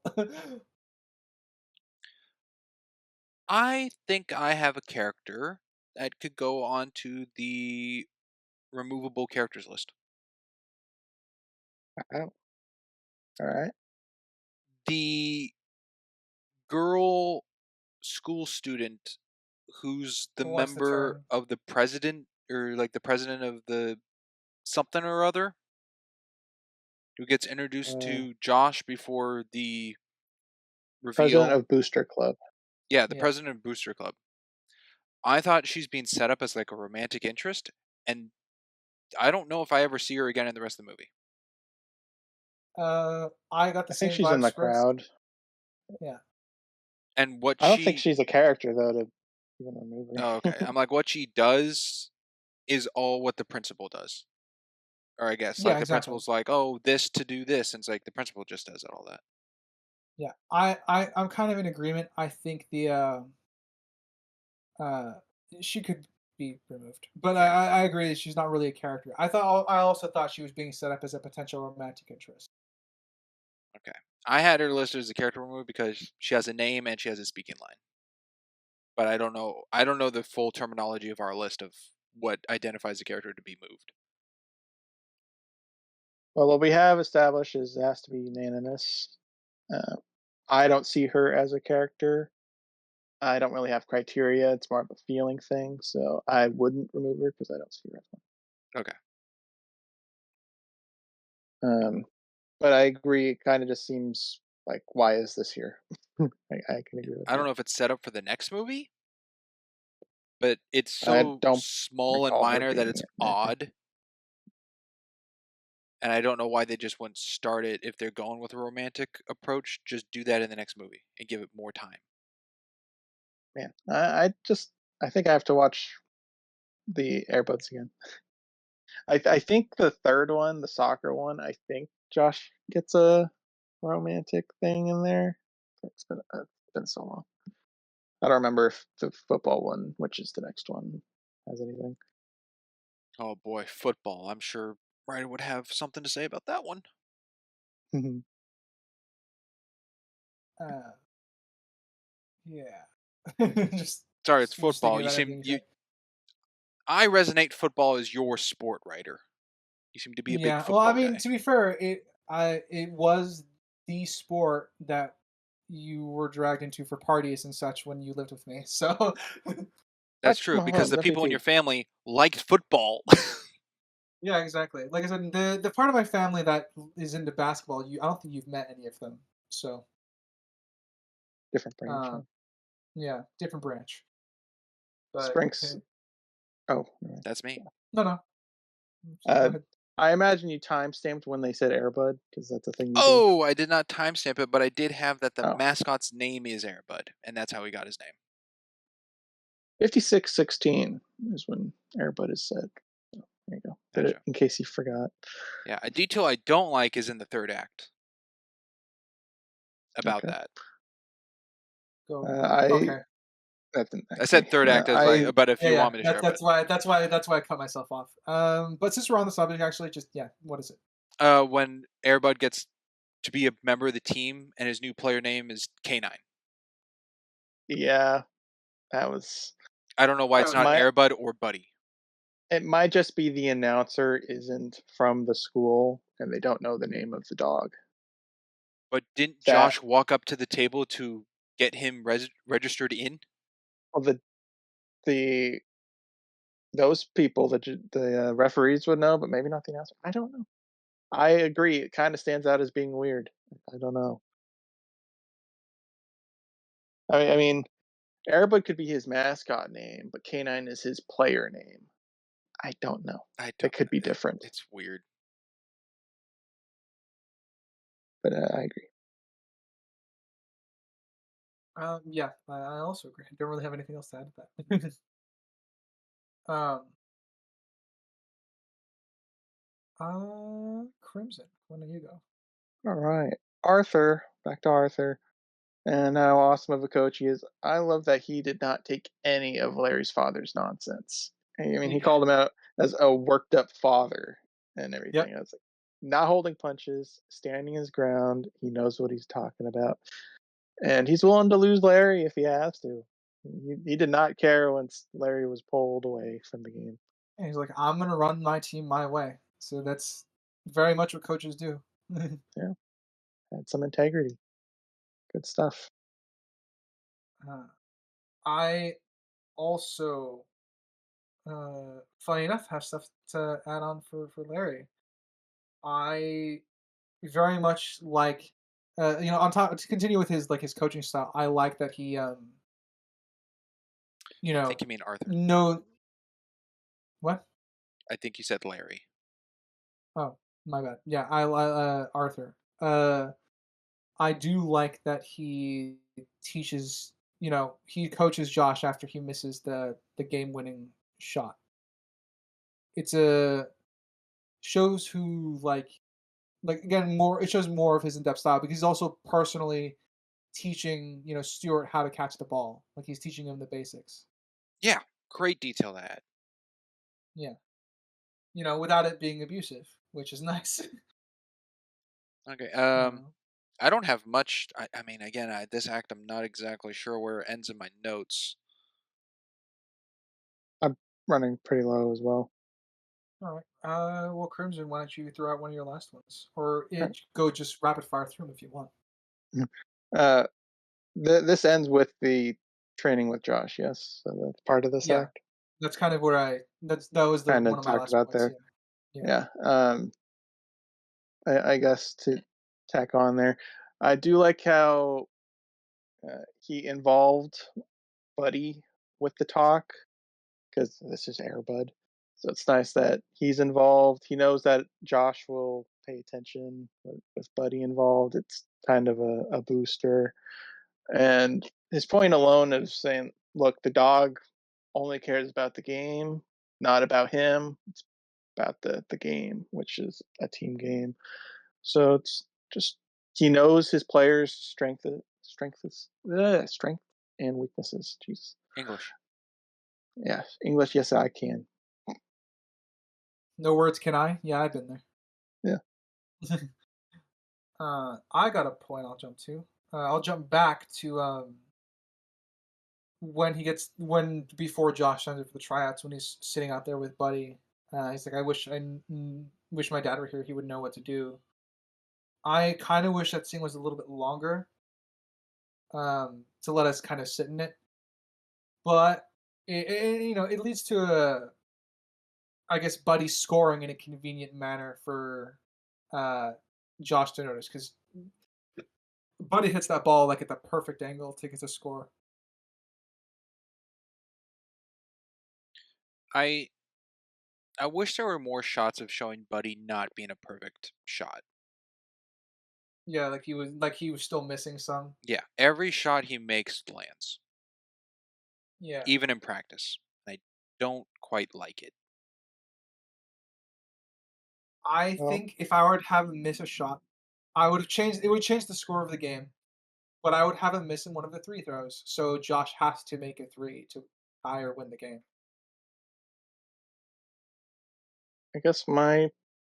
I think I have a character that could go on to the removable characters list. Oh, all right. The girl school student who's the Who wants to member turn? of the president or like the president of the something or other who gets introduced Uh, to Josh before the President reveal. of Booster Club. Yeah, the Yeah. president of Booster Club. I thought she's being set up as like a romantic interest, and I don't know if I ever see her again in the rest of the movie. I got the I think same she's in the vibes for instance. crowd. Yeah. And what I don't think she she's a character though to even remove oh, her. okay. I'm like, what she does is all what the principal does. Or I guess like Yeah, the exactly. principal's like, oh, this to do this, and it's like the principal just does all that. Yeah. I'm kind of in agreement. I think the uh she could be removed. But Yeah. I agree that she's not really a character. I also thought she was being set up as a potential romantic interest. Okay. I had her listed as a character removed because she has a name and she has a speaking line. But I don't know. I don't know the full terminology of our list of what identifies a character to be moved. Well, what we have established is it has to be unanimous. Uh, I don't see her as a character. I don't really have criteria. It's more of a feeling thing, so I wouldn't remove her because I don't see her as Okay. one. But I agree. It kind of just seems like, why is this here? I can agree with I don't that. know if it's set up for the next movie, but it's I so don't small and recall her minor that being it's in it. odd. And I don't know why they just wouldn't start it if they're going with a romantic approach. Just do that in the next movie and give it more time. Man, I think I have to watch the Airbuds again. I think the third one, the soccer one, I think Josh gets a romantic thing in there. It's been so long. I don't remember if the football one, which is the next one, has anything. Oh boy, football. I'm sure Ryder would have something to say about that one. Mhm. Uh, yeah. just, Sorry, it's just thinking football. You about seem everything you you. said. I resonate. Football is your sport, Ryder. You seem to be a big Yeah. Well, I football mean, guy. to be fair, it was the sport that you were dragged into for parties and such when you lived with me. So That's true Hold because on, the don't be people in too. your family liked football. yeah, exactly. Like I said, the part of my family that is into basketball, I don't think you've met any of them. So Different branch. uh, Huh? yeah, different branch. But Sprinks. Oh, alright. That's me. no, no. Go Uh, ahead. I imagine you time stamped when they said Airbud because that's a thing you do. Oh, I did not timestamp it, but I did have that the Oh, mascot's name is Airbud, and that's how he got his name. 5616 is when Airbud is said. So, there you go. Did it Gotcha. in case you forgot. Yeah, a detail I don't like is in the third act about Okay. that. Go. I Okay. That's the I next thing. said third act as I like, but if Yeah, you yeah. want me to share, That's but that's why I cut myself off. But since we're on the subject, actually, just yeah, what is it? when Airbud gets to be a member of the team and his new player name is K9. Yeah, that was I don't know why it's not my. Airbud or Buddy. It might just be the announcer isn't from the school and they don't know the name of the dog. But didn't That Josh walk up to the table to get him registered in? well, the those people, the referees would know, but maybe not the announcer. I don't know. I agree. It kind of stands out as being weird. I don't know. I mean, Airbud could be his mascot name, but Canine is his player name. I don't know. I They don't. could be different, It's weird. but I agree. Yeah, I also agree. I don't really have anything else to add to that. um, Crimson. When do you go? All right, Arthur. Back to Arthur. And how awesome of a coach he is. I love that he did not take any of Larry's father's nonsense. I mean, he Yeah. called him out as a worked up father and Yep. everything. I was like, not holding punches, standing his ground. He knows what he's talking about. And he's willing to lose Larry if he has to. He did not care once Larry was pulled away from the game. And he's like, I'm gonna run my team my way. So that's very much what coaches do. Yeah, had some integrity. Good stuff. uh, I also, funny enough, have stuff to add on for Larry. I very much like, on top to continue with his coaching style. I like that he, you I know, think you mean Arthur. no, what? I think you said Larry. Oh, my bad. Yeah, Arthur. I do like that he teaches. He coaches Josh after he misses the game winning shot. It's a shows who like again more. It shows more of his in depth style because he's also personally teaching Stuart how to catch the ball. Like he's teaching him the basics. Yeah, great detail to add. Yeah, without it being abusive, which is nice. Okay. uh, I don't have much. I mean, again, this act, I'm not exactly sure where it ends in my notes. I'm running pretty low as well. all right. Well, Crimson, why don't you throw out one of your last ones, or Right. go just rapid fire through them if you want. Uh, this ends with the training with Josh. Yes, so that's part of this Yeah, act. that's kind of where that was the Kind one of of my talked last about points. there. Yeah, yeah, Yeah. I guess to tack on there, I do like how he involved Buddy with the talk because this is Airbud. So it's nice that he's involved. He knows that Josh will pay attention with Buddy involved. It's kind of a booster. And his point alone of saying, look, the dog only cares about the game, not about him. It's about the game, which is a team game. So it's just he knows his players' strength and weaknesses. Jeez, English. yeah, English. Yes, I can. No words, can I? Yeah, I've been there. Yeah. I got a point I'll jump to. I'll jump back to when before Josh signed up for the tryouts, when he's sitting out there with Buddy. He's like, wish my dad were here. He would know what to do. I kind of wish that scene was a little bit longer, to let us kind of sit in it. But it leads to I guess Buddy scoring in a convenient manner for uh, Josh to notice, because Buddy hits that ball like at the perfect angle to get a score. I I wish there were more shots of showing Buddy not being a perfect shot. Yeah, like he was still missing some. Yeah, every shot he makes lands, Yeah, even in practice. I don't quite like it. I Well, think if I were to have him miss a shot, I would have changed. It would change the score of the game, but I would have him missing one of the three throws. So Josh has to make a three to tie or win the game. I guess my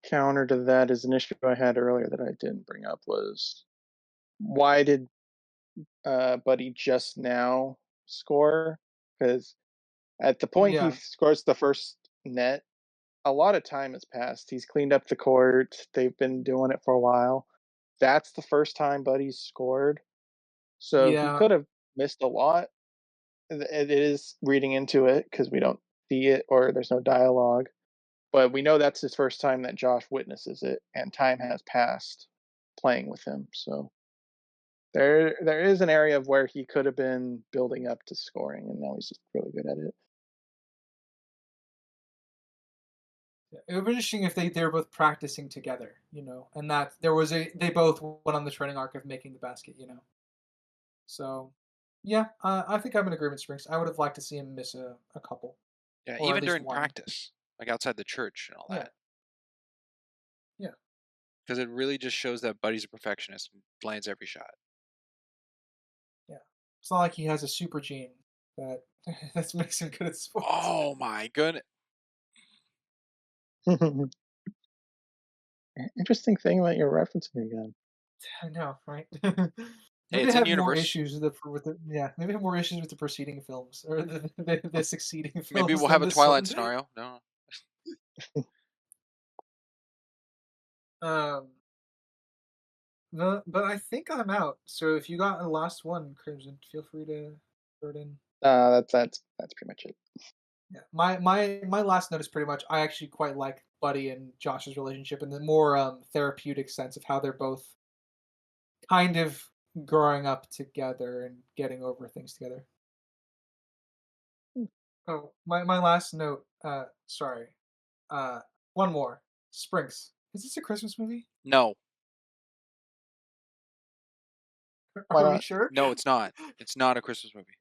counter to that is an issue I had earlier that I didn't bring up was why did Buddy just now score? Because at the point he Yeah, scores the first net, a lot of time has passed. He's cleaned up the court. They've been doing it for a while. That's the first time Buddy's scored. So he yeah. could have missed a lot. It is reading into it because we don't see it or there's no dialogue. But we know that's his first time that Josh witnesses it, and time has passed playing with him. So there is an area of where he could have been building up to scoring, and now he's just really good at it. Yeah. It would be interesting if they were both practicing together, and that there was they both went on the training arc of making the basket. So, yeah, I think I'm in agreement, Springs. I would have liked to see him miss a couple, Yeah, or at even least during one. practice, like outside the church and all Yeah, that, yeah, because it really just shows that Buddy's a perfectionist and lands every shot. yeah. It's not like he has a super gene that that makes him good at sports. Oh my goodness! Interesting thing that you're referencing again. I know, right? Hey, Maybe it's I in have more universe. issues with the yeah. Maybe I have more issues with the preceding films or the succeeding Maybe films we'll than have a this Twilight one. scenario. No, Um, but I think I'm out. So if you got a last one, Crimson, feel free to throw it in. That's pretty much it. Yeah, my last note is pretty much I actually quite like Buddy and Josh's relationship in the more therapeutic sense of how they're both kind of growing up together and getting over things together. Oh, my last note. Sorry. Uh, one more. Springs. Is this a Christmas movie? no, Why Are we not? sure? no, it's not. It's not a Christmas movie.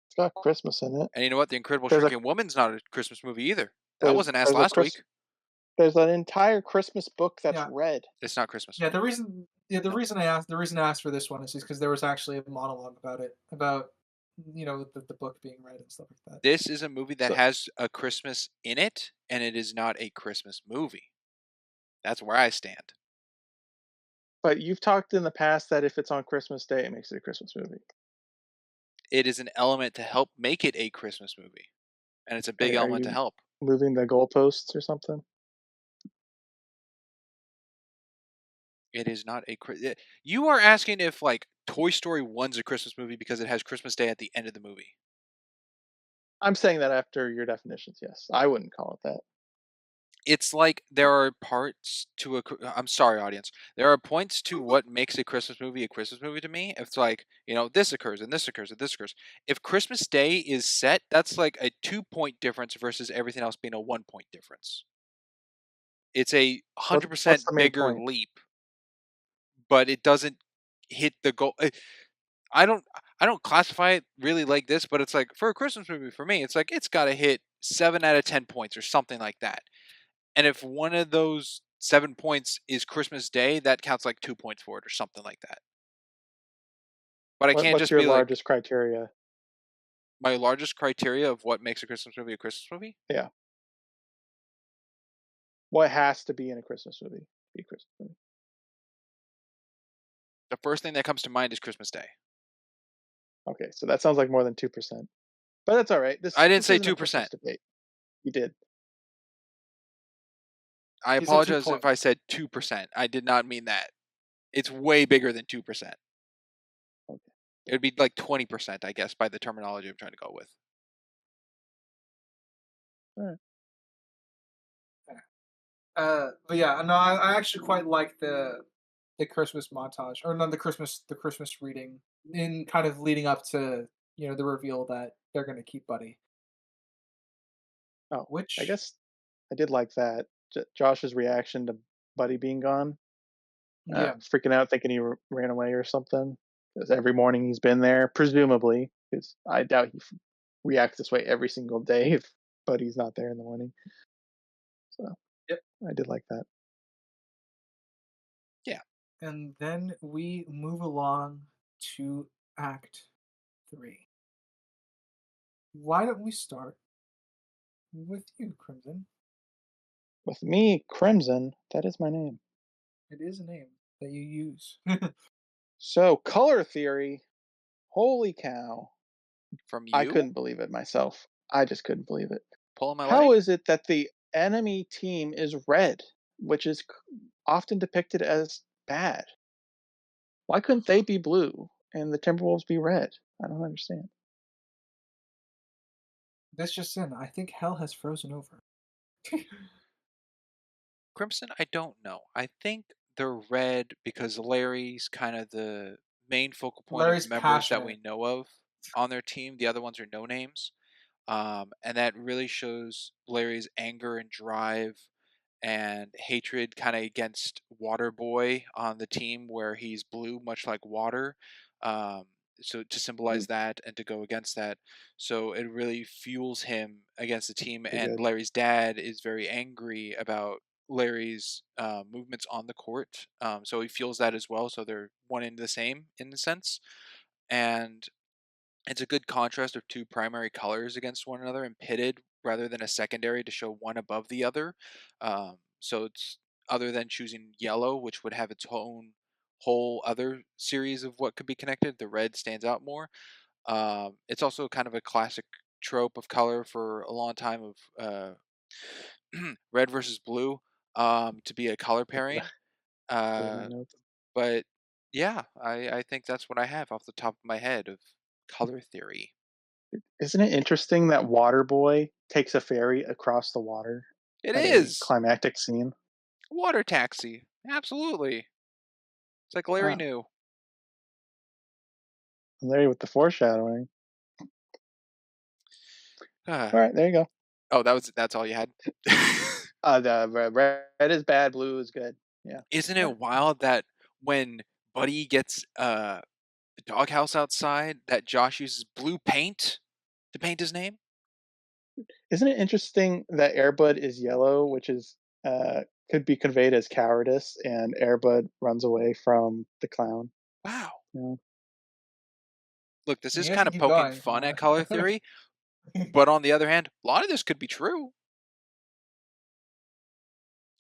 It's got Christmas in it. And you know what? The Incredible There's a Shrinking Woman's not a Christmas movie either. That there's wasn't asked there's a last Chris week. there's an entire Christmas book that's Yeah, read. It's not Christmas. yeah. The No. reason I asked for this one is just because there was actually a monologue about it, about the book being read and stuff like that. This is a movie that So, has a Christmas in it, and it is not a Christmas movie. That's where I stand. but you've talked in the past that if it's on Christmas Day, it makes it a Christmas movie. It is an element to help make it a Christmas movie, and it's a big Are element to you help. moving the goalposts or something? It is not a. You are asking if like Toy Story 1's a Christmas movie because it has Christmas Day at the end of the movie. I'm saying that after your definitions, yes. I wouldn't call it that. It's like there are parts to a. I'm sorry, audience. There are points to what makes a Christmas movie to me. It's like this occurs and this occurs and this occurs. If Christmas Day is set, that's like a 2-point difference versus everything else being a 1-point difference. It's a What's the 100% main bigger point? leap, but it doesn't hit the goal. I don't I don't classify it really like this, but it's like for a Christmas movie for me, it's like it's got to hit 7 out of 10 points or something like that. And if one of those 7 points is Christmas Day, that counts like 2 points for it or something like that. But I can't What's just your be like, largest criteria? my largest criteria of what makes a Christmas movie a Christmas movie? Yeah. What has to be in a Christmas movie? Be a Christmas movie. The first thing that comes to mind is Christmas Day. Okay, so that sounds like more than 2%. But that's all right. I didn't This say isn't a Christmas 2%. debate. You did. I He said 2 apologize if I points. said 2%. I did not mean that. It's way bigger than 2%. Okay. It would be like 20%, I guess, by the terminology I'm trying to go with. All right. But yeah, no, I actually quite like the Christmas montage, or no, the Christmas reading, in kind of leading up to the reveal that they're going to keep Buddy. Oh, I Which, guess I did like that. Josh's reaction to Buddy being gone, yeah, freaking out, thinking he ran away or something. Because every morning he's been there, presumably. Because I doubt he reacts this way every single day if Buddy's not there in the morning. So yep. I did like that. Yeah. And then we move along to Act 3. Why don't we start with you, Crimson? With me, Crimson, that is my name. It is a name that you use. So, color theory, holy cow. From I you, couldn't believe it myself. I just couldn't believe it. pulling my How leg? is it that the enemy team is red, which is often depicted as bad? Why couldn't they be blue and the Timberwolves be red? I don't understand. That's just in. I think hell has frozen over. Crimson, I don't know. I think they're red because Larry's kind of the main focal point of Larry's members that we passionate. know of on their team. The other ones are no names. And that really shows Larry's anger and drive and hatred kind of against Waterboy on the team where he's blue, much like water. Um, so to Hmm, symbolize that and to go against that. So it really fuels him against the team. pretty And good. Larry's dad is very angry about Larry's movements on the court. So he feels that as well. So they're one and the same in a sense. And it's a good contrast of two primary colors against one another and pitted rather than a secondary to show one above the other. So it's other than choosing yellow, which would have its own whole other series of what could be connected. The red stands out more. It's also kind of a classic trope of color for a long time of red versus blue to be a color pairing. Put in my Uh, notes. but yeah, I think that's what I have off the top of my head of color theory. Isn't it interesting that Waterboy takes a ferry across the water It at a is climactic scene? water taxi. Absolutely. It's like Larry Wow. knew. Larry with the foreshadowing. Ah. All right, there you go. Oh, that's all you had. The red is bad, blue is good. Yeah. Isn't Yeah. it wild that when Buddy gets the doghouse outside, that Josh uses blue paint to paint his name? Isn't it interesting that Airbud is yellow, which is could be conveyed as cowardice, and Airbud runs away from the clown? Wow. You know? Look, this And is you have kind to of keep poking going. fun at color theory, but on the other hand, a lot of this could be true.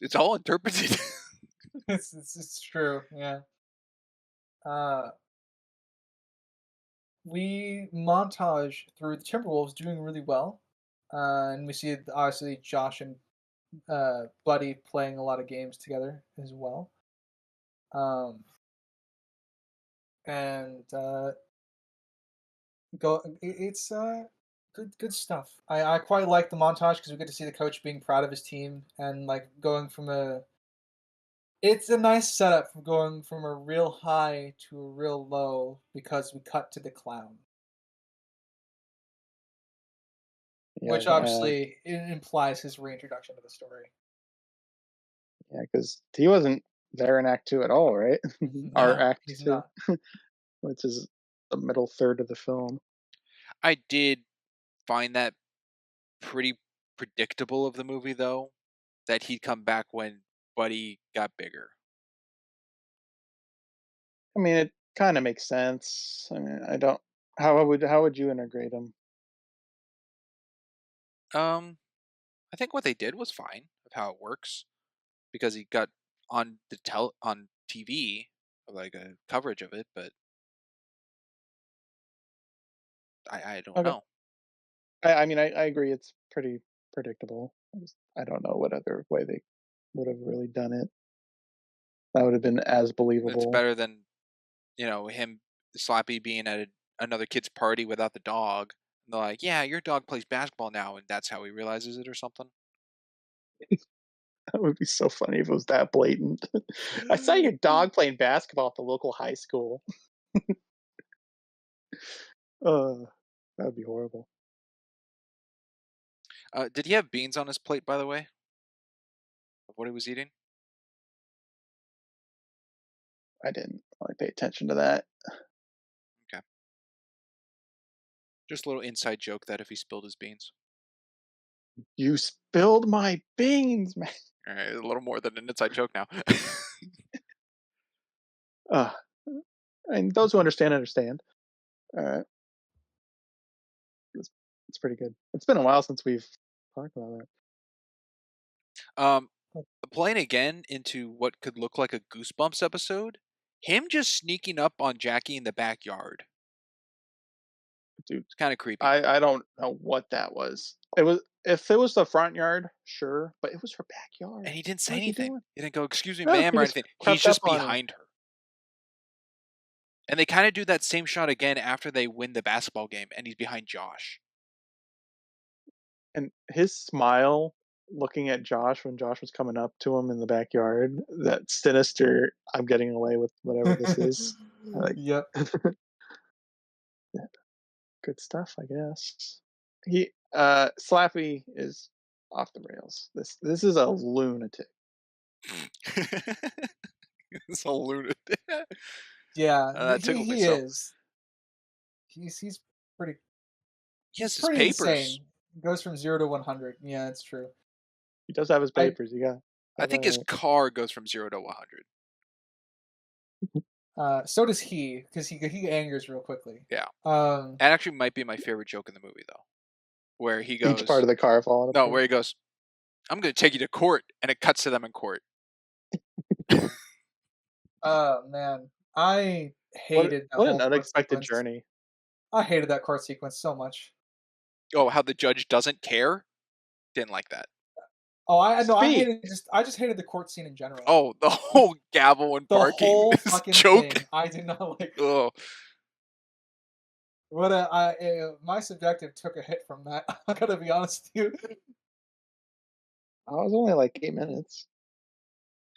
It's all interpreted. It's true. Yeah. Uh, we montage through the Timberwolves doing really well, and we see obviously Josh and Buddy playing a lot of games together as well. Um, and it's good stuff. I quite like the montage because we get to see the coach being proud of his team and like going from a. It's a nice setup from going from a real high to a real low because we cut to the clown, Yeah, which obviously implies his reintroduction to the story. yeah, because he wasn't there in Act Two at all, right? Our No, Act he's Two, not. which is the middle third of the film. I did find that pretty predictable of the movie, though, that he'd come back when Buddy got bigger. I mean, it kind of makes sense. I mean, I don't. How would you integrate them? I think what they did was fine of how it works because he got on on TV, like a coverage of it, but I don't Okay. know. I mean, I agree. It's pretty predictable. I don't know what other way they would have really done it. That would have been as It's believable. better than him Slappy being at another kid's party without the dog. And they're like, "Yeah, your dog plays basketball now," and that's how he realizes it or something. That would be so funny if it was that blatant. I saw your dog playing basketball at the local high school. Uh, that would be horrible. Did he have beans on his plate, by the way, of what he was eating? I didn't really pay attention to that. Okay, just a little inside joke that if he spilled his beans. You spilled my beans, man. All right, a little more than an inside joke now. Uh, and those who understand, understand. Uh, it's pretty good. It's been a while since we've talked about that. um, playing again into what could look like a Goosebumps episode. Him just sneaking up on Jackie in the backyard. Dude, It's kind of creepy. I don't know what that was. It was if it was the front yard, sure, but it was her backyard. And he didn't say What is he anything. doing? He didn't go, "Excuse me, No, ma'am," he or just anything. He's crept just up on her. behind her. And they kind of do that same shot again after they win the basketball game, and he's behind Josh. And his smile looking at Josh when Josh was coming up to him in the backyard, that sinister, I'm getting away with whatever this is. Like, Yep. good stuff, I guess. Slappy is off the rails. This is a lunatic. It's a lunatic. Yeah, That he tickled me he so. is. He's pretty He has his pretty papers. insane. Goes from 0 to 100. Yeah, that's true. He does have his I papers. You got. I think his car goes from 0 to 100. So does he, because he angers real quickly. Yeah. Um, That actually might be my favorite joke in the movie, though. Where he goes... Each part of the car falling No, apart. where he goes, "I'm going to take you to court," and it cuts to them in court. man, I hated that What whole an court unexpected sequence. journey. I hated that court sequence so much. Oh, how the judge doesn't care? Didn't like that. Oh, I know. Speak. I just hated the court scene in general. Oh, the whole gavel and the barking whole is fucking joke. thing. I did not like. Oh, My subjective took a hit from that. I gotta be honest with you. I was only like 8 minutes.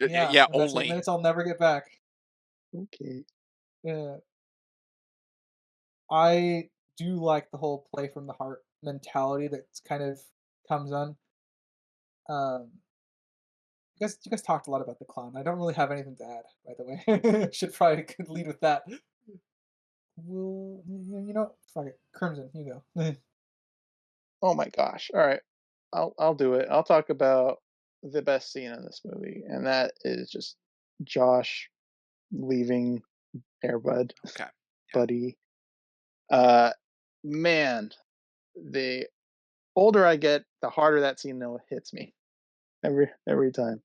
yeah, That's 8 only. minutes I'll never get back. Okay. Yeah. I do like the whole play from the heart mentality that kind of comes on. Um, you guys talked a lot about the clown. I don't really have anything to add, by the way. Should probably could lead with that. Well, fuck it. Crimson, you go. Oh my gosh. All right. I'll do it. I'll talk about the best scene in this movie, and that is just Josh leaving Airbud. Okay. Buddy. Man, the older I get, the harder that scene hits me. Every time.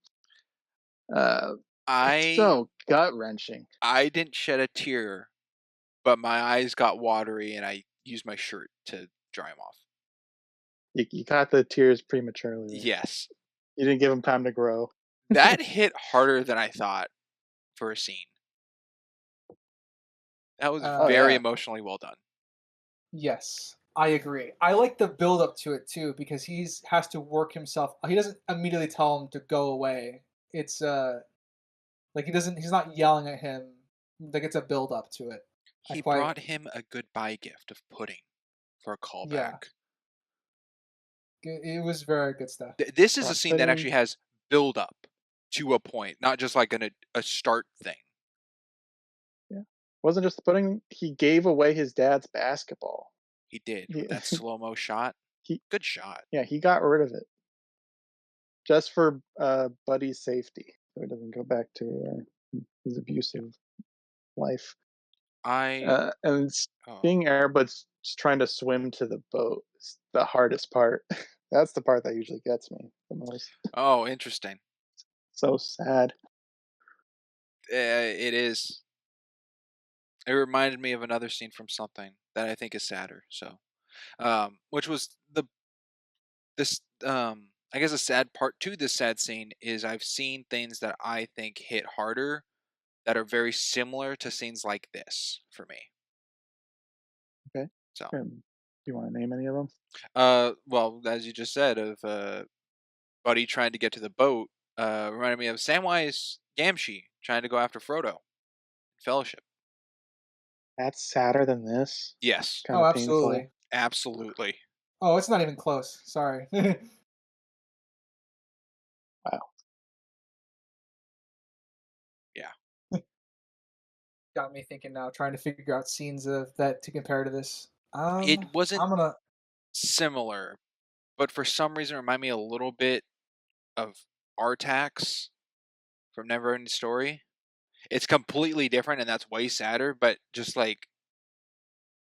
It's so gut wrenching. I didn't shed a tear, but my eyes got watery, and I used my shirt to dry them off. You caught the tears prematurely. Yes. You didn't give them time to grow. That hit harder than I thought for a scene. That was very emotionally well done. Yes, I agree. I like the build up to it too because has to work himself. He doesn't immediately tell him to go away. It's like he's not yelling at him. Like it's a build up to it. He brought him a goodbye gift of pudding for a callback. Yeah. It was very good stuff. This is a scene that actually has build up to a point, not just like a start thing. Yeah. Wasn't just the pudding. He gave away his dad's basketball. He did. With that slow-mo shot. Good shot. Yeah, he got rid of it. just for Buddy's safety, so he doesn't go back to his abusive life. I And oh seeing Airbud's just trying to swim to the boat is the hardest part. That's the part that usually gets me the most. oh interesting. So sad. It is. It reminded me of another scene from something that I think is sadder. So, which was this I guess a sad part to this sad scene is I've seen things that I think hit harder that are very similar to scenes like this for me. Okay. So, Do you want to name any of them? well, as you just said, of Buddy trying to get to the boat, reminded me of Samwise Gamgee trying to go after Frodo. Fellowship. That's sadder than this. Yes, Kind Oh, of painful. absolutely. absolutely. Oh, it's not even close. Sorry. Wow. Yeah. Got me thinking now, trying to figure out scenes of that to compare to this. It wasn't I'm gonna. similar, but for some reason it reminded me a little bit of Artax from Neverending Story. It's completely different and that's way sadder, but just like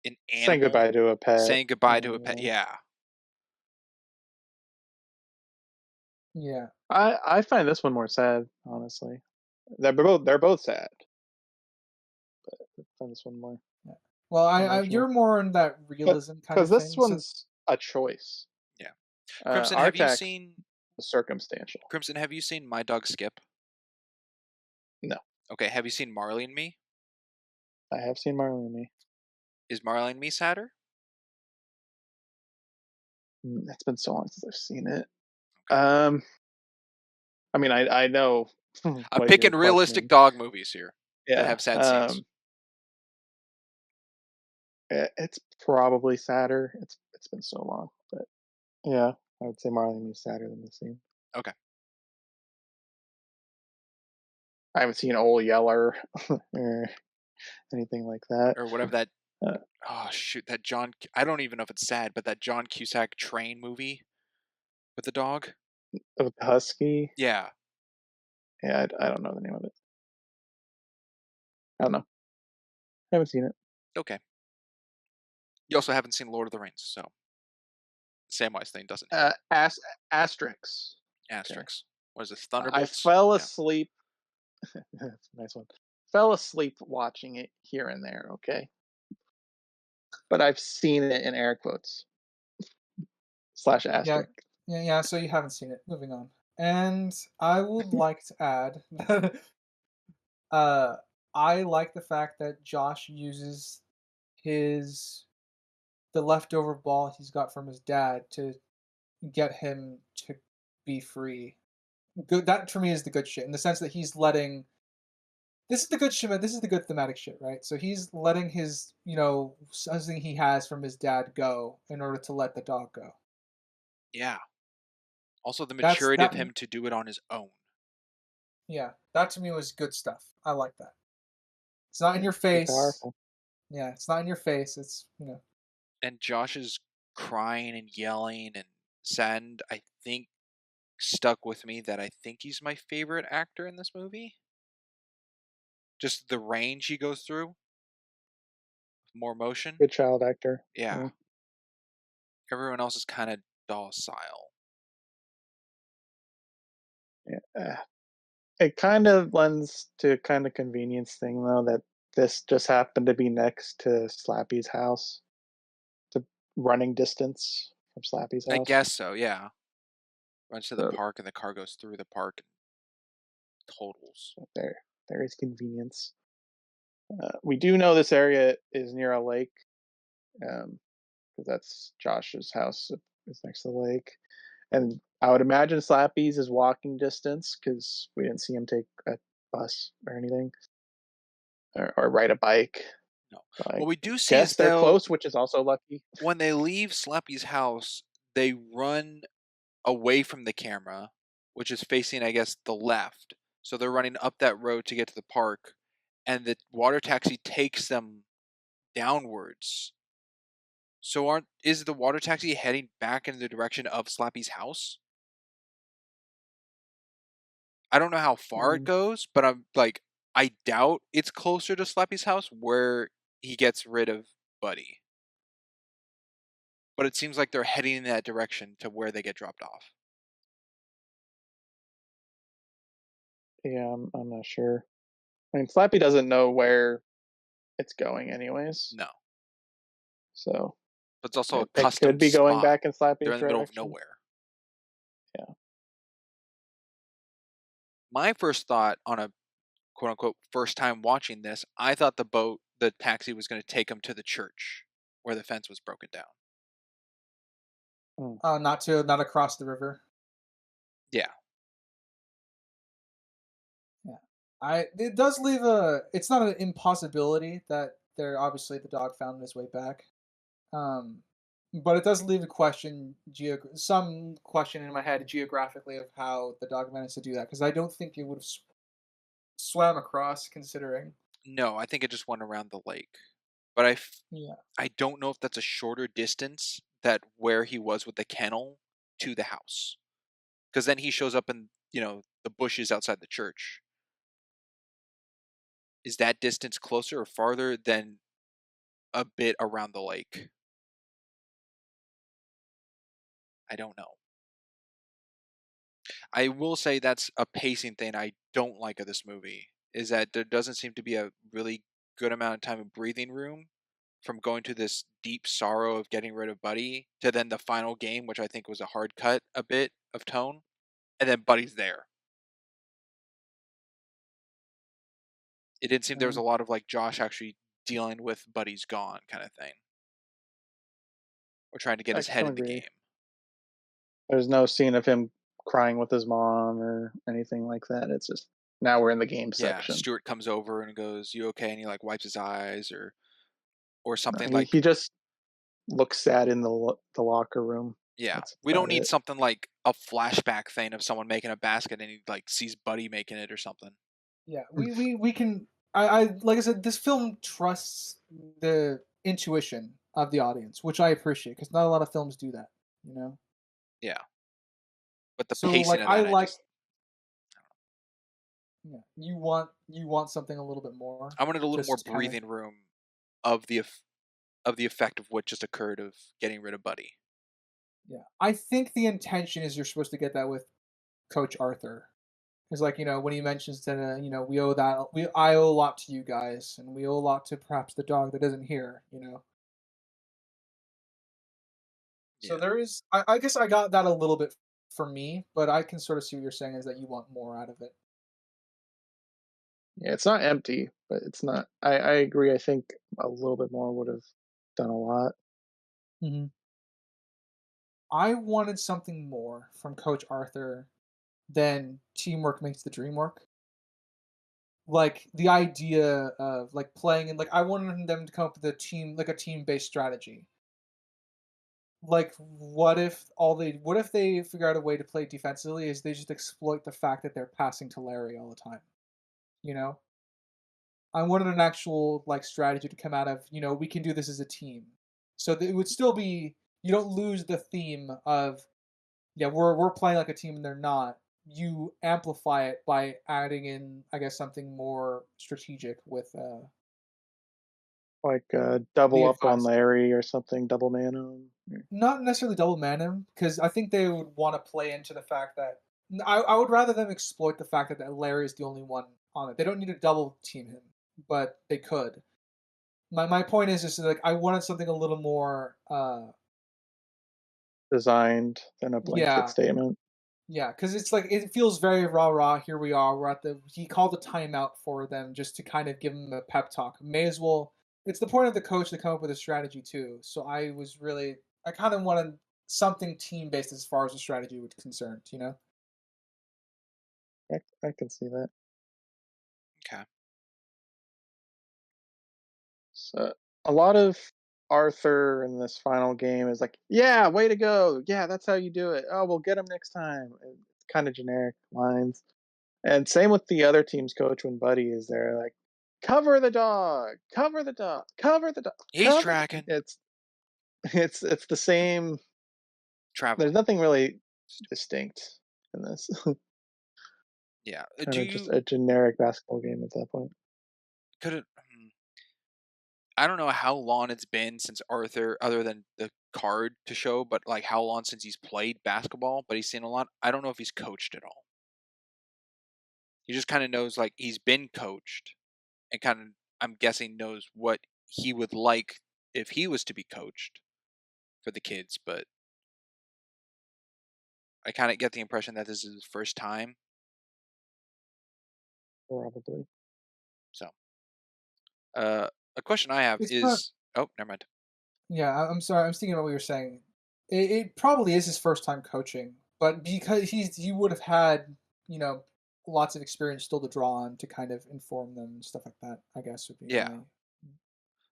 an Saying animal goodbye to a pet. saying goodbye to a pet. Yeah. Yeah. Yeah. I find this one more sad, honestly. They're both sad. I find this one more Yeah. Well, emotional. you're more in that But realism kind because of this thing. So one's a choice. Yeah. Crimson, have you Artax seen is circumstantial. Crimson, have you seen My Dog Skip? No, Okay, have you seen Marley and Me? I have seen Marley and Me. Is Marley and Me sadder? It's been so long since I've seen it. Okay. I mean, I know I'm what you're picking realistic questioning. dog movies here that Yeah. have sad scenes. It's probably sadder. It's been so long, but yeah, I would say Marley and Me is sadder than the scene. Okay. I haven't seen Old Yeller or anything like that. Or whatever that Uh, oh shoot, that John I don't even know if it's sad, but that John Cusack train movie with the dog? of the Husky. Yeah. Yeah, I don't know the name of it. I don't know. I haven't seen it. Okay. You also haven't seen Lord of the Rings, so Samwise thing doesn't hit. Asterix. Okay. Asterix. What is this? I Thunderbolts? fell Yeah. asleep. That's a nice one. Fell asleep watching it here and there. Okay, but I've seen it in air quotes slash yeah, asterisk. yeah. So you haven't seen it. Moving on. And I would like to add that uh, I like the fact that Josh uses his the leftover ball he's got from his dad to get him to be free. Good. That for me is the good shit in the sense that he's letting. This is the good shit. This is the good thematic shit, right? So he's letting his, something he has from his dad go in order to let the dog go. Yeah. Also the That's maturity of that. him to do it on his own. Yeah, that to me was good stuff. I like that. It's not in your Pretty face. powerful. Yeah, it's not in your face. It's. And Josh is crying and yelling and saddened, I think stuck with me that I think he's my favorite actor in this movie. Just the range he goes through. More motion. Good child actor. Yeah. Everyone else is kind of docile. Yeah. It kind of lends to kind of convenience thing though that this just happened to be next to Slappy's house, the running distance from Slappy's I house. guess so, yeah. Runs to the So park and the car goes through the park and totals. there is convenience. We do know this area is near a lake, because that's Josh's house is next to the lake, and I would imagine Slappy's is walking distance because we didn't see him take a bus or anything, or ride a bike. No. I What we do see guess is they're though close, which is also lucky. when they leave Slappy's house, they run away from the camera, which is facing, I guess, the left. So they're running up that road to get to the park, and the water taxi takes them downwards. So is the water taxi heading back in the direction of Slappy's house? I don't know how far it goes, but I'm like, I doubt it's closer to Slappy's house where he gets rid of Buddy. But it seems like they're heading in that direction to where they get dropped off. Yeah, I'm not sure. I mean, Slappy doesn't know where it's going, anyways. No. So But it's also a they could custom be going spot. back in They're Slappy's in the middle of direction. nowhere. Yeah. My first thought on a quote unquote first time watching this, I thought the taxi was going to take him to the church where the fence was broken down. Not across the river. Yeah. Yeah. It does leave it's not an impossibility that they're obviously the dog found his way back. But it does leave a question, some question in my head geographically of how the dog managed to do that because I don't think it would have swam across considering. No, I think it just went around the lake. But Yeah. I don't know if that's a shorter distance that where he was with the kennel to the house. Because then he shows up in, the bushes outside the church. Is that distance closer or farther than a bit around the lake? I don't know. I will say that's a pacing thing I don't like of this movie, is that there doesn't seem to be a really good amount of time of breathing room from going to this deep sorrow of getting rid of Buddy to then the final game, which I think was a hard cut a bit of tone, and then Buddy's there. It didn't seem there was a lot of like Josh actually dealing with Buddy's gone kind of thing. Or trying to get his head in the game. There's no scene of him crying with his mom or anything like that. It's just now we're in the game section. Yeah, Stuart comes over and goes, "You okay?" And he like wipes his eyes or something No, like. he just looks sad in the locker room. Yeah, That's we don't need it. something like a flashback thing of someone making a basket and he like sees Buddy making it or something. Yeah, we can. I like I said, this film trusts the intuition of the audience, which I appreciate because not a lot of films do that. You know. Yeah, but the So pacing like of I that, like. Yeah, you want something a little bit more. I wanted a little more just kinda- breathing room of the effect of what just occurred of getting rid of Buddy. Yeah, I think the intention is you're supposed to get that with Coach Arthur. Because like when he mentions that I owe a lot to you guys, and we owe a lot to perhaps the dog that isn't here. So Yeah. there is. I guess I got that a little bit for me, but I can sort of see what you're saying is that you want more out of it. Yeah, it's not empty, but it's not. I agree. I think a little bit more would have done a lot. Mm-hmm. I wanted something more from Coach Arthur than teamwork makes the dream work. Like the idea of like playing and like I wanted them to come up with a team based strategy. Like what if they figure out a way to play defensively is they just exploit the fact that they're passing to Larry all the time. You know? I wanted an actual like strategy to come out of, we can do this as a team. So that it would still be you don't lose the theme of yeah, we're playing like a team and they're not. You amplify it by adding in, I guess, something more strategic with Like the double up on advice. Larry or something, double man him. Not necessarily double man him, because I think they would want to play into the fact that I would rather them exploit the fact that Larry is the only one on it. They don't need to double team him, but they could. My point is just like I wanted something a little more Designed than a blanket yeah. statement. Yeah, because it's like it feels very rah rah. Here we are. We're at the. He called a timeout for them just to kind of give them a pep talk. May as well. It's the point of the coach to come up with a strategy too. So I kind of wanted something team based as far as the strategy was concerned. I can see that. Okay. So a lot of Arthur in this final game is like, yeah, way to go. Yeah, that's how you do it. Oh, we'll get him next time. It's kind of generic lines. And same with the other team's coach when Buddy is there, like, cover the dog, cover the dog, cover the dog. He's tracking. It's the same. Traveling. There's nothing really distinct in this. Yeah. Kind Do of just you a generic basketball game at that point. could it? I don't know how long it's been since Arthur, other than the card to show, but like how long since he's played basketball. But he's seen a lot. I don't know if he's coached at all. He just kind of knows like he's been coached, and kind of I'm guessing knows what he would like if he was to be coached for the kids. But I kind of get the impression that this is his first time. Probably. So, a question I have It's not. is, oh, never mind. Yeah, I'm sorry. I was thinking about what you were saying. It probably is his first time coaching, but because he would have had you know lots of experience still to draw on to kind of inform them and stuff like that. I guess would be Yeah, my.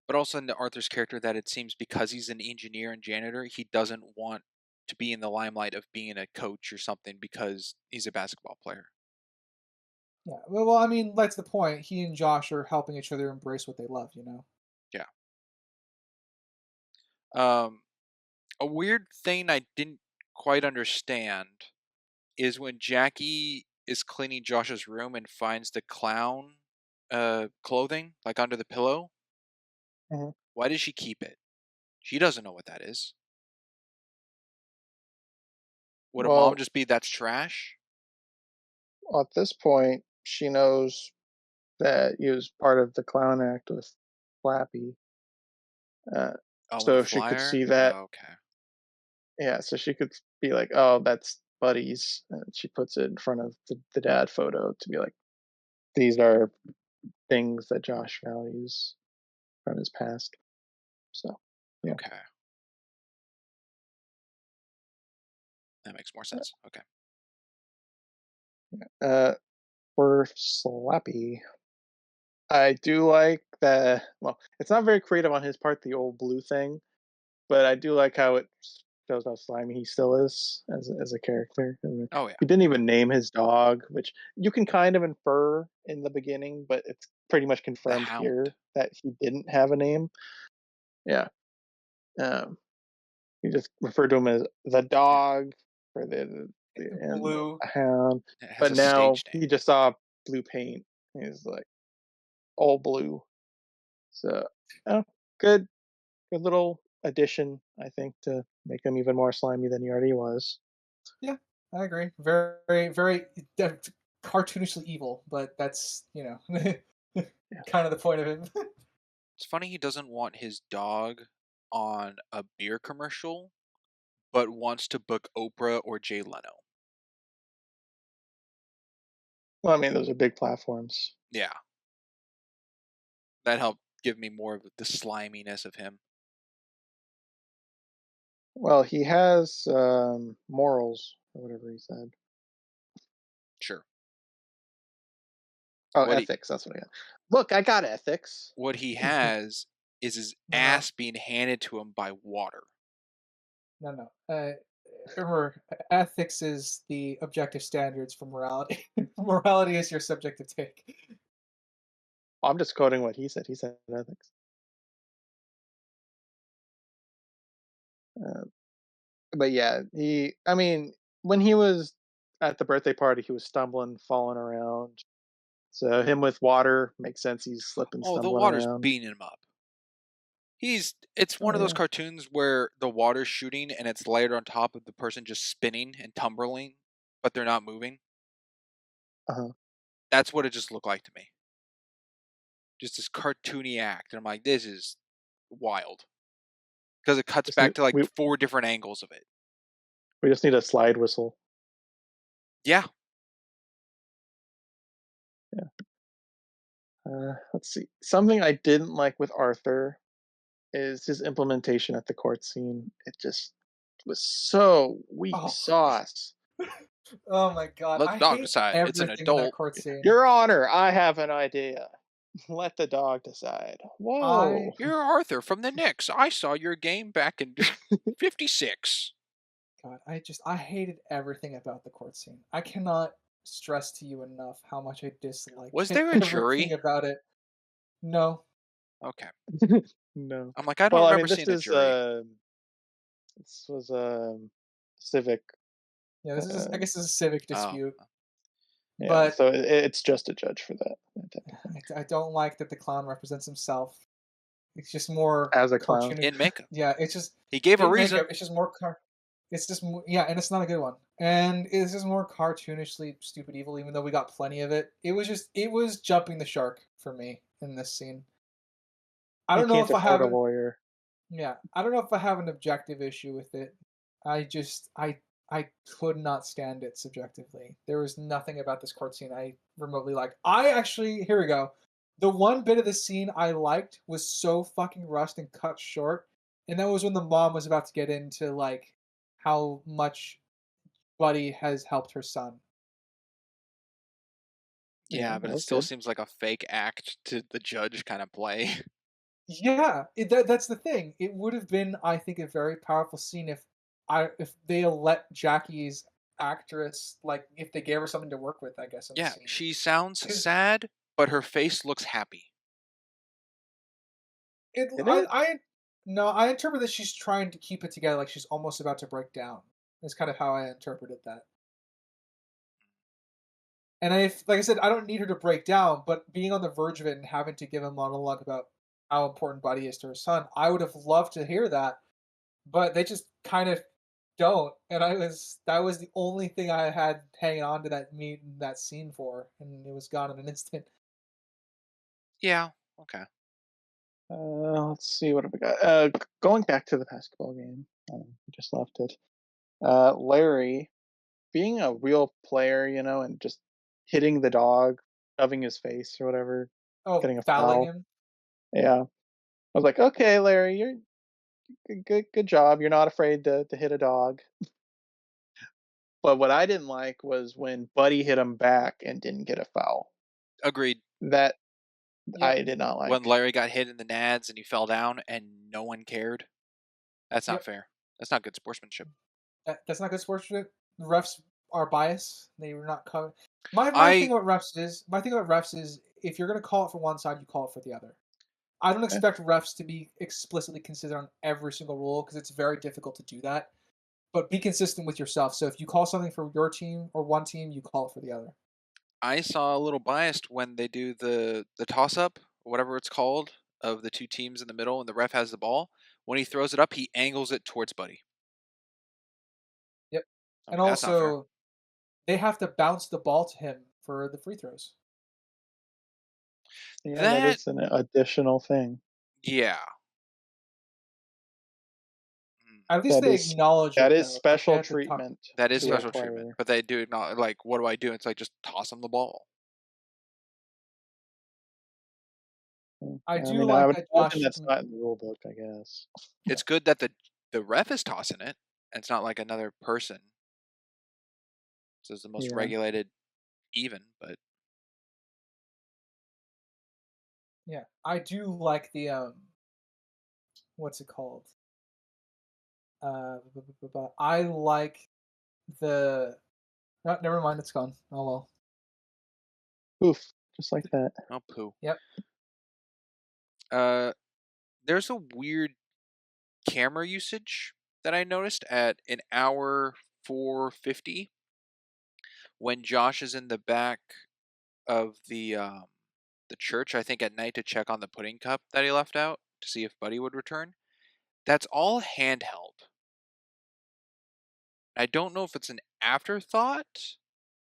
but also into Arthur's character that it seems because he's an engineer and janitor, he doesn't want to be in the limelight of being a coach or something because he's a basketball player. Yeah, well, I mean, that's the point. He and Josh are helping each other embrace what they love. You know. Yeah. Um, a weird thing I didn't quite understand is when Jackie is cleaning Josh's room and finds the clown clothing like under the pillow. Mhm. Why does she keep it? She doesn't know what that is. Would a mom Well, just be that's trash? at this point, she knows that he was part of the clown act with Flappy. Uh, Oh, with the so she could flyer? see that. Oh, okay. Yeah, so she could be like, "Oh, that's buddies," and she puts it in front of the dad photo to be like, "These are things that Josh values from his past." So, yeah. Okay. That makes more sense. Okay. Uh, for Slappy, I do like the. Well, it's not very creative on his part, the old blue thing, but I do like how it shows how slimy he still is as a character. I mean, Oh, yeah. he didn't even name his dog, which you can kind of infer in the beginning, but it's pretty much The confirmed Hound. here that he didn't have a name. Yeah, um, he just referred to him as the Yeah. dog for the and the Blue. hound. It has But a now stage name. he just saw blue paint. He's like all blue. So, oh, good good little addition, I think, to make him even more slimy than he already was. Yeah, I agree. Very, very cartoonishly evil, but that's Yeah. kind of the point of it. It's funny he doesn't want his dog on a beer commercial, but wants to book Oprah or Jay Leno. Well, I mean, those are big platforms. Yeah. That helped give me more of the sliminess of him. Well, he has morals or whatever he said. Sure. Oh, What he ethics. That's what I got. Look, I got ethics. what he has is his No, no, ass being handed to him by water. no, no. Remember, ethics is the objective standards for morality. Morality is your subjective take. I'm just quoting what he said. He said ethics. Uh, but yeah, he. I mean, when he was at the birthday party, he was stumbling, falling around. So him with water makes sense. He's slipping, Oh, the stumbling water's around. beating him up. It's Oh one of those yeah. cartoons where the water's shooting and it's layered on top of the person just spinning and tumbling, but they're not moving. Uh-huh. That's what it just looked like to me. Just this cartoony act. And I'm like, this is wild. Because it cuts Just need, back to like we 4 different angles of it. we just need a slide whistle. Yeah. Yeah. Let's see. Something I didn't like with Arthur is his implementation at the court scene. It just was so weak Oh, sauce. oh my god, Let the I dog hate decide. It's an everything in that adult. court scene. Your Honor, I have an idea. Let the dog decide. I Whoa. You're Arthur from the Knicks. I saw your game back in 56. God, I hated everything about the court scene. I cannot stress to you enough how much I disliked Was there a everything jury? about it. No. Okay. No. I'm like, I don't Well, I remember mean, seeing a jury. this was civic. Yeah, this is I Uh, guess this is a civic Oh. dispute. Yeah, But so it's just a judge for that type of thing. I don't like that the clown represents himself. It's just more As a clown. cartoony. In makeup. Yeah, it's just He gave a in makeup. reason. It's just more It's just yeah, and it's not a good one. And it's just more cartoonishly stupid evil. Even though we got plenty of it, it was jumping the shark for me in this scene. I He don't know can't if I afford have a an lawyer. yeah, I don't know if I have an objective issue with it. I could not stand it subjectively. There was nothing about this cartoon I remotely liked. I actually here we go. The one bit of the scene I liked was so fucking rushed and cut short, and that was when the mom was about to get into like how much Buddy has helped her son. Yeah, Yeah, but that it was still good. seems like a fake act to the judge kind of play. Yeah, that's the thing. It would have been, I think, a very powerful scene if they let Jackie's actress like if they gave her something to work with, I guess, in the Yeah, scene. she sounds Because sad, but her face looks happy. Did it? I no, I interpret that she's trying to keep it together, like she's almost about to break down. That's kind of how I interpreted that. And like I said, I don't need her to break down, but being on the verge of it and having to give a monologue about how important Buddy is to her son, I would have loved to hear that. But they just kind of don't, and that was the only thing I had hanging on to that scene for, and it was gone in an instant. Yeah, okay. Let's see, what have we got? Going back to the basketball game, we just left it. Larry, being a real player, and just hitting the dog, shoving his face or whatever, Oh, getting a fouling foul. him. Yeah, I was like, okay, Larry, you're good job. You're not afraid to hit a dog. But what I didn't like was when Buddy hit him back and didn't get a foul. Agreed. That Yep, I did not When like. Larry got hit in the nads and he fell down and no one cared, that's not yep. fair. That's not good sportsmanship. That's not good sportsmanship. The refs are biased. They were not covered. My I thing about refs is if you're gonna call it for one side, you call it for the other. I don't Eh, expect refs to be explicitly considered on every single rule because it's very difficult to do that. But be consistent with yourself. So if you call something for your team or one team, you call it for the other. I saw a little biased when they do the toss up, whatever it's called, of the two teams in the middle and the ref has the ball. When he throws it up, he angles it towards Buddy. Yep. I And mean, that's not fair. also, they have to bounce the ball to him for the free throws. yeah, that That is an additional thing. yeah. Mm. At least That they is acknowledge that it is though. Like they special have to talk. treatment That is to a special treatment, player. but they do not like. What do I do? It's like just toss him the ball. I I do mean, I like would that imagine Josh. that's not in the rule book, I guess. It's good that the ref is tossing it, and it's not like another person. So it's the most Yeah. regulated, even. But Yeah, I do like the what's it called? I like the. No, never mind, it's gone. Oh well. Oof, just like that. oh poo. Yep. Uh, there's a weird camera usage that I noticed at an hour 4:50 when Josh is in the back of the church. I think at night to check on the pudding cup that he left out to see if Buddy would return. That's all handheld. I don't know if it's an afterthought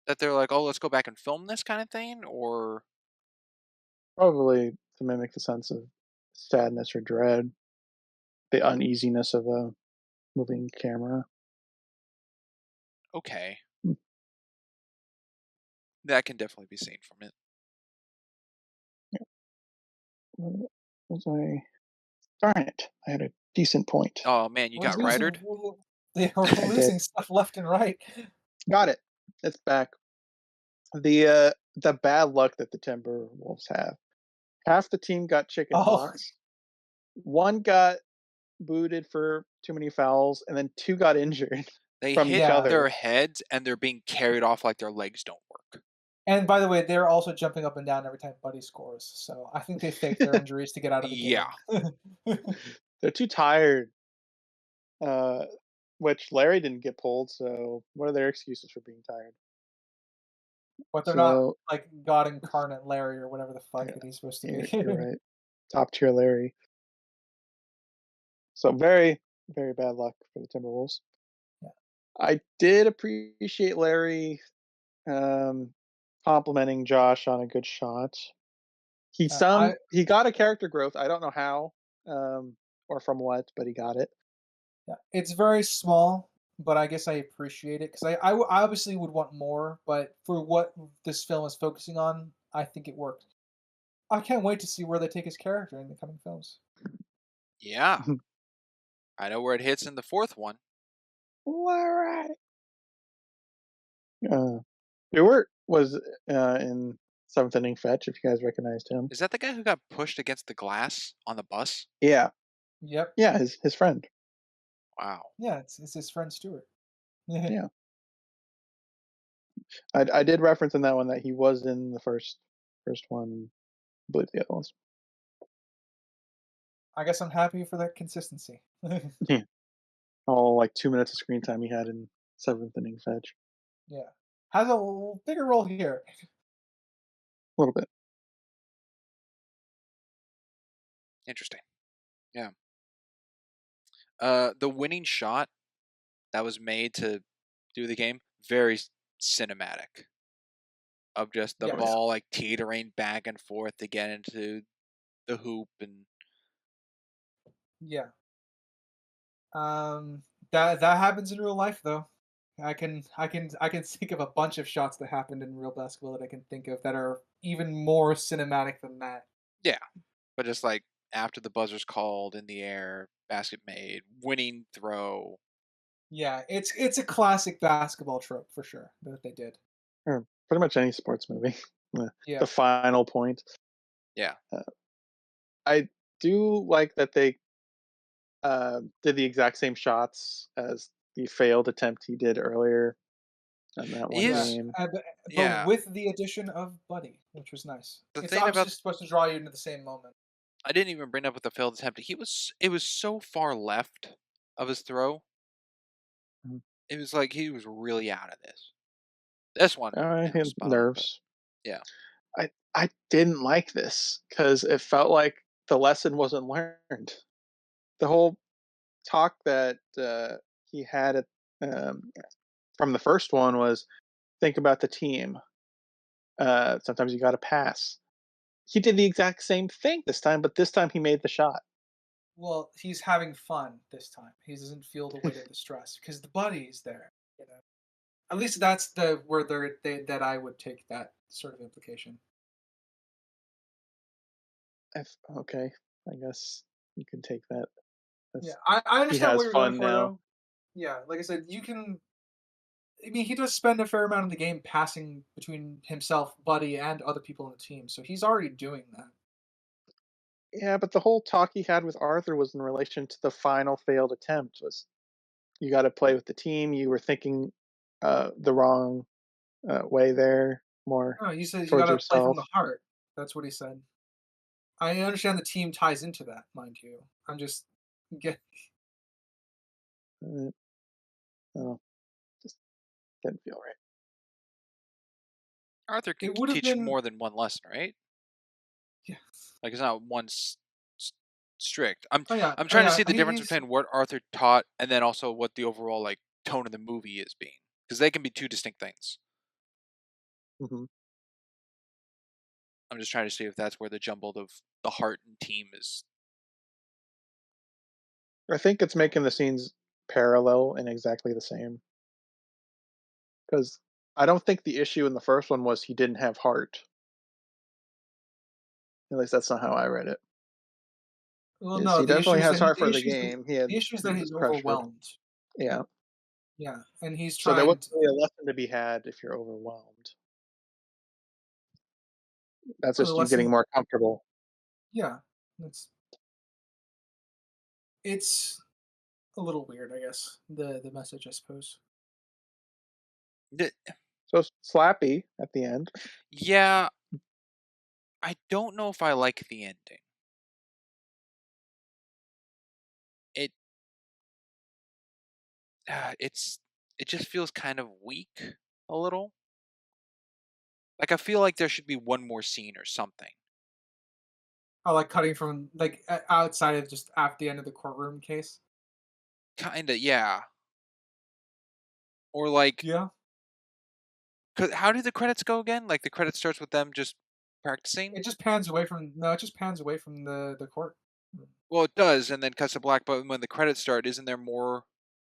that they're like, oh, let's go back and film this kind of thing, or Probably to mimic the sense of sadness or dread, the uneasiness of a moving camera. okay, Hmm, that can definitely be seen from it. what was I? Darn it! I had a decent point. Oh man, you We're got losing. ridered. We're I did. losing stuff left and right. Got it. It's back. The bad luck that the Timberwolves have. Half the team got chicken Oh, pox. One got booted for too many fouls, and then two got injured They from each hit yeah. their other. heads and they're being carried off like their legs don't work. And by the way, they're also jumping up and down every time Buddy scores. So I think they faked their injuries to get out of the Yeah, game. They're too tired. Uh, which Larry didn't get pulled, so what are their excuses for being tired? But they're not So like God incarnate Larry or whatever the fuck yeah, that he's supposed to you're be. right. Top tier Larry. So very, very bad luck for the Timberwolves. Yeah. I did appreciate Larry um, complimenting Josh on a good shot. I He got a character growth. I don't know how or from what, but he got it. Yeah, it's very small, but I guess I appreciate it because I obviously would want more, but for what this film is focusing on, I think it worked. I can't wait to see where they take his character in the coming films. Yeah, I know where it hits in the fourth one. Larry. Stewart was in Seventh Inning Fetch. If you guys recognized him, Is that the guy who got pushed against the glass on the bus? yeah, Yep. yeah, his friend. Wow. Yeah, it's his friend Stewart. Yeah. Yeah, I did reference in that one that he was in the first one. I believe the other ones. I guess I'm happy for that consistency. Yeah, all like 2 minutes of screen time he had in Seventh Inning Fetch. Yeah. Has a bigger role here. A little bit. Interesting. Yeah. The winning shot that was made to do the game, very cinematic. Of just the Oh yeah. Yes. ball like teetering back and forth to get into the hoop, and Yeah. That happens in real life though. I can think of a bunch of shots that happened in real basketball that I can think of that are even more cinematic than that. yeah. But just like after the buzzer's called, in the air, basket made, winning throw. Yeah, it's a classic basketball trope for sure that they did. Or pretty much any sports movie. The Yeah. final point. Yeah. Uh, I do like that they did the exact same shots as the failed attempt he did earlier in that one Yeah, Is game. but yeah. with the addition of Buddy, which was nice. The It's thing about obviously supposed to draw you into the same moment. I didn't even bring up with the failed attempt. It was so far left of his throw. Mhm. It was like he was really out of this. This one, Him spot on, but nerves. yeah. I didn't like this because it felt like the lesson wasn't learned. The whole talk that he had um, from the first one was think about the team. Sometimes you got to pass. He did the exact same thing this time, but this time he made the shot. Well, he's having fun this time. He doesn't feel the weight of the stress because the Buddy's there. You know, at least that's the where that I would take that sort of implication. Okay, I guess you can take that. Yeah, As I he understand what has you're going fun for now. though. Yeah, like I said, you can. I mean, he does spend a fair amount of the game passing between himself, Buddy, and other people in the team, so he's already doing that. Yeah, but the whole talk he had with Arthur was in relation to the final failed attempt. Was you got to play with the team? You were thinking the wrong way there, more No, he says you got towards to play from yourself. the heart. That's what he said. I understand the team ties into that, mind you. I'm just get. Uh, oh, just didn't feel right. Arthur can It would have teach been more than one lesson, right? yeah. Like it's not one s- strict. I'm Oh yeah, I'm oh trying to yeah. see the difference He's between what Arthur taught and then also what the overall like tone of the movie is being, because they can be two distinct things. Hmm. I'm just trying to see if that's where the jumbled of the heart and team is. I think it's making the scenes parallel and exactly the same because I don't think the issue in the first one was he didn't have heart. At least that's not how I read it. well, Is no. he The issue definitely is has that heart for the game? the issue is He that was he's pressured. overwhelmed. Yeah. Yeah, and he's So there trying. wasn't really a lesson to be had if you're overwhelmed. That's Well, the just you getting lesson. more comfortable. Yeah, it's a little weird, I guess. The message, I suppose. D- So slappy at the end. Yeah, I don't know if I like the ending. It it's it just feels kind of weak a little. Like, I feel like there should be one more scene or something. Oh, like cutting from like outside of just at the end of the courtroom case. Kinda, yeah. Or like, Yeah, 'cause how do the credits go again? Like, the credit starts with them just practicing? it just pans away from no, it just pans away from the court. Well, it does, and then cuts to black, but when the credits start, isn't there more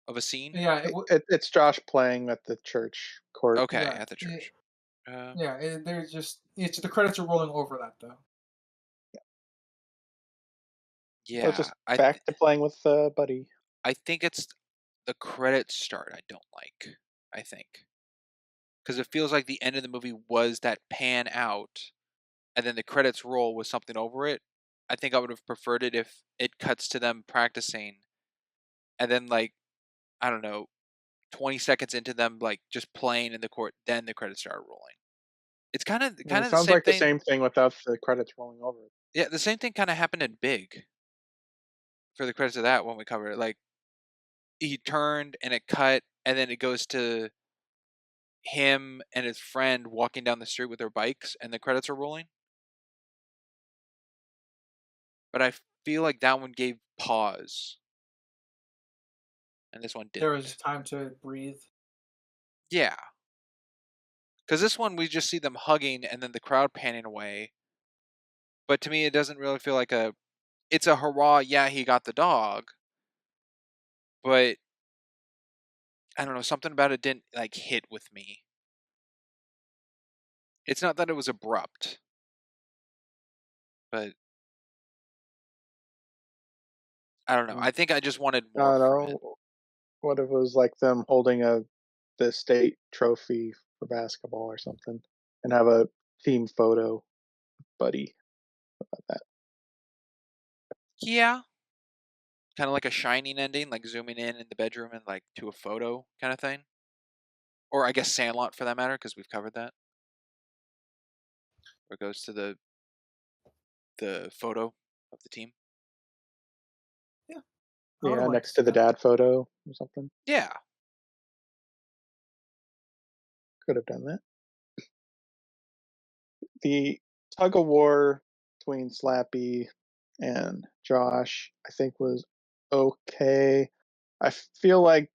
of a scene? Yeah, It's Josh playing at the church court. Okay, yeah, at the church. yeah. There's just it's the credits are rolling over that though. So it's Yeah, just back to playing with Buddy. I think it's the credits start I don't like, I think. Because it feels like the end of the movie was that pan out, and then the credits roll with something over it. I think I would have preferred it if it cuts to them practicing, and then, like, I don't know, 20 seconds into them, like, just playing in the court, then the credits start rolling. It's kinda Well, it the sounds same like the thing. same thing without the credits rolling over it. Yeah, the same thing kinda happened in Big, for the credits of that when we covered it, like, he turned and it cut, and then it goes to him and his friend walking down the street with their bikes, and the credits are rolling. But I feel like that one gave pause, and this one There was didn't. time to breathe. Yeah, because this one we just see them hugging and then the crowd panning away. But to me, it doesn't really feel like a. It's a hurrah! Yeah, he got the dog, but I don't know. Something about it didn't like hit with me. It's not that it was abrupt, but I don't know. Mm. I think I just wanted I more don't from it. know. What if it was like them holding the state trophy for basketball or something, and have a team photo, Buddy, about that. Yeah, kind of like a Shining ending, like zooming in the bedroom and like to a photo kind of thing, or I guess Sandlot for that matter, because we've covered that. Where it goes to the photo of the team. Yeah, I would have Yeah, liked to next see to the that. dad photo or something. Yeah, Could have done that. The tug of war between Slappy and Josh, I think, was okay. I feel like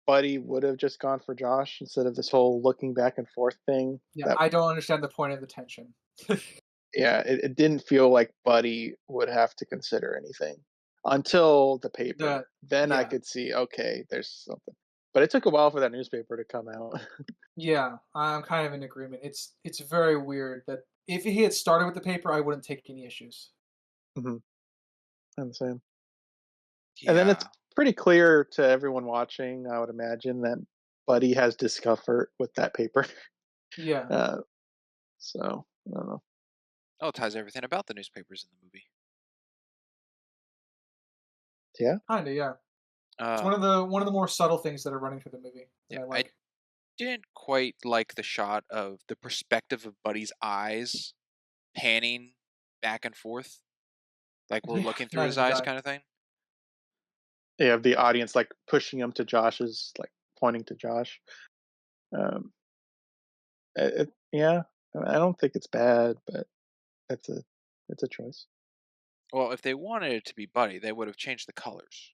Buddy would have just gone for Josh instead of this whole looking back and forth thing. Yeah, That I don't understand the point of the tension. Yeah, it didn't feel like Buddy would have to consider anything until the paper. The Then I yeah, could see, okay, there's something. But it took a while for that newspaper to come out. yeah, I'm kind of in agreement. It's very weird that if he had started with the paper, I wouldn't take any issues. Mhm, I'm the same. And then it's yeah. pretty clear to everyone watching, I would imagine, that Buddy has discomfort with that paper. Yeah, Uh, so I don't know. Oh, it ties everything about the newspapers in the movie. Yeah, kinda, yeah. It's Um, one of the more subtle things that are running through the movie that yeah, I I like. didn't quite like the shot of the perspective of Buddy's eyes panning back and forth, like we're Yeah, looking through neither his did eyes, I. kind of thing. you have the audience like pushing him to Josh's, like pointing to Josh. Um, yeah, I don't think it's bad, but it's a it's a choice. Well, if they wanted it to be Buddy, they would have changed the colors.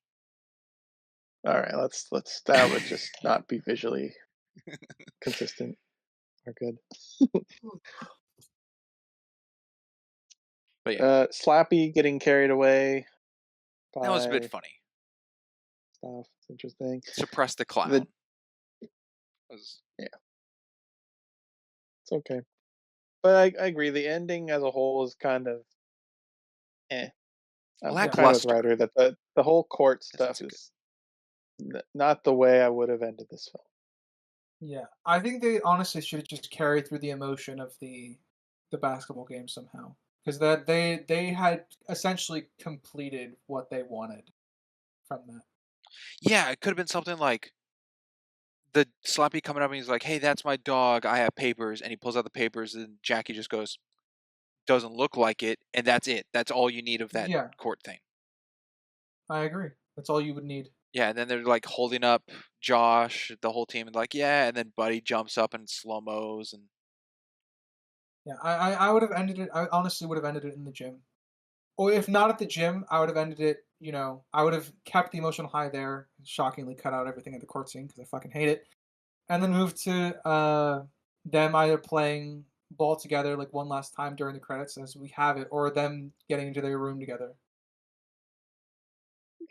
All right, let's that would just not be visually consistent or good. But yeah, Slappy getting carried away that was a bit by funny. stuff. It's interesting. Suppress the The clown. Was Yeah, it's okay. But I agree. The ending as a whole is kind of eh. I'm kind of with lackluster. Ryder that the whole court Isn't stuff so good. is not the way I would have ended this film. Yeah, I think they honestly should just carry through the emotion of the basketball game somehow, because that they had essentially completed what they wanted from that. Yeah, it could have been something like the Slappy coming up and he's like, "Hey, that's my dog. I have papers," and he pulls out the papers, and Jackie just goes, "Doesn't look like it," and that's it. That's all you need of that Yeah, court thing. I agree. That's all you would need. Yeah, and then they're like holding up Josh, the whole team, and like, yeah, and then Buddy jumps up and slow mos, and Yeah, I would have ended it. I honestly would have ended it in the gym, or if not at the gym, I would have ended it. I would have kept the emotional high there. Shockingly, cut out everything at the court scene because I fucking hate it, and then moved to them either playing ball together like one last time during the credits as we have it, or them getting into their room together.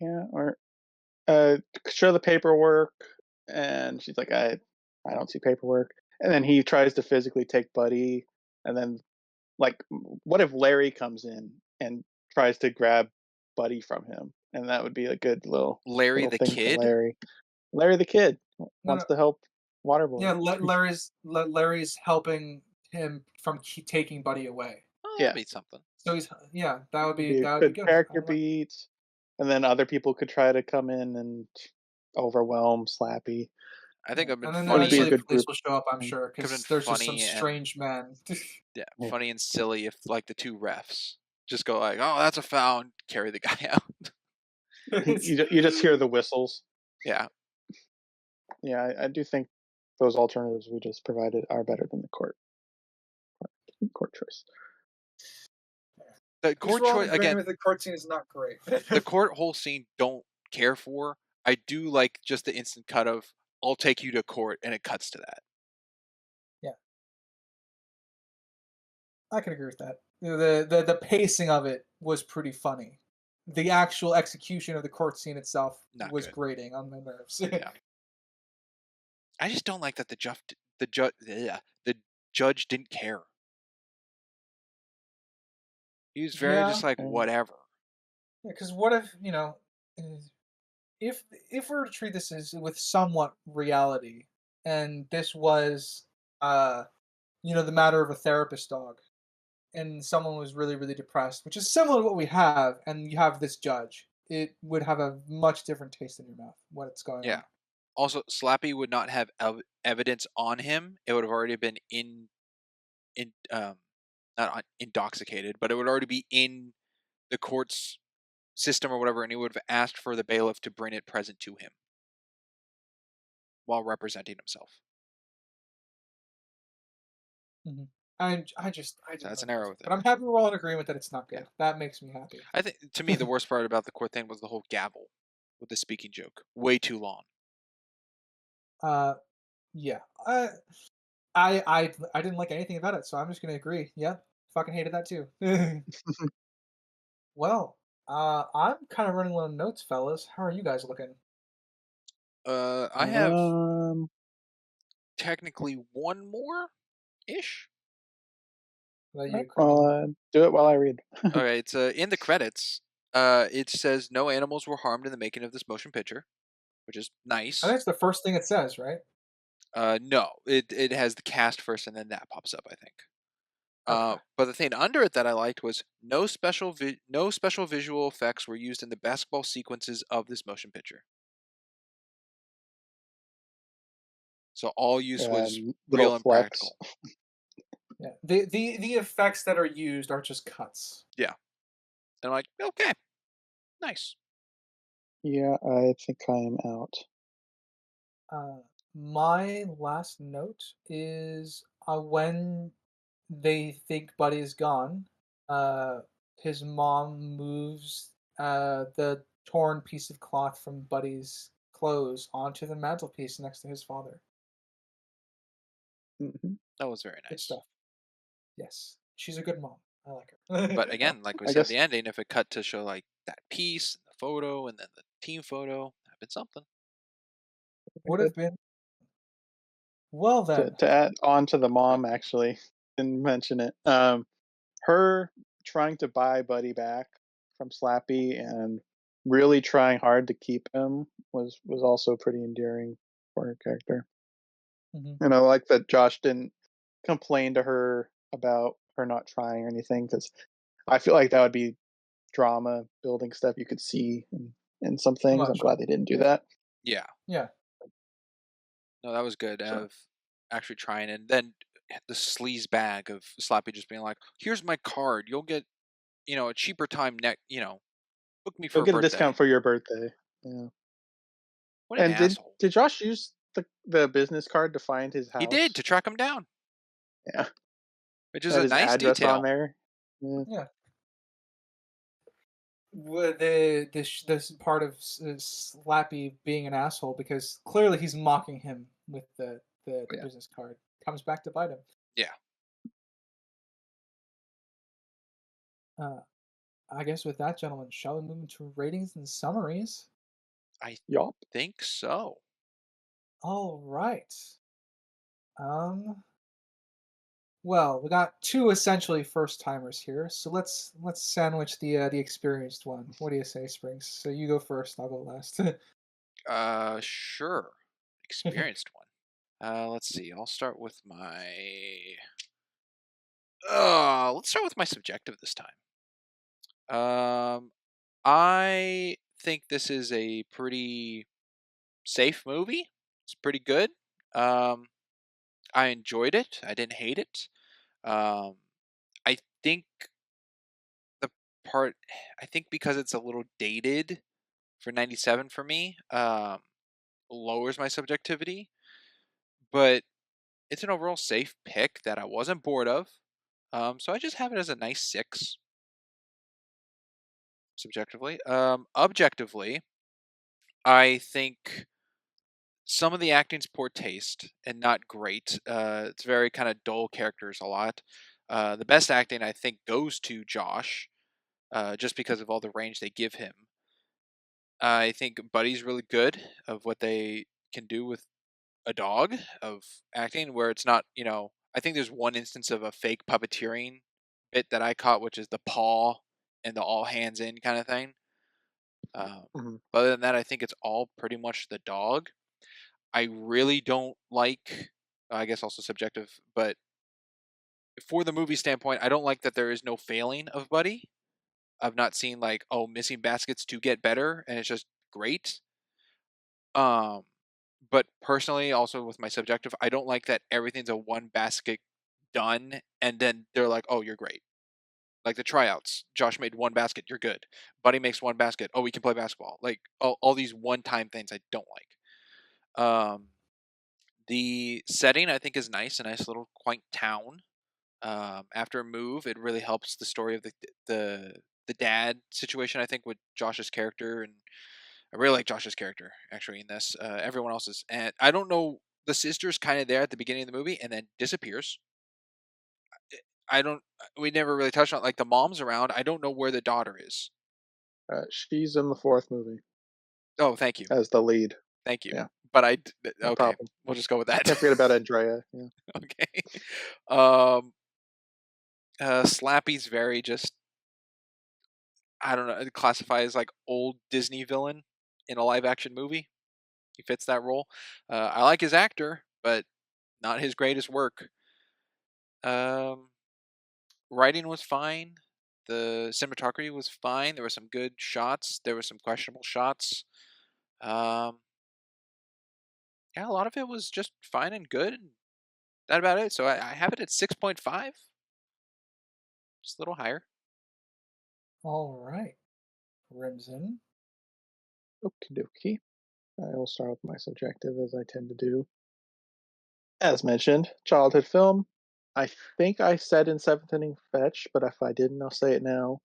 Yeah, or show the paperwork, and she's like, I don't see paperwork. And then he tries to physically take Buddy, and then like, what if Larry comes in and tries to grab Buddy from him? And that would be a good Larry little the thing for kid. Larry. Larry the kid No, wants no, to help Waterboy. yeah, Larry's helping him from taking Buddy away. Oh, that'd Yeah, be something. So he's yeah, that would it'd be be a that would be good good. character beat, and then other people could try to come in and overwhelm Slappy. I think Yeah. it'd been And then It would be a funny. eventually good police group. will show up, I'm sure, Could have because been there's just some funny and strange man. yeah, Yeah. funny and silly if like the two refs just go like, "Oh, that's a foul," and carry the guy out. You just hear the whistles. Yeah, Yeah, I do think those alternatives we just provided are better than the court choice. the At least court we're all in choice agreement again. with the court scene is not great. The court whole scene don't care for. I do like just the instant cut of "I'll take you to court" and it cuts to that. Yeah, I can agree with that. The pacing of it was pretty funny. The actual execution of the court scene itself Not was good. grating on my nerves. Yeah. I just don't like that the judge didn't care. He was very Yeah, just like And whatever. because what if if we were to treat this as with somewhat reality, and this was the matter of a therapist dog, and someone was really really depressed, which is similar to what we have, and you have this judge, it would have a much different taste in your mouth what's going Yeah. on. Also, Slappy would not have evidence on him. It would have already been in not intoxicated, but it would already be in the court's system or whatever, and he would have asked for the bailiff to bring it present to him while representing himself. Hmm. I So didn't that's an like arrow this, with it. but I'm happy we're all in agreement that it's not Yeah. good. That makes me happy. I think to me the worst part about the court thing was the whole gavel with the speaking joke. Way too long. uh yeah, I didn't like anything about it, so I'm just gonna agree. Yeah, fucking hated that too. Well, I'm kind of running low on notes, fellas. How are you guys looking? I have um, technically one more ish. What about right, you, Crimson? do it while I read. Okay, it's in the credits. It says no animals were harmed in the making of this motion picture, which is I think nice. it's the first thing it says, right? No, it has the cast first, and then that pops up, I think. Okay. But the thing under it that I liked was no special visual effects were used in the basketball sequences of this motion picture. So all use was Little real and flex. practical. Yeah. The effects that are used are just cuts. Yeah, and I'm like, okay, nice. Yeah, I think I am out. My last note is when they think Buddy is gone, uh, his mom moves the torn piece of cloth from Buddy's clothes onto the mantelpiece next to his father. Hmm. That was very Good nice. stuff. Yes, she's a good mom. I like her. But again, like we I said, guess the ending, if it cut to show like that piece, the photo, and then the team photo, that'd been something. Would have been well then. to add on to the mom, actually didn't mention it. Her trying to buy Buddy back from Slappy and really trying hard to keep him was also pretty endearing for her character. Mhm. And I like that Josh didn't complain to her about her not trying or anything, because I feel like that would be drama building stuff you could see in some Too things. I'm much. glad they didn't do Yeah. that. Yeah, Yeah. no, that was good. So Of actually trying, and then the sleaze bag of Slappy just being like, "Here's my card. You'll get, a cheaper time book me for you'll a get a birthday." discount for your birthday. Yeah. What an And did asshole. did Josh use the business card to find his He did house? to track him down. Yeah. which is Had a his nice address on detail. there. Yeah. Yeah. This part of Slappy being an asshole, because clearly he's mocking him with the Yeah. business card, comes back to bite him. Yeah. Uh, I guess with that, gentlemen, shall we move into ratings and summaries? I Yup. think so. All right. Um. Well, we got two essentially first timers here, so let's sandwich the experienced one. What do you say, Springs? So you go first, I'll go last. Sure. Experienced one. Let's see. I'll start with my. Let's start with my subjective this time. I think this is a pretty safe movie. It's pretty good. Um, I enjoyed it. I didn't hate it. Um, I think the part, I think because it's a little dated for 97 for me, lowers my subjectivity, but it's an overall safe pick that I wasn't bored of. So I just have it as a nice 6 subjectively. Objectively, I think some of the acting's poor taste and not great. It's very kind of dull characters a lot. The best acting I think goes to Josh, just because of all the range they give him. I think Buddy's really good of what they can do with a dog of acting, where it's not, I think there's one instance of a fake puppeteering bit that I caught, which is the paw and the all hands in kind of thing. Hmm. But other than that, I think it's all pretty much the dog. I really don't like, I guess also subjective, but for the movie standpoint, I don't like that there is no failing of Buddy. I've not seen like, oh, missing baskets to get better, and it's just great. Um, but personally, also with my subjective, I don't like that everything's a one basket done, and then they're like, oh, you're great. Like the tryouts, Josh made one basket, you're good. Buddy makes one basket, oh, we can play basketball. Like all these one time things I don't like. The setting I think is nice, a nice little quaint town. After a move, it really helps the story of the the dad situation. I think with Josh's character, and I really like Josh's character actually in this. Everyone else's, and I don't know. The sister's kind of there at the beginning of the movie and then disappears. I don't. We never really touched on like the mom's around. I don't know where the daughter is. She's in the fourth movie Oh, thank you, as the lead. thank you. Yeah, But no okay. problem. We'll just go with that. Can't forget about Andrea. Yeah. Okay. Um. Slappy's very just, I don't know, classify as like old Disney villain in a live action movie. He fits that role. I like his actor, but not his greatest work. Um, Writing was fine. The cinematography was fine. There were some good shots. There were some questionable shots. Um, yeah, a lot of it was just fine and good. And that about it. So I have it at 6.5, just a little higher. All right. Crimson. Okie dokie. I will start with my subjective as I tend to do. As mentioned, childhood film. I think I said in seventh inning fetch, but if I didn't, I'll say it now.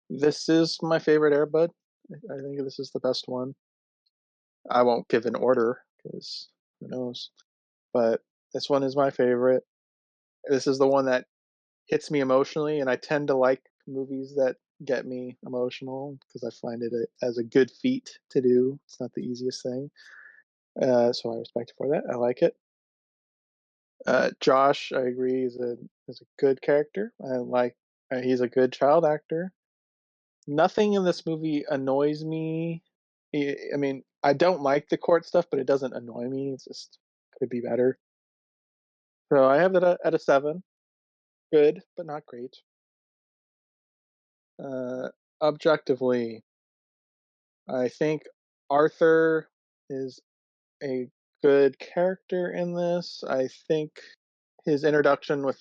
This is my favorite Airbud. I think this is the best one. I won't give an order because who knows. But this one is my favorite. This is the one that hits me emotionally, and I tend to like movies that get me emotional because I find it as a good feat to do. It's not the easiest thing, so I respect it for that. I like it. Josh, I agree, is a good character. I like he's a good child actor. Nothing in this movie annoys me. I mean, I don't like the court stuff, but it doesn't annoy me. It's just could be better. So I have that at a 7. Good, but not great. Uh, Objectively, I think Arthur is a good character in this. I think his introduction with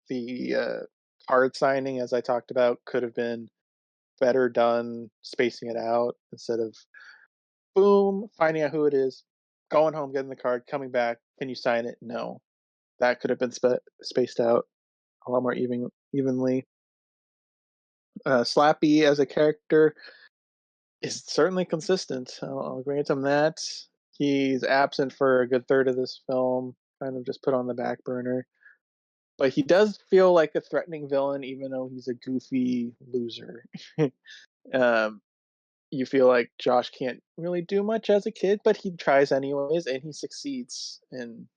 the card signing, as I talked about, could have been better done, spacing it out instead of boom, finding out who it is, going home, getting the card, coming back. Can you sign it? No, that could have been spaced out a lot more evenly. Slappy as a character is certainly consistent. I'll grant him that. He's absent for a good third of this film, kind of just put on the back burner. But he does feel like a threatening villain, even though he's a goofy loser. um, you feel like Josh can't really do much as a kid, but he tries anyways, and he succeeds in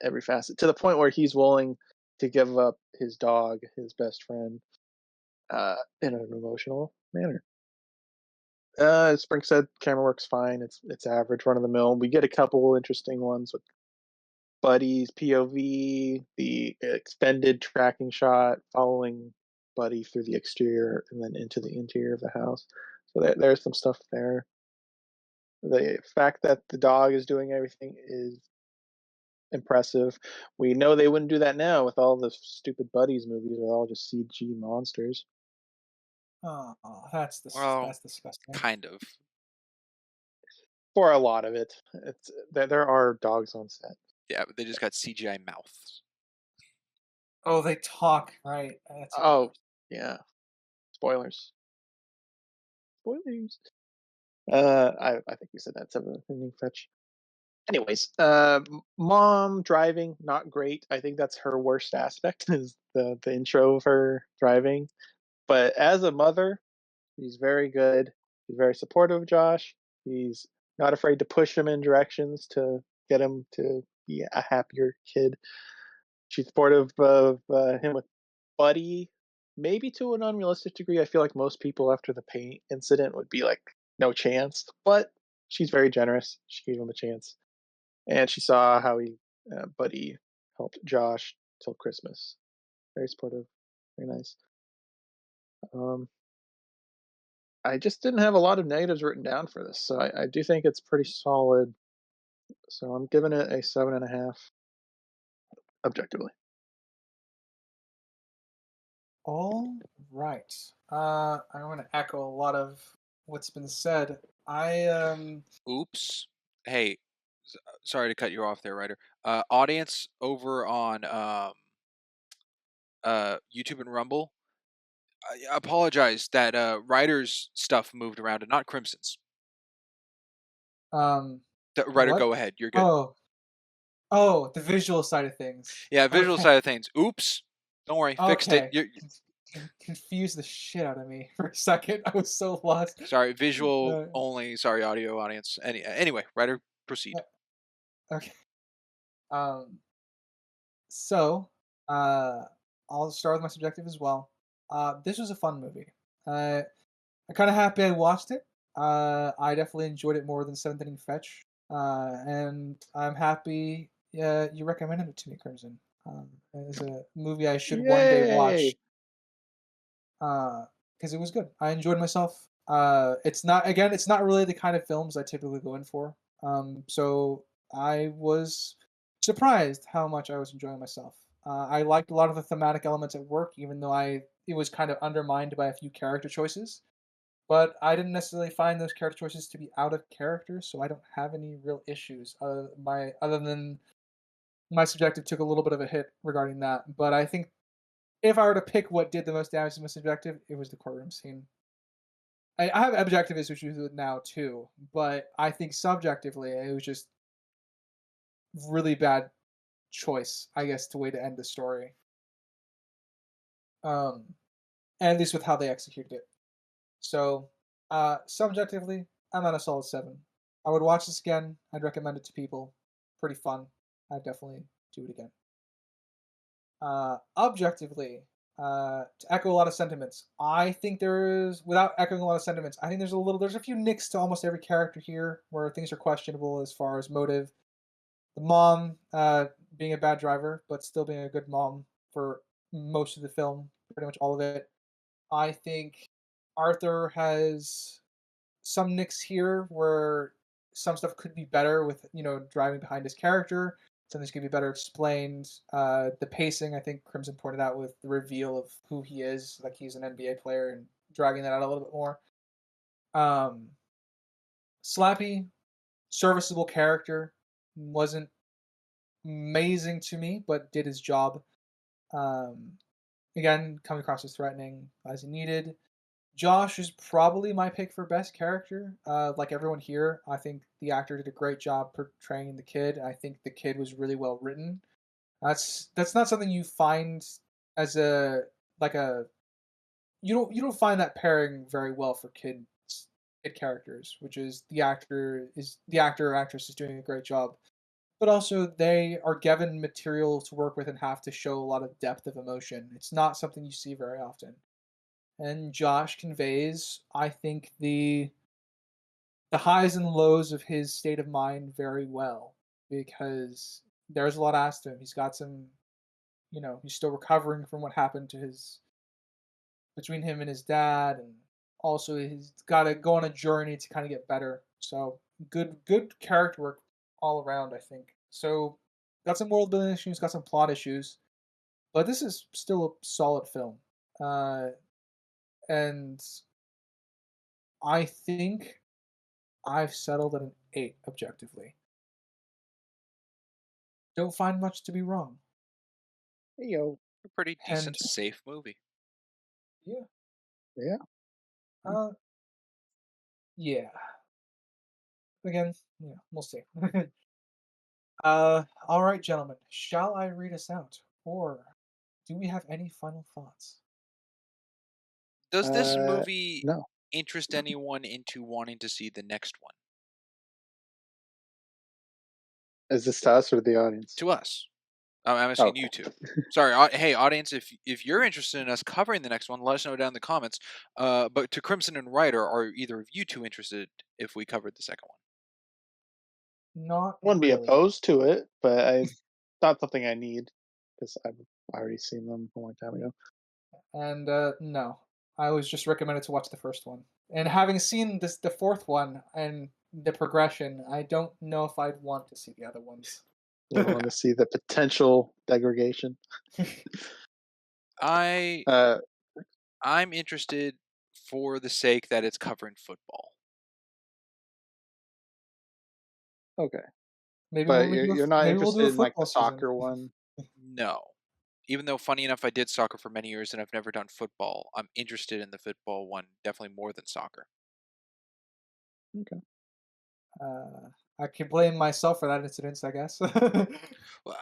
every facet to the point where he's willing to give up his dog, his best friend, in an emotional manner. Spring said camera works fine. It's average, run of the mill. We get a couple interesting ones with Buddy's POV, the extended tracking shot following Buddy through the exterior and then into the interior of the house. So there's some stuff there. The fact that the dog is doing everything is impressive. We know they wouldn't do that now with all the stupid Buddies movies. They're all just CG monsters. Oh, Well, that's disgusting. kind of. For a lot of it, there are dogs on set. Yeah, but they just got CGI mouths. Oh, they talk, right? That's Oh, yeah. Spoilers. Spoilers. I think we said that 7th inning fetch. Anyways, mom driving not great. I think that's her worst aspect is the intro of her driving. But as a mother, she's very good. She's very supportive of Josh. He's not afraid to push him in directions to get him to be a happier kid. She's supportive of him with Buddy, maybe to an unrealistic degree. I feel like most people after the paint incident would be like, no chance. But she's very generous. She gave him a chance. And she saw how Buddy helped Josh till Christmas. Very supportive. Very nice. I just didn't have a lot of negatives written down for this, so I do think it's pretty solid. So I'm giving it a 7.5 objectively. All right. I want to echo a lot of what's been said. Oops. Hey, sorry to cut you off there, writer. Audience over on YouTube and Rumble. I apologize that writer's stuff moved around and not Crimson's. Writer, what? go ahead. You're good. Oh, the visual side of things. Yeah, visual Okay. side of things. Oops. Don't worry, fixed it. Okay. Confused the shit out of me for a second. I was so lost. Sorry, visual only. Sorry, audio audience. Anyway, writer, proceed. Okay. So, I'll start with my subjective as well. This was a fun movie. I'm kind of happy I watched it. I definitely enjoyed it more than Seventh Inning Fetch. And I'm happy you recommended it to me, Crimson. It's a movie I should one day watch. Because it was good. I enjoyed myself. It's not really the kind of films I typically go in for. So I was surprised how much I was enjoying myself. I liked a lot of the thematic elements at work, even though it was kind of undermined by a few character choices. But I didn't necessarily find those character choices to be out of character, so I don't have any real issues. Other than my subjective took a little bit of a hit regarding that. But I think if I were to pick what did the most damage to my subjective, it was the courtroom scene. I have objective issues with it now too, but I think subjectively it was just really bad choice, I guess, to way to end the story. And at least with how they executed it. So, subjectively, I'm at a solid 7. I would watch this again. I'd recommend it to people. Pretty fun. I'd definitely do it again. Objectively, to echo a lot of sentiments, I think without echoing a lot of sentiments, I think there's a few nicks to almost every character here where things are questionable as far as motive. The mom, being a bad driver, but still being a good mom for most of the film, pretty much all of it. I think Arthur has some nicks here where some stuff could be better with, driving behind his character. Some things could be better explained. The pacing, I think Crimson pointed out with the reveal of who he is, like he's an NBA player, and dragging that out a little bit more. Slappy, serviceable character, wasn't amazing to me, but did his job. again, coming across as threatening as needed. Josh is probably my pick for best character. Like everyone here, I think the actor did a great job portraying the kid. I think the kid was really well written. That's not something you find as a like a you don't find that pairing very well for kid characters, which is the actor or actress is doing a great job. But also they are given material to work with and have to show a lot of depth of emotion. It's not something you see very often. And Josh conveys, I think, the highs and lows of his state of mind very well because there's a lot asked to him. He's got some, he's still recovering from what happened to his between him and his dad, and also he's got to go on a journey to kind of get better. So good character work all around, I think. So got some world building issues, got some plot issues, but this is still a solid film. And I think I've settled at an 8 objectively. Don't find much to be wrong. Hey, yo. A pretty And decent, safe movie. yeah, Yeah. uh, yeah. Again, yeah, we'll see. All right, gentlemen. Shall I read us out, or do we have any final thoughts? Does this movie No. interest anyone into wanting to see the next one? Is this to us or the audience? To us. I'm asking Okay. you two. Sorry, hey audience, if you're interested in us covering the next one, let us know down in the comments. But to Crimson and Ryder, are either of you two interested if we covered the second one? Not I wouldn't be really. opposed to it, but it's not something I need because I've already seen them a long time ago. And no, I was just recommended to watch the first one. And having seen the fourth one and the progression, I don't know if I'd want to see the other ones. You want to see the potential degradation? I'm interested for the sake that it's covering football. Okay, Maybe but when we do you're not maybe we'll do interested a in like the football season. soccer one. No. Even though, funny enough, I did soccer for many years and I've never done football, I'm interested in the football one definitely more than soccer. Okay. I can blame myself for that incident, I guess. Well,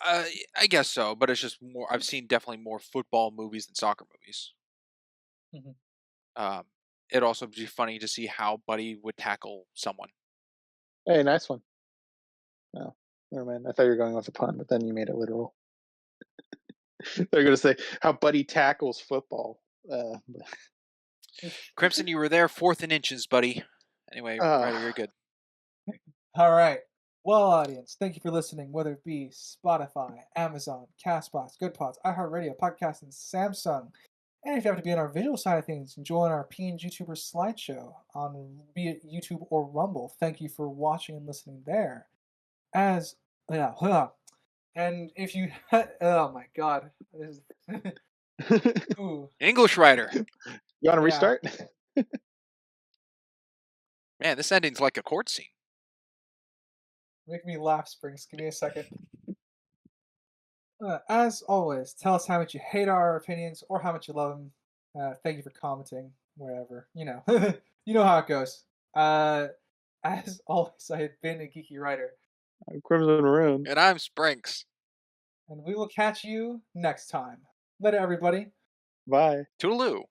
I guess so, but it's just more. I've seen definitely more football movies than soccer movies. Mhm. It'd also be funny to see how Buddy would tackle someone. Hey, nice one. Oh, never mind. I thought you were going with a pun, but then you made it literal. They're going to say how Buddy tackles football. Crimson, you were there, 4th and inches, buddy. Anyway, Ryder, you're good. All right. Well, audience, thank you for listening, whether it be Spotify, Amazon, Castbox, GoodPods, iHeartRadio, Podcast, and Samsung. And if you have to be on our visual side of things, join our PNG YouTuber slideshow on be it YouTube or Rumble. Thank you for watching and listening there. And if you, oh my God, this is, ooh, English Ryder. You want to Yeah. restart? Man, this ending's like a court scene. make me laugh, Springs. Give me a second. As always, tell us how much you hate our opinions or how much you love them. Thank you for commenting wherever. You know, you know how it goes. As always, I have been a geeky writer, I'm Crimson Maroon. And I'm Sprinks. and we will catch you next time. Later, everybody. Bye. Toodaloo.